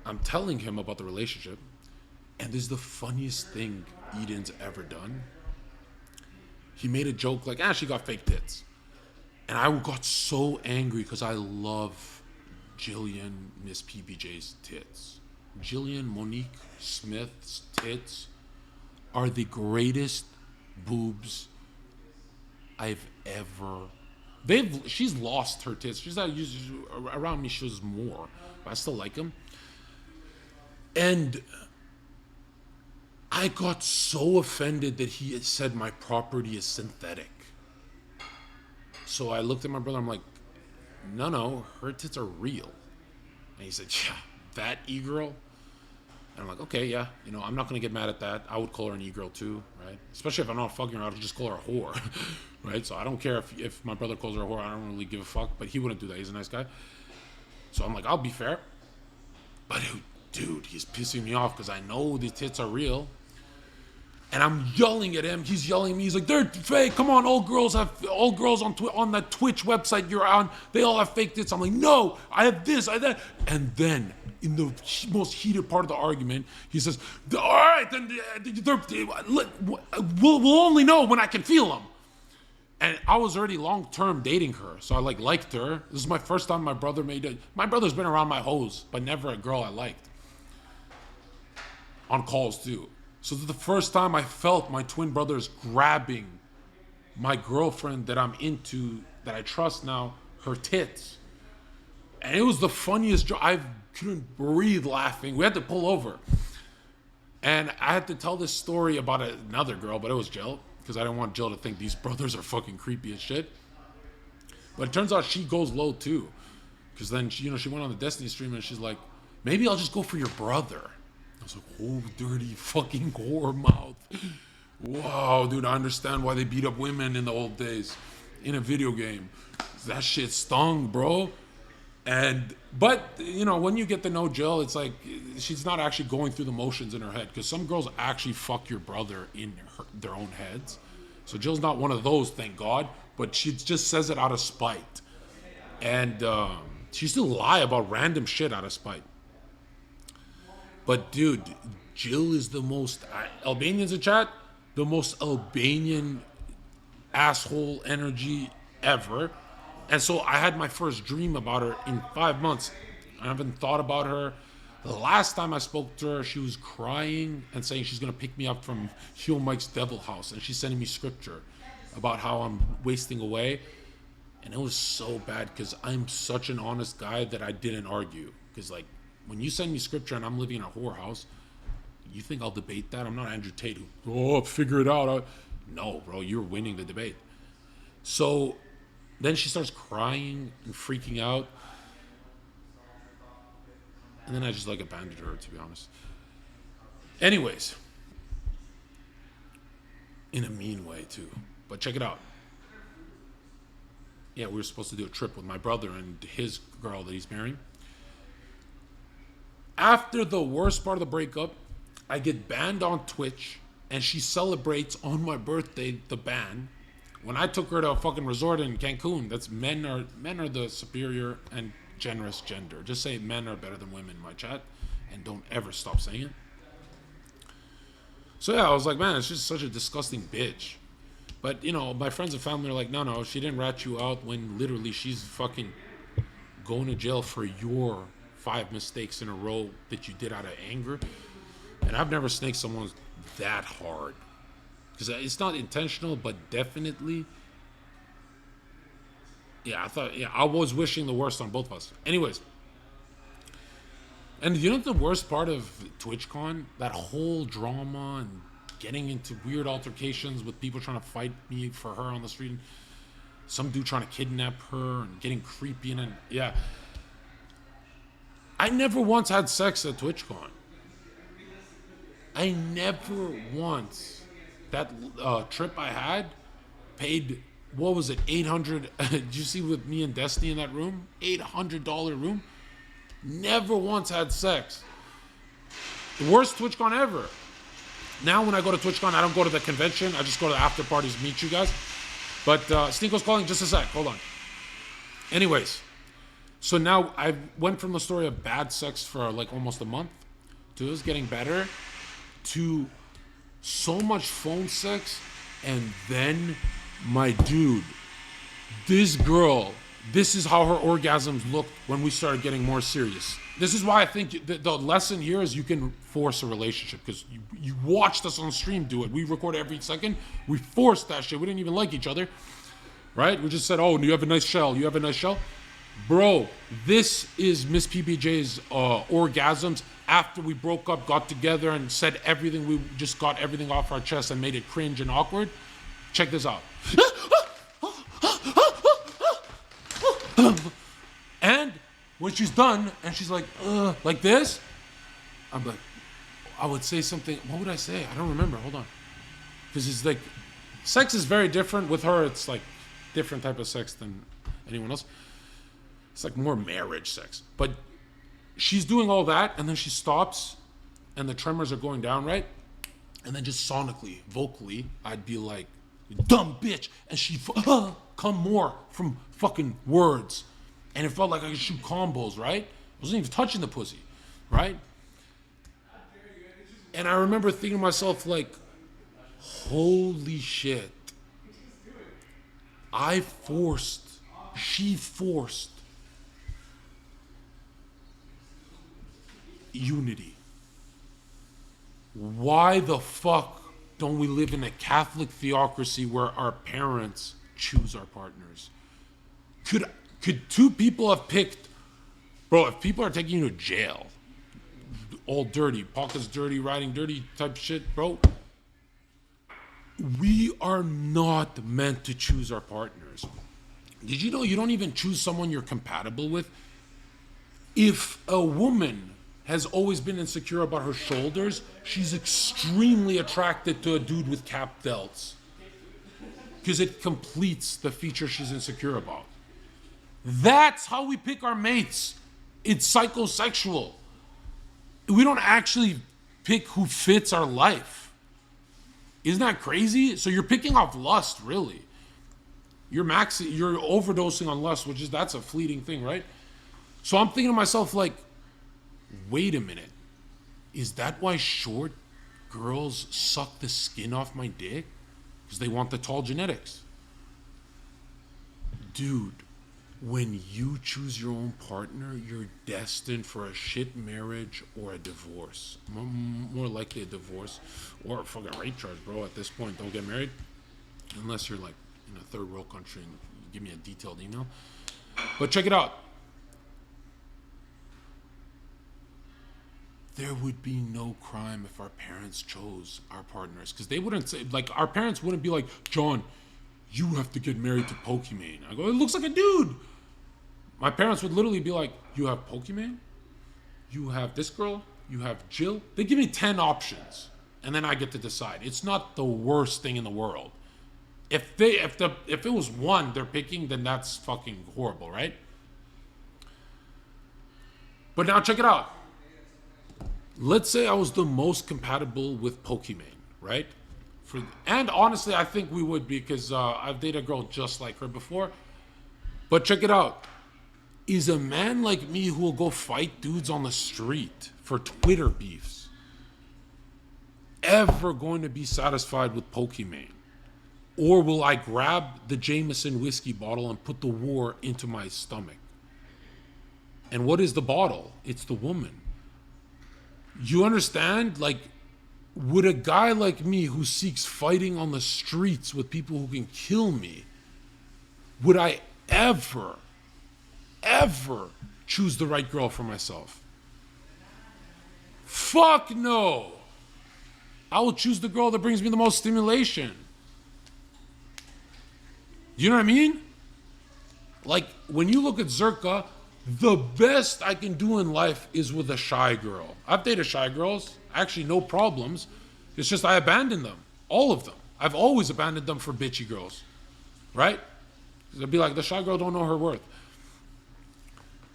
[SPEAKER 1] I'm telling him about the relationship. And this is the funniest thing Eden's ever done. He made a joke like, she got fake tits. And I got so angry because I love Jillian Miss PBJ's tits. Jillian Monique Smith's tits are the greatest boobs I've ever. She's lost her tits. She's not around me. She was more, but I still like them. And I got so offended that he had said my property is synthetic. So I looked at my brother. I'm like, no, her tits are real. And he said, yeah, that e-girl. And I'm like, okay, yeah. You know, I'm not going to get mad at that. I would call her an e-girl too, right? Especially if I'm not fucking her, I'll just call her a whore, right? So I don't care if my brother calls her a whore. I don't really give a fuck. But he wouldn't do that. He's a nice guy. So I'm like, I'll be fair. But dude, he's pissing me off because I know the tits are real. And I'm yelling at him. He's yelling at me. He's like, they're fake. Come on, all girls on that Twitch website you're on, they all have fake tits. I'm like, no, I have this, I have that. And then, in the most heated part of the argument, he says, all right, then we'll only know when I can feel them. And I was already long-term dating her, so I liked her. This is my first time my brother made it. My brother's been around my hoes, but never a girl I liked. On calls, too. So this is the first time I felt my twin brothers grabbing my girlfriend that I'm into, that I trust now, her tits. And it was the funniest joke. I couldn't breathe laughing. We had to pull over. And I had to tell this story about another girl, but it was Jill, because I didn't want Jill to think these brothers are fucking creepy as shit. But it turns out she goes low too. Because then, she went on the Destiny stream and she's like, maybe I'll just go for your brother. I was like, oh, dirty fucking whore mouth. Wow, dude, I understand why they beat up women in the old days in a video game. That shit stung, bro. But when you get to know Jill, it's like she's not actually going through the motions in her head, because some girls actually fuck your brother in their own heads. So Jill's not one of those, thank God, but she just says it out of spite. And She used to lie about random shit out of spite. But dude, Jill is the most Albanians in chat, the most Albanian asshole energy ever. And so I had my first dream about her in 5 months. I haven't thought about her. The last time I spoke to her, she was crying and saying she's going to pick me up from Hugh Mike's Devil House. And she's sending me scripture about how I'm wasting away. And it was so bad because I'm such an honest guy that I didn't argue. Because, like, when you send me scripture and I'm living in a whorehouse, you think I'll debate that? I'm not Andrew Tate who, figure it out. No, bro, you're winning the debate. So then she starts crying and freaking out. And then I just, like, abandoned her, to be honest. Anyways. In a mean way, too. But check it out. Yeah, we were supposed to do a trip with my brother and his girl that he's marrying. After the worst part of the breakup, I get banned on Twitch, and she celebrates on my birthday the ban. When I took her to a fucking resort in Cancun, that's men are the superior and generous gender. Just say men are better than women in my chat, and don't ever stop saying it. So yeah, I was like, man, it's just such a disgusting bitch. But, you know, my friends and family are like, no, she didn't rat you out when literally she's fucking going to jail for your 5 mistakes in a row that you did out of anger. And I've never snaked someone that hard. Because it's not intentional, but definitely. Yeah, I was wishing the worst on both of us. Anyways. And you know the worst part of TwitchCon? That whole drama and getting into weird altercations with people trying to fight me for her on the street. Some dude trying to kidnap her and getting creepy and yeah. I never once had sex at TwitchCon. I never once. That trip I had paid, what was it, 800? Did you see with me and Destiny in that room? $800 room. Never once had sex. The worst TwitchCon ever. Now when I go to TwitchCon, I don't go to the convention. I just go to the after parties, meet you guys. But Stinko's calling, just a sec. Hold on. Anyways, so now I went from the story of bad sex for like almost a month to it was getting better to so much phone sex. And then my dude, this girl, this is how her orgasms looked when we started getting more serious. This is why I think the lesson here is you can force a relationship because you watched us on stream do it. We record every second. We forced that shit. We didn't even like each other, right? We just said, oh, you have a nice shell. You have a nice shell. Bro, this is Miss PBJ's orgasms after we broke up, got together, and said everything. We just got everything off our chest and made it cringe and awkward. Check this out. And when she's done and she's like this, I'm like, I would say something. What would I say? I don't remember. Hold on. Because it's like, sex is very different. With her, it's like different type of sex than anyone else. It's like more marriage sex. But she's doing all that and then she stops and the tremors are going down, right? And then just sonically, vocally, I'd be like, dumb bitch. And she'd come more from fucking words. And it felt like I could shoot combos, right? I wasn't even touching the pussy, right? And I remember thinking to myself, like, holy shit. She forced unity. Why the fuck don't we live in a Catholic theocracy where our parents choose our partners? Could two people have picked, bro, if people are taking you to jail, all dirty, pockets dirty, riding dirty type shit, bro, we are not meant to choose our partners. Did you know you don't even choose someone you're compatible with? If a woman has always been insecure about her shoulders, she's extremely attracted to a dude with cap delts. Because it completes the feature she's insecure about. That's how we pick our mates. It's psychosexual. We don't actually pick who fits our life. Isn't that crazy? So you're picking off lust, really. You're overdosing on lust, that's a fleeting thing, right? So I'm thinking to myself, like, wait a minute. Is that why short girls suck the skin off my dick? Because they want the tall genetics. Dude, when you choose your own partner, you're destined for a shit marriage or a divorce. More likely a divorce or a fucking rape charge, bro. At this point, don't get married unless you're like in a third world country and you give me a detailed email. But check it out. There would be no crime if our parents chose our partners, because they wouldn't say, like, our parents wouldn't be like, John, you have to get married to Pokimane. I go, it looks like a dude. My parents would literally be like, you have Pokimane, you have this girl, you have Jill. They give me 10 options, and then I get to decide. It's not the worst thing in the world. If it was one they're picking, then that's fucking horrible, right? But now check it out. Let's say I was the most compatible with Pokimane, right? And honestly, I think we would, because I've dated a girl just like her before. But check it out. Is a man like me who will go fight dudes on the street for Twitter beefs ever going to be satisfied with Pokimane? Or will I grab the Jameson whiskey bottle and put the war into my stomach? And what is the bottle? It's the woman. You understand? Like, would a guy like me who seeks fighting on the streets with people who can kill me, would I ever choose the right girl for myself? Fuck no. I will choose the girl that brings me the most stimulation. You know what I mean? Like, when you look at Zherka, the best I can do in life is with a shy girl. I've dated shy girls, actually no problems. It's just I abandoned them, all of them. I've always abandoned them for bitchy girls, right? They'd be like, the shy girl don't know her worth.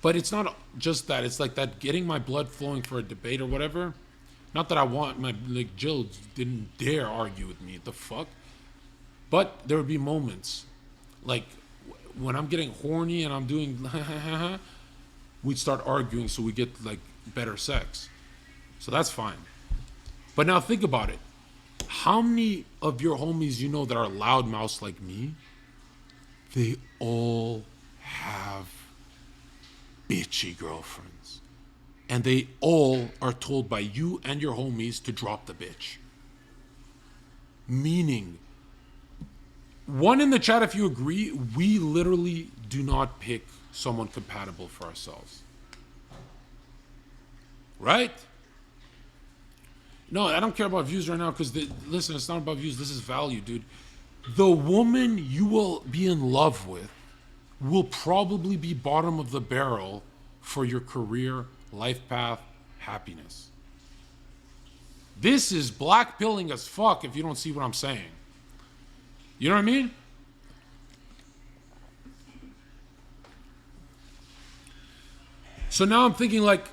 [SPEAKER 1] But it's not just that. It's like that getting my blood flowing for a debate or whatever. Not that I want like Jill didn't dare argue with me. The fuck? But there would be moments, like when I'm getting horny and I'm doing, we'd start arguing so we get like better sex. So that's fine. But now think about it. How many of your homies you know that are loudmouths like me? They all have bitchy girlfriends. And they all are told by you and your homies to drop the bitch. Meaning, one in the chat if you agree, we literally do not pick someone compatible for ourselves. Right? No, I don't care about views right now because, listen, it's not about views. This is value, dude. The woman you will be in love with will probably be bottom of the barrel for your career, life path, happiness. This is black pilling as fuck if you don't see what I'm saying. You know what I mean? So now I'm thinking, like,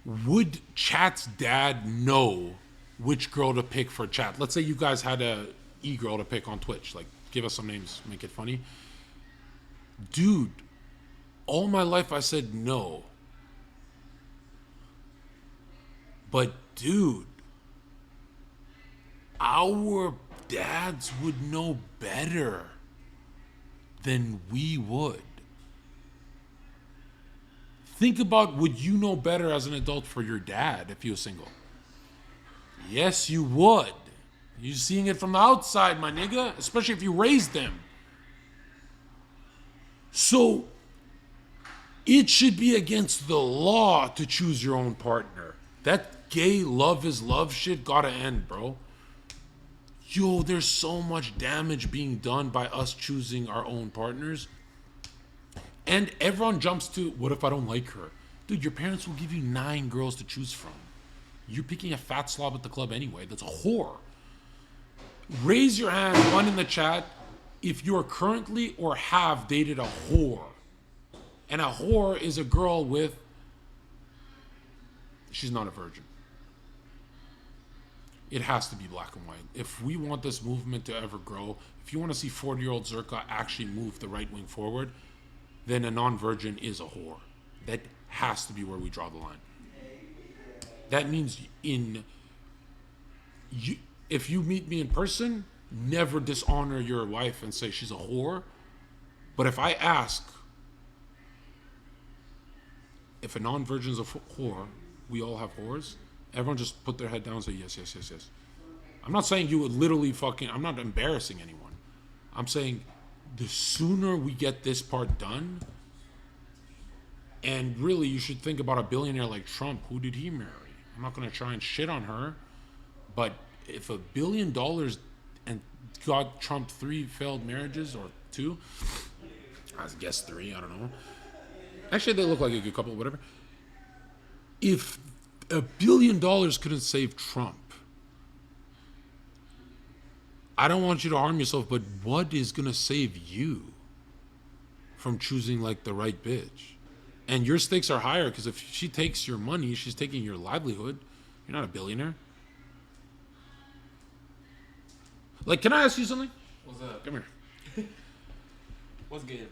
[SPEAKER 1] would Chat's dad know which girl to pick for Chat? Let's say you guys had a e-girl to pick on Twitch. Like, give us some names, make it funny. Dude, all my life I said no. But dude, our dads would know better than we would. Think about, would you know better as an adult for your dad if he was single? Yes, you would. You're seeing it from the outside, my nigga, especially if you raised them. So, it should be against the law to choose your own partner. That gay love is love shit gotta end, bro. Yo, there's so much damage being done by us choosing our own partners. And everyone jumps to, what if I don't like her? Dude, your parents will give you 9 girls to choose from. You're picking a fat slob at the club anyway. That's a whore. Raise your hand, one in the chat, if you are currently or have dated a whore. And a whore is a girl with, she's not a virgin. It has to be black and white. If we want this movement to ever grow, if you want to see 40-year-old Zherka actually move the right wing forward, then a non-virgin is a whore. That has to be where we draw the line. That means if you meet me in person, never dishonor your wife and say she's a whore. But if I ask if a non-virgin is a whore, we all have whores, everyone just put their head down and say yes, yes, yes, yes. I'm not saying you would literally I'm not embarrassing anyone. I'm saying the sooner we get this part done, and really you should think about a billionaire like Trump. Who did he marry? I'm not going to try and shit on her, but if $1 billion and got Trump 3 failed marriages or 2, I guess 3, I don't know. Actually, they look like a good couple, whatever. If $1 billion couldn't save Trump, I don't want you to harm yourself, but what is going to save you from choosing like the right bitch? And your stakes are higher because if she takes your money, she's taking your livelihood. You're not a billionaire. Like, can I ask you something?
[SPEAKER 3] What's up?
[SPEAKER 1] Come here.
[SPEAKER 3] What's good?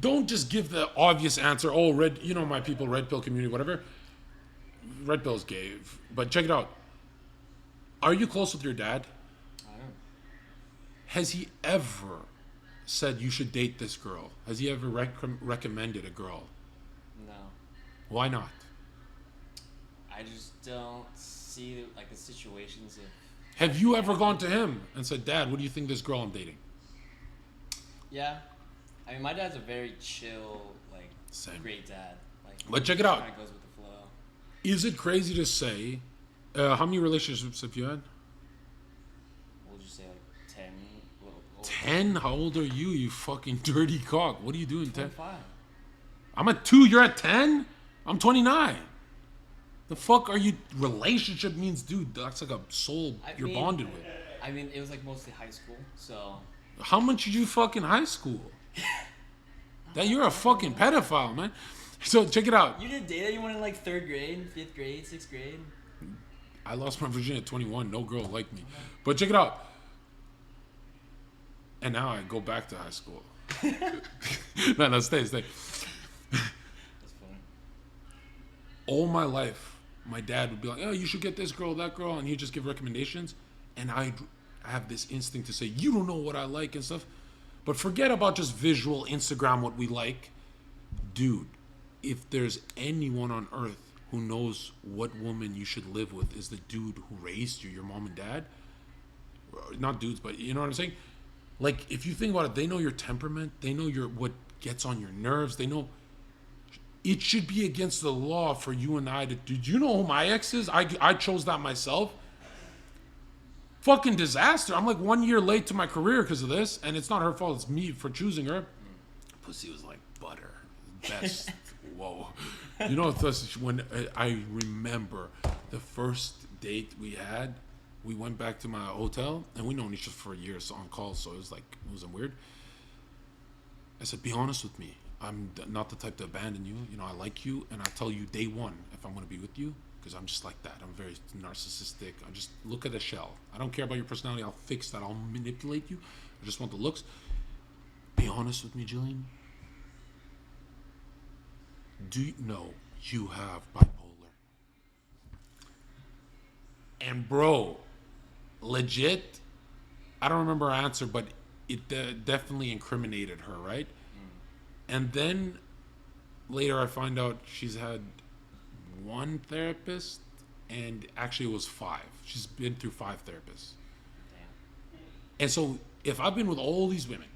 [SPEAKER 1] Don't just give the obvious answer. Oh, red, you know my people, red pill community, whatever. Red pill's gay. But check it out. Are you close with your dad?
[SPEAKER 3] I am.
[SPEAKER 1] Has he ever said you should date this girl? Has he ever recommended a girl?
[SPEAKER 3] No.
[SPEAKER 1] Why not?
[SPEAKER 3] I just don't see like the situations of.
[SPEAKER 1] Have you ever gone to him and said, Dad, what do you think of this girl I'm dating?
[SPEAKER 3] Yeah. I mean, my dad's a very chill, like,
[SPEAKER 1] Same.
[SPEAKER 3] great dad. Like,
[SPEAKER 1] But check it out.
[SPEAKER 3] Kind of goes with the flow.
[SPEAKER 1] Is it crazy to say, how many relationships have you had?
[SPEAKER 3] We'll just say like 10.
[SPEAKER 1] 10? How old are you, you fucking dirty cock? What are you doing 10?
[SPEAKER 3] 25.
[SPEAKER 1] I'm at 2, you're at 10? I'm 29. The fuck are you? Relationship means, dude, that's like a soul you're bonded with.
[SPEAKER 3] I mean, it was like mostly high school, so.
[SPEAKER 1] How much did you fucking high school? That you're a fucking pedophile, man. So check it out.
[SPEAKER 3] You didn't date anyone in like 3rd grade, 5th grade, 6th grade?
[SPEAKER 1] I lost my virginity at 21. No girl liked me. But check it out. And now I go back to high school. No, stay.
[SPEAKER 3] That's funny.
[SPEAKER 1] All my life, my dad would be like, oh, you should get this girl, that girl, and he'd just give recommendations. And I have this instinct to say, you don't know what I like and stuff. But forget about just visual Instagram, what we like. Dude, if there's anyone on earth who knows what woman you should live with is the dude who raised you, your mom and dad. Not dudes, but you know what I'm saying? Like, if you think about it, they know your temperament. They know what gets on your nerves. They know. It should be against the law for you and I to... Did you know who my ex is? I chose that myself. Fucking disaster. I'm like 1 year late to my career because of this, and it's not her fault. It's me for choosing her. Pussy was like butter. Best. Whoa. You know, when I remember the first date we had, we went back to my hotel, and we known each other for years on call, so it wasn't weird. I said, be honest with me. I'm not the type to abandon you. You know, I like you, and I tell you day one if I'm going to be with you, because I'm just like that. I'm very narcissistic. I just look at the shell. I don't care about your personality. I'll fix that. I'll manipulate you. I just want the looks. Be honest with me, Jillian. Do you know you have bipolar? And bro, legit, I don't remember her answer, but it definitely incriminated her, right? And then later I find out she's had 1 therapist, and actually it was 5. She's been through 5 therapists.
[SPEAKER 3] Damn.
[SPEAKER 1] And so if I've been with all these women,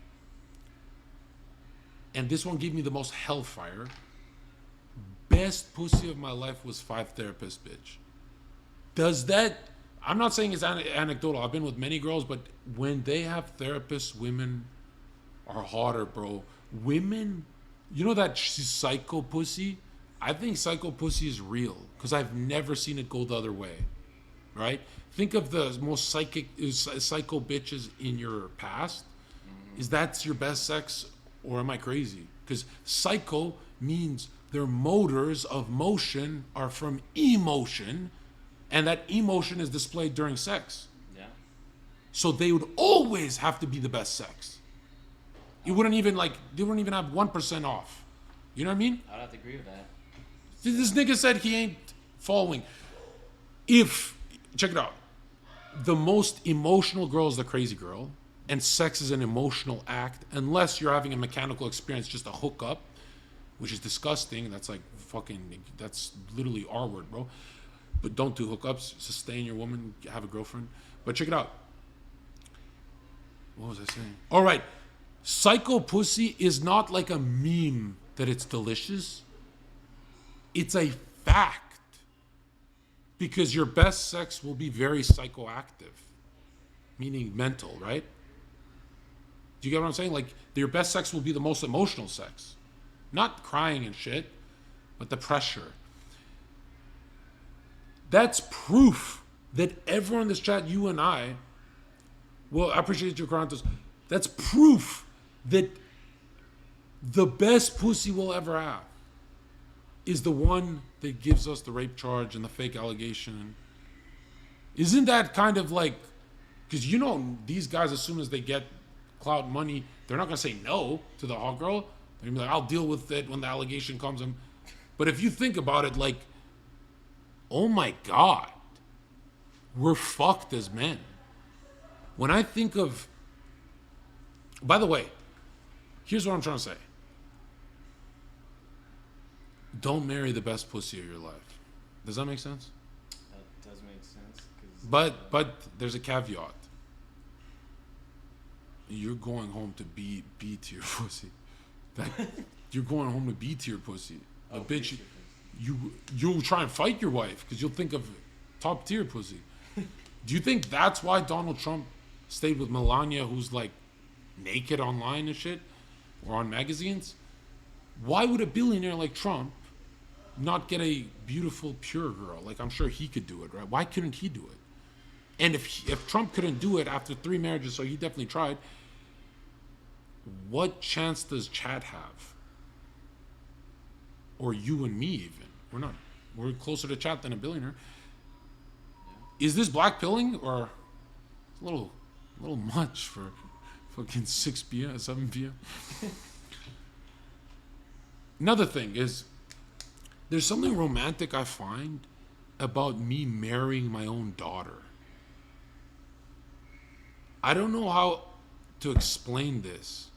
[SPEAKER 1] and this one gave me the most hellfire, best pussy of my life was 5 therapists, bitch. Does that... I'm not saying it's anecdotal. I've been with many girls, but when they have therapists, women are hotter, bro. Women, you know that psycho pussy? I think psycho pussy is real because I've never seen it go the other way, right? Think of the most psycho bitches in your past. Is that your best sex, or am I crazy? Because psycho means their motors of motion are from emotion, and that emotion is displayed during sex.
[SPEAKER 3] Yeah.
[SPEAKER 1] So they would always have to be the best sex. You wouldn't even they wouldn't even have 1% off. You know what I mean?
[SPEAKER 3] I'd have to agree with that.
[SPEAKER 1] This nigga said he ain't following. Check it out. The most emotional girl is the crazy girl, and sex is an emotional act, unless you're having a mechanical experience, just a hookup, which is disgusting. That's like that's literally R word, bro. But don't do hookups. Sustain your woman, have a girlfriend. But check it out. What was I saying? All right. Psycho pussy is not like a meme that it's delicious. It's a fact. Because your best sex will be very psychoactive. Meaning mental, right? Do you get what I'm saying? Like, your best sex will be the most emotional sex. Not crying and shit, but the pressure. That's proof that everyone in this chat, you and I, well, I appreciate your comments. That's proof that the best pussy we'll ever have is the one that gives us the rape charge and the fake allegation. Isn't that kind of like, because you know these guys, as soon as they get clout money, they're not going to say no to the hot girl. They're going to be like, I'll deal with it when the allegation comes. But if you think about it, like, oh my God, we're fucked as men. When I think of, by the way, here's what I'm trying to say. Don't marry the best pussy of your life. Does that make sense?
[SPEAKER 3] That does make sense.
[SPEAKER 1] But there's a caveat. You're going home to B tier pussy. You're going home to B tier pussy. A bitch, you'll try and fight your wife because you'll think of top tier pussy. Do you think that's why Donald Trump stayed with Melania, who's like naked online and shit, or on magazines? Why would a billionaire like Trump not get a beautiful, pure girl? Like, I'm sure he could do it, right? Why couldn't he do it? And if Trump couldn't do it after 3 marriages, so he definitely tried, what chance does Chad have? Or you and me even? We're closer to Chad than a billionaire. Is this black pilling or a little much for fucking 6 p.m., 7 p.m.? Another thing is, there's something romantic I find about me marrying my own daughter. I don't know how to explain this,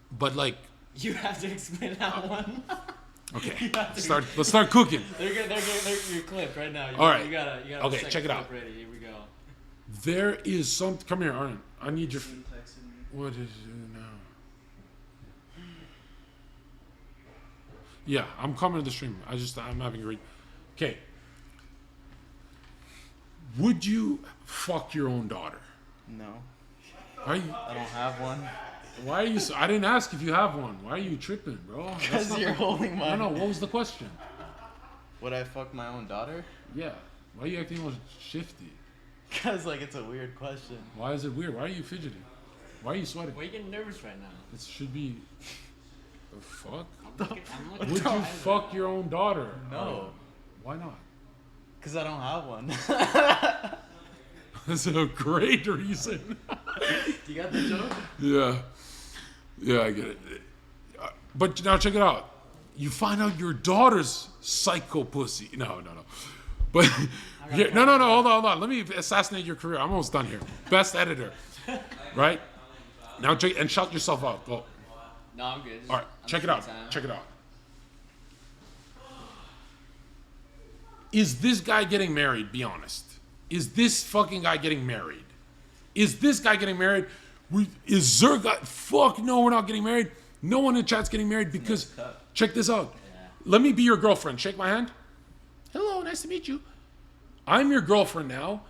[SPEAKER 1] but like,
[SPEAKER 3] You have to explain that one.
[SPEAKER 1] okay, let's start cooking.
[SPEAKER 3] They're your clip right now.
[SPEAKER 1] All right.
[SPEAKER 3] You gotta
[SPEAKER 1] Okay, check it out.
[SPEAKER 3] Ready. Here we go.
[SPEAKER 1] There is some. Come here, Arn. I need your. What is it now? Yeah, I'm coming to the stream. I'm having a great. Okay. Would you fuck your own daughter?
[SPEAKER 4] No.
[SPEAKER 1] Are you?
[SPEAKER 4] I don't have one.
[SPEAKER 1] Why are you? I didn't ask if you have one. Why are you tripping, bro?
[SPEAKER 4] Because you're holding my.
[SPEAKER 1] No. What was the question?
[SPEAKER 4] Would I fuck my own daughter?
[SPEAKER 1] Yeah. Why are you acting all shifty?
[SPEAKER 4] Because like it's a weird question.
[SPEAKER 1] Why is it weird? Why are you fidgeting? Why are you sweating?
[SPEAKER 3] Why are you getting nervous right now?
[SPEAKER 1] It should be. The fuck?
[SPEAKER 3] I'm looking
[SPEAKER 1] Would you fuck your own daughter?
[SPEAKER 4] No.
[SPEAKER 1] Why not?
[SPEAKER 4] Because I don't have one.
[SPEAKER 1] That's a great reason.
[SPEAKER 4] You got the joke?
[SPEAKER 1] Yeah, I get it. But now check it out. You find out your daughter's psycho pussy. No. But no. Hold on. Let me assassinate your career. I'm almost done here. Best editor, right? Now check and shout yourself out. Go.
[SPEAKER 3] No, I'm good.
[SPEAKER 1] All right, check it out. Check it out. Is this guy getting married? Be honest. Is this fucking guy getting married? Is this guy getting married? Is Zherka? Fuck no, we're not getting married. No one in chat's getting married because, check this out.
[SPEAKER 3] Yeah.
[SPEAKER 1] Let me be your girlfriend. Shake my hand. Hello, nice to meet you. I'm your girlfriend now.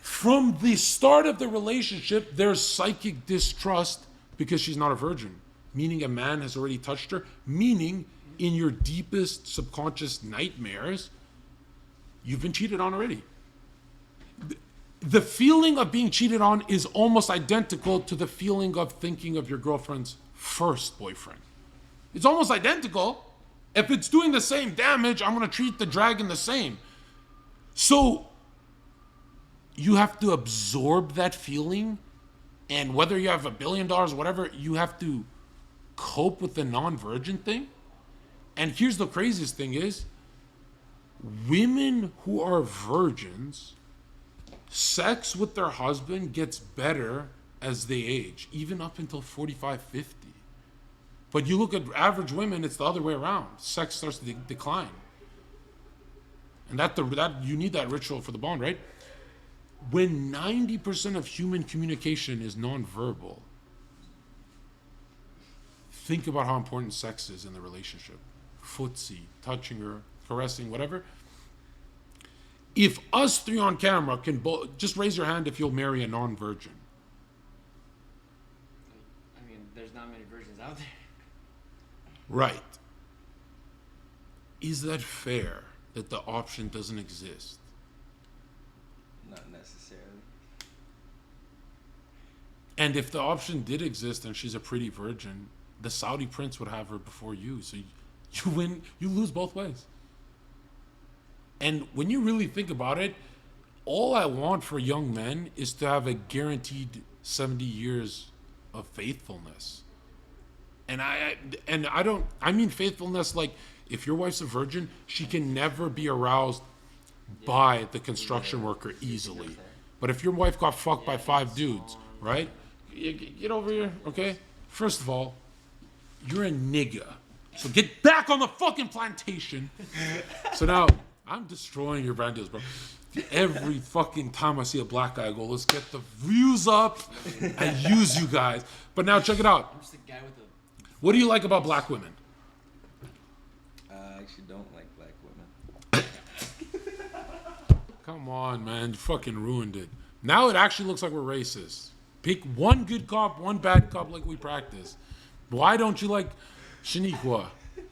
[SPEAKER 1] From the start of the relationship, there's psychic distrust because she's not a virgin. Meaning a man has already touched her. Meaning in your deepest subconscious nightmares, you've been cheated on already. The feeling of being cheated on is almost identical to the feeling of thinking of your girlfriend's first boyfriend. It's almost identical. If it's doing the same damage, I'm going to treat the dragon the same. So you have to absorb that feeling, and whether you have $1 billion or whatever, you have to cope with the non-virgin thing. And here's the craziest thing is, women who are virgins, sex with their husband gets better as they age, even up until 45, 50. But you look at average women, it's the other way around. Sex starts to decline. And that you need that ritual for the bond, right? When 90% of human communication is nonverbal, think about how important sex is in the relationship. Footsie, touching her, caressing, whatever. If us three on camera can just raise your hand if you'll marry a non-virgin.
[SPEAKER 3] I mean, there's not many virgins out there.
[SPEAKER 1] Right. Is that fair that the option doesn't exist?
[SPEAKER 4] Not necessarily.
[SPEAKER 1] And if the option did exist and she's a pretty virgin, the Saudi prince would have her before you. So you win, you lose both ways. And when you really think about it, all I want for young men is to have a guaranteed 70 years of faithfulness. And I mean faithfulness like, if your wife's a virgin, she can never be aroused by the construction worker easily. But if your wife got fucked by 5 dudes, right? Get over here, okay? First of all, you're a nigga. So get back on the fucking plantation. So now, I'm destroying your brand deals, bro. Every fucking time I see a black guy, I go, let's get the views up and use you guys. But now check it out.
[SPEAKER 3] I'm just a guy with a...
[SPEAKER 1] What do you like about black women?
[SPEAKER 4] I actually don't like black women.
[SPEAKER 1] Come on, man. You fucking ruined it. Now it actually looks like we're racist. Pick one good cop, one bad cop like we practice. Why don't you like Shaniqua?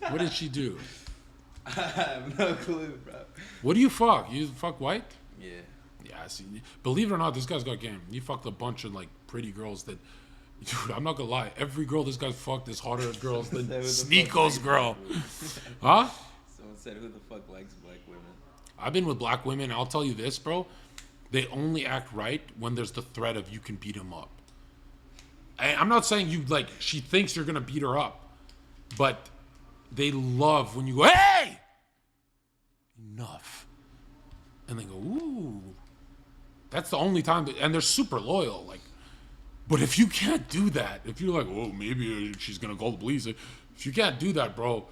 [SPEAKER 1] What did she do?
[SPEAKER 4] I have no clue, bro.
[SPEAKER 1] What do you fuck? You fuck white?
[SPEAKER 4] Yeah.
[SPEAKER 1] Yeah, I see. Believe it or not, this guy's got game. You fucked a bunch of like pretty girls that, dude, I'm not gonna lie. Every girl this guy's fucked is hotter girls than Sneeko's girl. Huh?
[SPEAKER 4] Someone said, who the fuck likes black women?
[SPEAKER 1] I've been with black women. I'll tell you this, bro. They only act right when there's the threat of you can beat them up. I'm not saying you like, she thinks you're gonna beat her up, but they love when you go, hey! Enough. And they go, ooh. That's the only time, and they're super loyal. Like, but if you can't do that, if you're like, oh, maybe she's gonna go to police. If you can't do that, bro,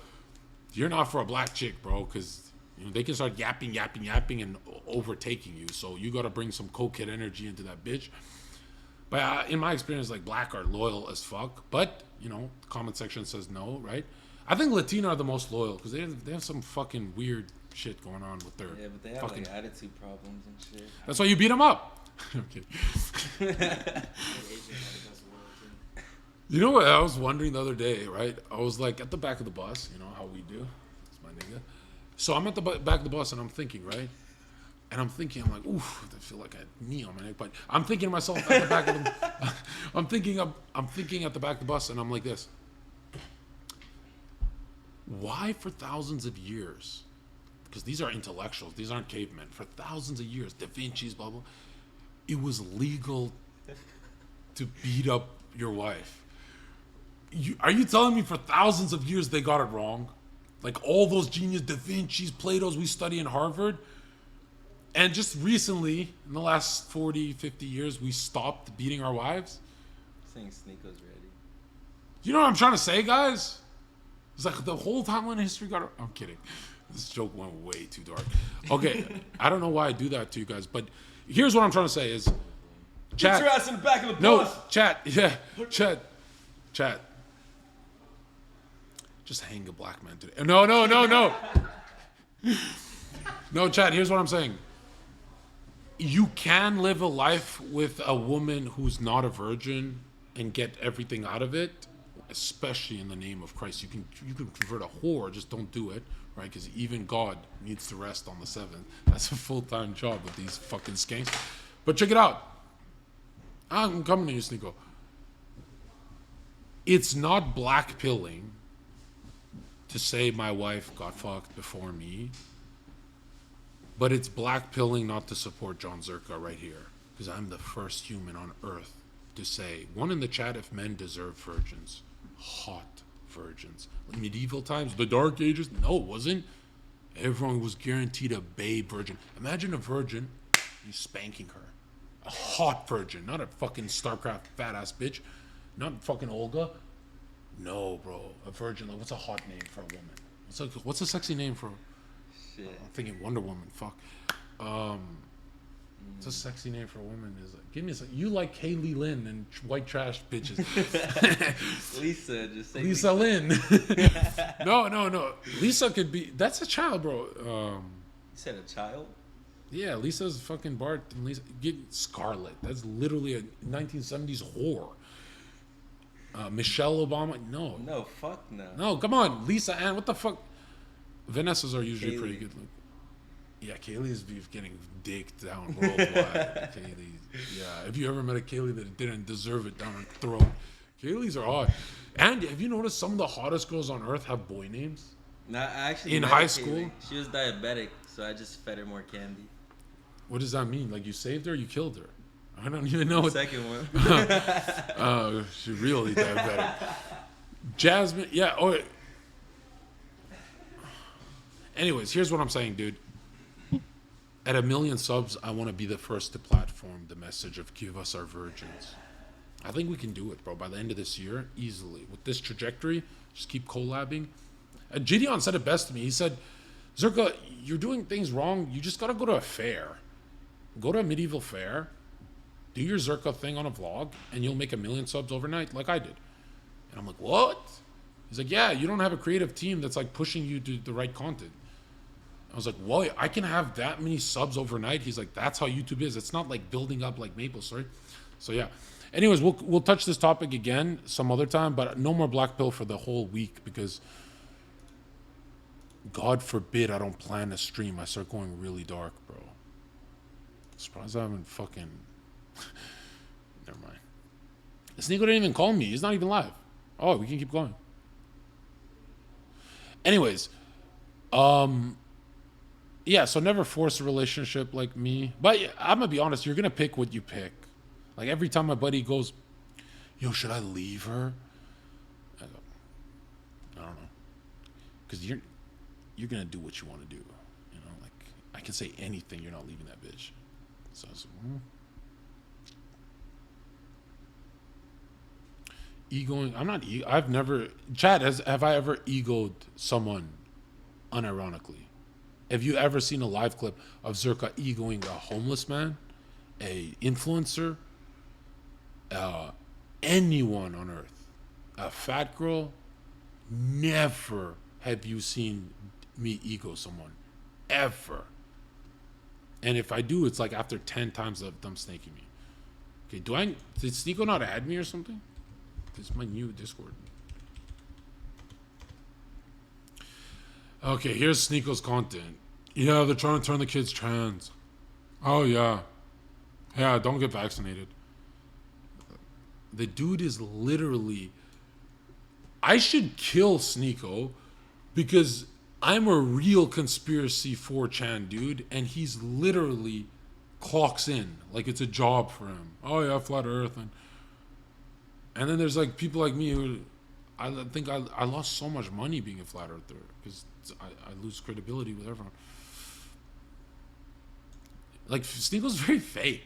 [SPEAKER 1] you're not for a black chick, bro, because they can start yapping, and overtaking you. So you got to bring some cokehead energy into that bitch. But in my experience, like, black are loyal as fuck. But, the comment section says no, right? I think Latino are the most loyal because they have some fucking weird shit going on with their...
[SPEAKER 4] Yeah, but they have
[SPEAKER 1] fucking...
[SPEAKER 4] like attitude problems and shit.
[SPEAKER 1] That's why you beat them up. I'm kidding. You know what I was wondering the other day, right? I was like at the back of the bus, how we do. It's my nigga. So I'm at the back of the bus and I'm thinking, right? And I'm thinking, I'm like, oof, I feel like I had knee on my neck. But I'm thinking to myself at the back of the I'm thinking at the back of the bus and I'm like this. Why for thousands of years, because these are intellectuals, these aren't cavemen, for thousands of years, Da Vinci's, blah, blah, it was legal to beat up your wife. Are you telling me for thousands of years they got it wrong? Like all those genius Da Vinci's, Plato's we study in Harvard? And just recently, in the last 40, 50 years, we stopped beating our wives?
[SPEAKER 4] Saying Sneako's ready.
[SPEAKER 1] You know what I'm trying to say, guys? It's like the whole timeline of history got... I'm kidding. This joke went way too dark. Okay, I don't know why I do that to you guys, but here's what I'm trying to say is...
[SPEAKER 4] Get your ass in the back of the bus!
[SPEAKER 1] No, chat. Just hang a black man today. No. No, chat, here's what I'm saying. You can live a life with a woman who's not a virgin and get everything out of it, especially in the name of Christ. You can convert a whore, just don't do it, right? Because even God needs to rest on the seventh. That's a full-time job with these fucking skanks. But check it out. I'm coming to you, Sneeko. It's not black pilling to say my wife got fucked before me, but it's black pilling not to support Jon Zherka right here, because I'm the first human on earth to say, one in the chat, if men deserve virgins. Hot virgins. Like medieval times, the Dark Ages. No, it wasn't. Everyone was guaranteed a babe virgin. Imagine a virgin, you spanking her. A hot virgin, not a fucking StarCraft fat ass bitch. Not fucking Olga. No, bro. A virgin. Like, what's a hot name for a woman? What's a sexy name for?
[SPEAKER 4] Shit.
[SPEAKER 1] I'm thinking Wonder Woman. Fuck. What's a sexy name for a woman? Is like, give me a second. You like Kaylee Lynn and white trash bitches.
[SPEAKER 4] Lisa, just say
[SPEAKER 1] Lisa Lynn. No. Lisa could be. That's a child, bro.
[SPEAKER 4] You said a child?
[SPEAKER 1] Yeah, Lisa's fucking Bart and Lisa. Get Scarlett. That's literally a 1970s whore. Michelle Obama. No.
[SPEAKER 4] No, fuck no.
[SPEAKER 1] No, come on. Lisa Ann. What the fuck? Vanessa's are usually
[SPEAKER 4] Kaylee.
[SPEAKER 1] pretty good. Like, yeah, Kaylee's getting dicked down worldwide. Kaylee. Yeah, have you ever met a Kaylee that didn't deserve it down her throat? Kaylee's are odd. And have you noticed some of the hottest girls on earth have boy names?
[SPEAKER 4] No, I actually
[SPEAKER 1] In
[SPEAKER 4] met
[SPEAKER 1] high
[SPEAKER 4] Kaylee.
[SPEAKER 1] school?
[SPEAKER 4] She was diabetic, so I just fed her more candy.
[SPEAKER 1] What does that mean? Like you saved her or you killed her? I don't even know.
[SPEAKER 4] Second one.
[SPEAKER 1] She really diabetic. Jasmine, yeah. Oh. Anyways, here's what I'm saying, dude. At 1 million subs, I want to be the first to platform the message of give us our virgins. I think we can do it, bro. By the end of this year, easily. With this trajectory, just keep collabing. Gideon said it best to me. He said, Zherka, you're doing things wrong. You just got to go to a fair. Go to a medieval fair. Do your Zherka thing on a vlog, and you'll make 1 million subs overnight like I did. And I'm like, what? He's like, yeah, you don't have a creative team that's like pushing you to the right content. I was like, whoa, I can have that many subs overnight? He's like, that's how YouTube is. It's not like building up like Maple Story. So yeah. Anyways, we'll touch this topic again some other time, but no more Black Pill for the whole week because God forbid I don't plan a stream. I start going really dark, bro. Surprised I haven't fucking... Never mind. Sneeko didn't even call me. He's not even live. Oh, we can keep going. Anyways, yeah, so never force a relationship like me. But I'm going to be honest, you're going to pick what you pick. Like every time my buddy goes, yo, should I leave her? I go, I don't know. Because you're going to do what you want to do. You know, like I can say anything, you're not leaving that bitch. So I was like, Egoing, I'm not, I've never, Chad, have I ever egoed someone unironically? Have you ever seen a live clip of Zherka egoing a homeless man, a influencer, anyone on earth, a fat girl? Never have you seen me ego someone, ever. And if I do, it's like after 10 times of them snaking me. Okay, did Sneeko not add me or something? It's my new Discord. Okay, here's Sneeko's content. Yeah, they're trying to turn the kids trans. Oh, yeah. Yeah, don't get vaccinated. The dude is literally... I should kill Sneeko because I'm a real conspiracy 4chan dude, and he's literally clocks in like it's a job for him. Oh, yeah, flat earth. And then there's like people like me who... I think I lost so much money being a flat earther because I lose credibility with everyone. Like, Sneeko's very fake.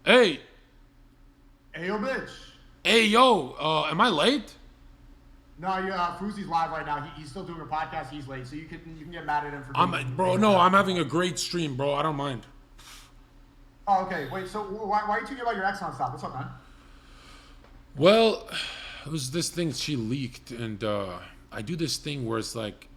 [SPEAKER 1] Hey,
[SPEAKER 5] yo, bitch.
[SPEAKER 1] Hey, yo, am I late?
[SPEAKER 5] No, Fruzy's live right now. He's still doing a podcast. He's late, so you can get mad at him for being
[SPEAKER 1] I'm having a great stream, bro. I don't mind.
[SPEAKER 5] Oh, okay. Wait, so why are you tweeting about your ex nonstop? What's up, man?
[SPEAKER 1] Well, it was this thing she leaked, and I do this thing where it's like,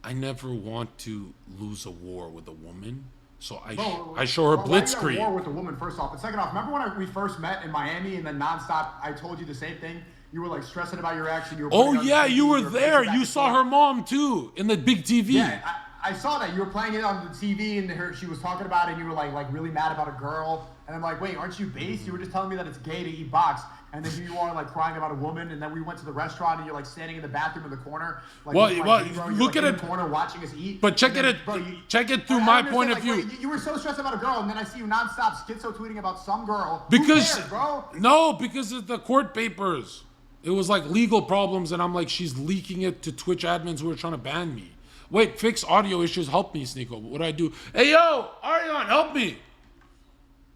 [SPEAKER 1] I never want to lose a war with a woman, so I show her blitzkrieg.
[SPEAKER 5] Why are you at war with a woman, first off? And second off, remember when we first met in Miami and then nonstop, I told you the same thing? You were like stressing about your ex and you were...
[SPEAKER 1] Oh yeah, you were there. You saw her mom too, in the big TV.
[SPEAKER 5] Yeah, I saw that. You were playing it on the TV and she was talking about it and you were like really mad about a girl. And I'm like, wait, aren't you based? You were just telling me that it's gay to eat box. and then here you are like crying about a woman, and then we went to the restaurant, and you're like standing in the bathroom in the corner, like
[SPEAKER 1] Well,
[SPEAKER 5] looking
[SPEAKER 1] well,
[SPEAKER 5] like, bro,
[SPEAKER 1] look
[SPEAKER 5] you're,
[SPEAKER 1] at
[SPEAKER 5] like, in
[SPEAKER 1] it-
[SPEAKER 5] the corner watching us eat.
[SPEAKER 1] But check
[SPEAKER 5] And then,
[SPEAKER 1] it,
[SPEAKER 5] bro,
[SPEAKER 1] check it through
[SPEAKER 5] I
[SPEAKER 1] my
[SPEAKER 5] understand,
[SPEAKER 1] point of
[SPEAKER 5] like,
[SPEAKER 1] view.
[SPEAKER 5] wait, you were so stressed about a girl, and then I see you nonstop schizo tweeting about some girl.
[SPEAKER 1] Because
[SPEAKER 5] Who cares, bro?
[SPEAKER 1] no, because of the court papers. It was like legal problems, and I'm like, she's leaking it to Twitch admins who are trying to ban me. Wait, fix audio issues. Help me, Sneeko. What do I do? Hey, yo, Arion, help me.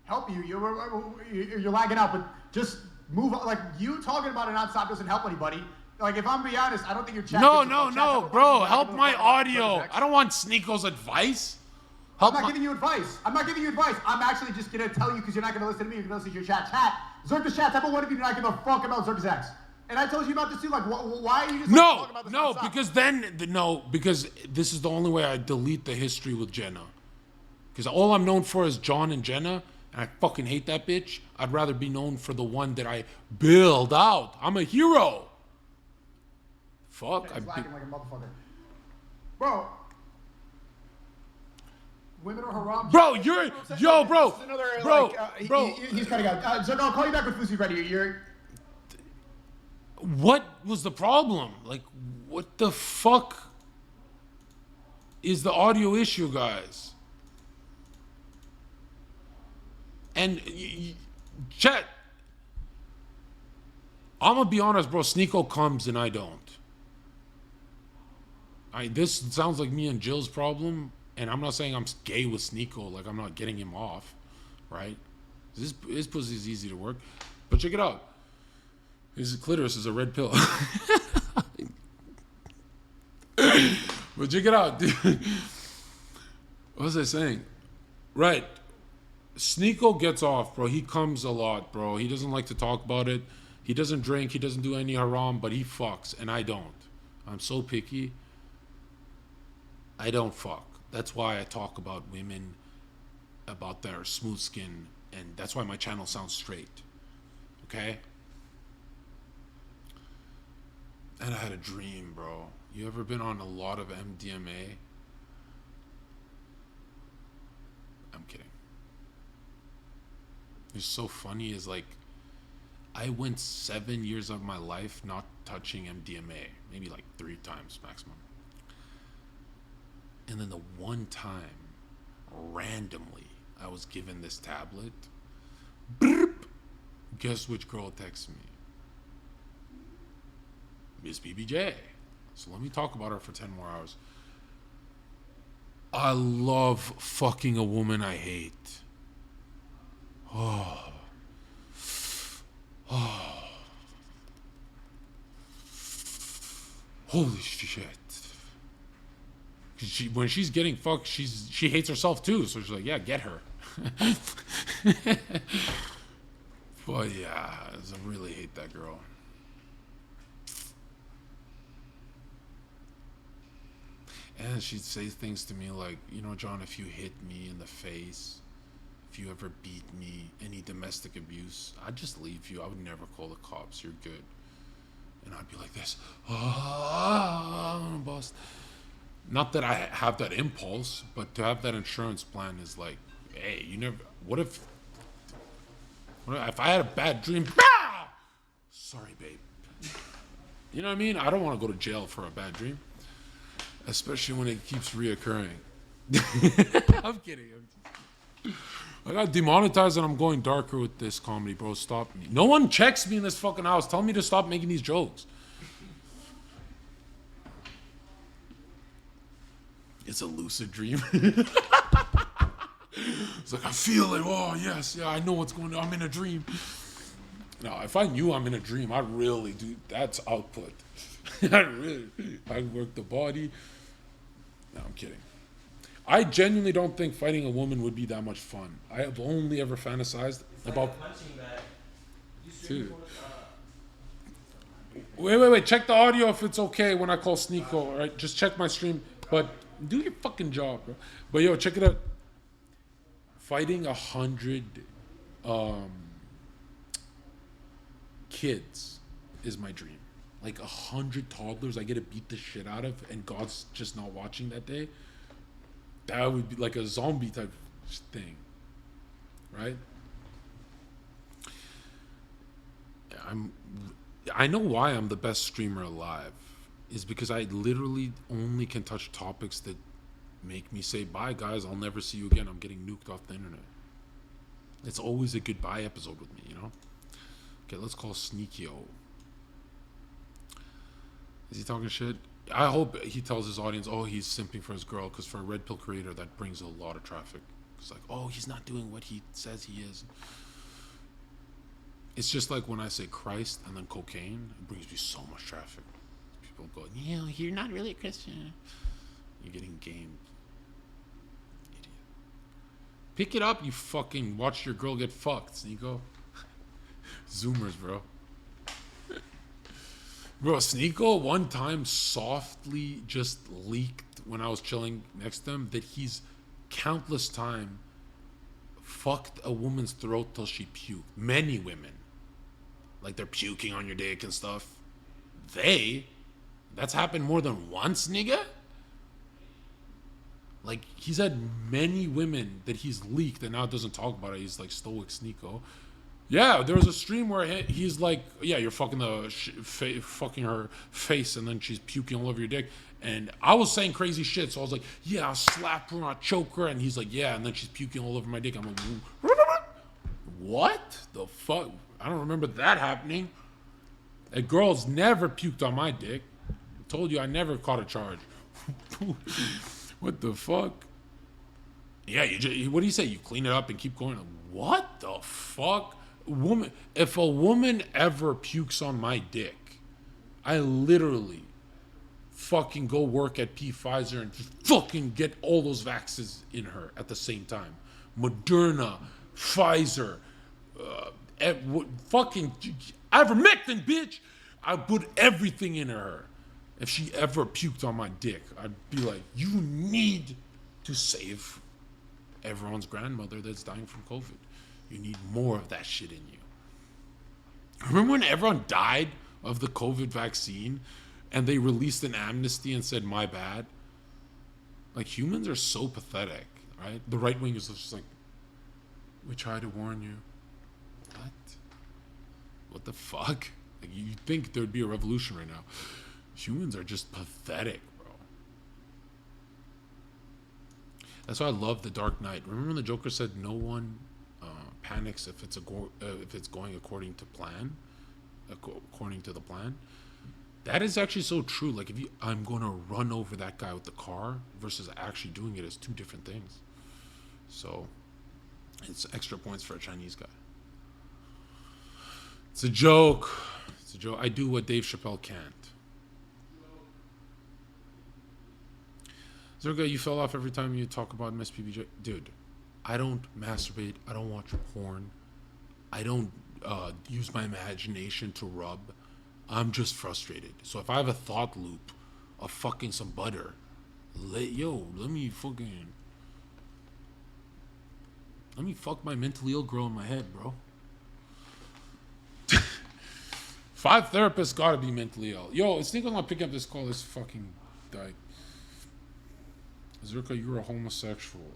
[SPEAKER 5] Help you. You're lagging out, but just move on. Like, you talking about it nonstop doesn't help anybody. Like, if I'm being honest, I don't think your chat.
[SPEAKER 1] No,
[SPEAKER 5] gives a fuck. Chat's ever
[SPEAKER 1] bro.
[SPEAKER 5] fucking
[SPEAKER 1] Help
[SPEAKER 5] gonna
[SPEAKER 1] my
[SPEAKER 5] fuck about
[SPEAKER 1] audio.
[SPEAKER 5] Zerka's
[SPEAKER 1] I don't want Sneeko's advice.
[SPEAKER 5] I'm
[SPEAKER 1] Help
[SPEAKER 5] not
[SPEAKER 1] my...
[SPEAKER 5] giving you advice. I'm actually just gonna tell you because you're not gonna listen to me. You're gonna listen to your chat. Zerka's chat. Type of one of you do not give a fuck about Zerka's ex. And I told you about this too. Like, why are you just like, talking about this nonstop?
[SPEAKER 1] because this is the only way I delete the history with Jenna. Because all I'm known for is John and Jenna, and I fucking hate that bitch. I'd rather be known for the one that I build out. I'm a hero. Fuck.
[SPEAKER 5] He's lagging like a motherfucker. Bro. Women are haram.
[SPEAKER 1] Bro, you're... Yo, bro.
[SPEAKER 5] This is another,
[SPEAKER 1] Bro,
[SPEAKER 5] like,
[SPEAKER 1] bro.
[SPEAKER 5] He's cutting out. Zerka, I'll call you back when Fusi's ready. You're...
[SPEAKER 1] What was the problem? Like, what the fuck is the audio issue, guys? And chat, I'm gonna be honest, bro. Sneeko comes and I don't. This sounds like me and Jill's problem, and I'm not saying I'm gay with Sneeko. Like, I'm not getting him off, right? His pussy is easy to work, but check it out. His clitoris is a red pill. But check it out, dude. What was I saying? Right. Sneeko gets off, bro. He comes a lot, bro. He doesn't like to talk about it. He doesn't drink. He doesn't do any haram, but he fucks, and I don't. I'm so picky. I don't fuck. That's why I talk about women, about their smooth skin, and that's why my channel sounds straight. Okay? And I had a dream, bro. You ever been on a lot of MDMA? I'm kidding. It's so funny is like, I went 7 years of my life not touching MDMA. Maybe like 3 times maximum. And then the one time, randomly, I was given this tablet. Burp. Guess which girl texted me? Miss BBJ. So let me talk about her for 10 more hours. I love fucking a woman I hate. Oh. Holy shit. When she's getting fucked, she hates herself too. So she's like, yeah, get her. But yeah, I really hate that girl. And she'd say things to me like, you know, John, if you hit me in the face, if you ever beat me, any domestic abuse, I'd just leave you. I would never call the cops. You're good. And I'd be like this. Boss. Not that I have that impulse, but to have that insurance plan is like, hey, you never. What if I had a bad dream? Ah! Sorry, babe. You know what I mean? I don't want to go to jail for a bad dream, especially when it keeps reoccurring. I'm kidding. I got demonetized and I'm going darker with this comedy, bro. Stop me. No one checks me in this fucking house. Tell me to stop making these jokes. It's a lucid dream. It's like, I feel it. Oh, yes. Yeah, I know what's going on. I'm in a dream. No, if I knew I'm in a dream, I'd really do. That's output. I'd work the body. No, I'm kidding. I genuinely don't think fighting a woman would be that much fun. I have only ever fantasized about. Dude. Wait. Check the audio if it's okay when I call Sneeko. All right, just check my stream. But do your fucking job, bro. But yo, check it out. Fighting 100 kids is my dream. Like 100 toddlers I get to beat the shit out of, and God's just not watching that day. That would be like a zombie type thing, right? Yeah. I know why I'm the best streamer alive. Is because I literally only can touch topics that make me say, bye guys, I'll never see you again. I'm getting nuked off the internet. It's always a goodbye episode with me, you know? Okay, let's call Sneakyo. Is he talking shit? I hope he tells his audience, oh, he's simping for his girl, because for a red pill creator, that brings a lot of traffic. It's like, oh, he's not doing what he says he is. It's just like when I say Christ and then cocaine, it brings me so much traffic. People go, yeah, you're not really a Christian. You're getting gamed. Idiot. Pick it up, you fucking watch your girl get fucked, Sneeko. Zoomers, bro. Bro, Sneeko one time softly just leaked when I was chilling next to him that he's countless time fucked a woman's throat till she puked. Many women. Like they're puking on your dick and stuff. That's happened more than once, nigga? Like, he's had many women that he's leaked and now doesn't talk about it. He's like stoic Sneeko. Yeah, there was a stream where he's like, yeah, you're fucking fucking her face and then she's puking all over your dick. And I was saying crazy shit, so I was like, yeah, I'll slap her, I'll choke her. And he's like, yeah, and then she's puking all over my dick. I'm like, what the fuck? I don't remember that happening. A girl's never puked on my dick. I told you I never caught a charge. What the fuck? Yeah, what do you say? You clean it up and keep going. What the fuck? If a woman ever pukes on my dick, I literally fucking go work at Pfizer and just fucking get all those vaccines in her at the same time. Moderna, Pfizer, fucking ivermectin, bitch. I put everything in her. If she ever puked on my dick, I'd be like, you need to save everyone's grandmother that's dying from COVID. You need more of that shit in you. Remember when everyone died of the COVID vaccine and they released an amnesty and said, my bad? Like, humans are so pathetic, right? The right wing is just like, we tried to warn you. What? What the fuck? Like, you'd think there'd be a revolution right now. Humans are just pathetic, bro. That's why I love The Dark Knight. Remember when the Joker said no one panics if it's going according to plan, according to the plan? That is actually so true. Like, I'm going to run over that guy with the car versus actually doing it is two different things. So, it's extra points for a Chinese guy. It's a joke. It's a joke. I do what Dave Chappelle can't. Zherka, you fell off every time you talk about Miss PBJ. Dude, I don't masturbate. I don't watch porn. I don't use my imagination to rub. I'm just frustrated. So if I have a thought loop of fucking some butter, let me fuck my mentally ill girl in my head, bro. 5 therapists gotta be mentally ill. Yo, it's thinking I'm picking up this call. This fucking guy. Zherka, you're a homosexual.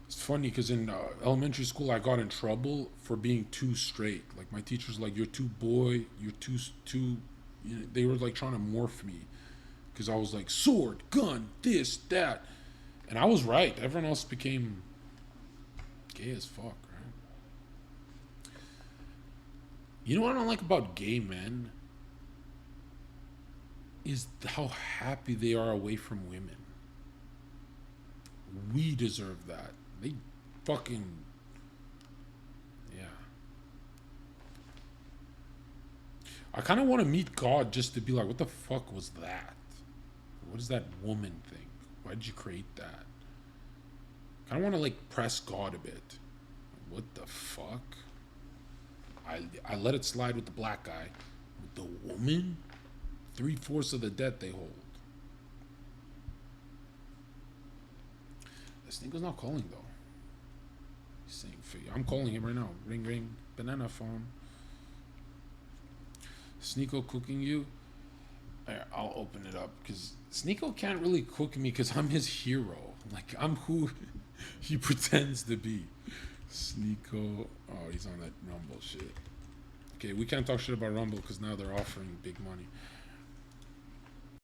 [SPEAKER 1] It's funny because in elementary school I got in trouble for being too straight. Like, my teacher's like, you're too boy, you're too you know, they were like trying to morph me because I was like sword, gun, this, that. And I was right. Everyone else became gay as fuck, right? You know what I don't like about gay men? Is how happy they are away from women. We deserve that. They fucking... Yeah. I kind of want to meet God just to be like, what the fuck was that? What is that woman thing? Why did you create that? I kind of want to, like, press God a bit. What the fuck? I let it slide with the black guy. With the woman? 3/4 of the debt they hold. Sneako's not calling, though. He's saying, I'm calling him right now. Ring, ring. Banana phone. Sneeko cooking you? I'll open it up. Because Sneeko can't really cook me because I'm his hero. Like, I'm who he pretends to be. Sneeko. Oh, he's on that Rumble shit. Okay, we can't talk shit about Rumble because now they're offering big money.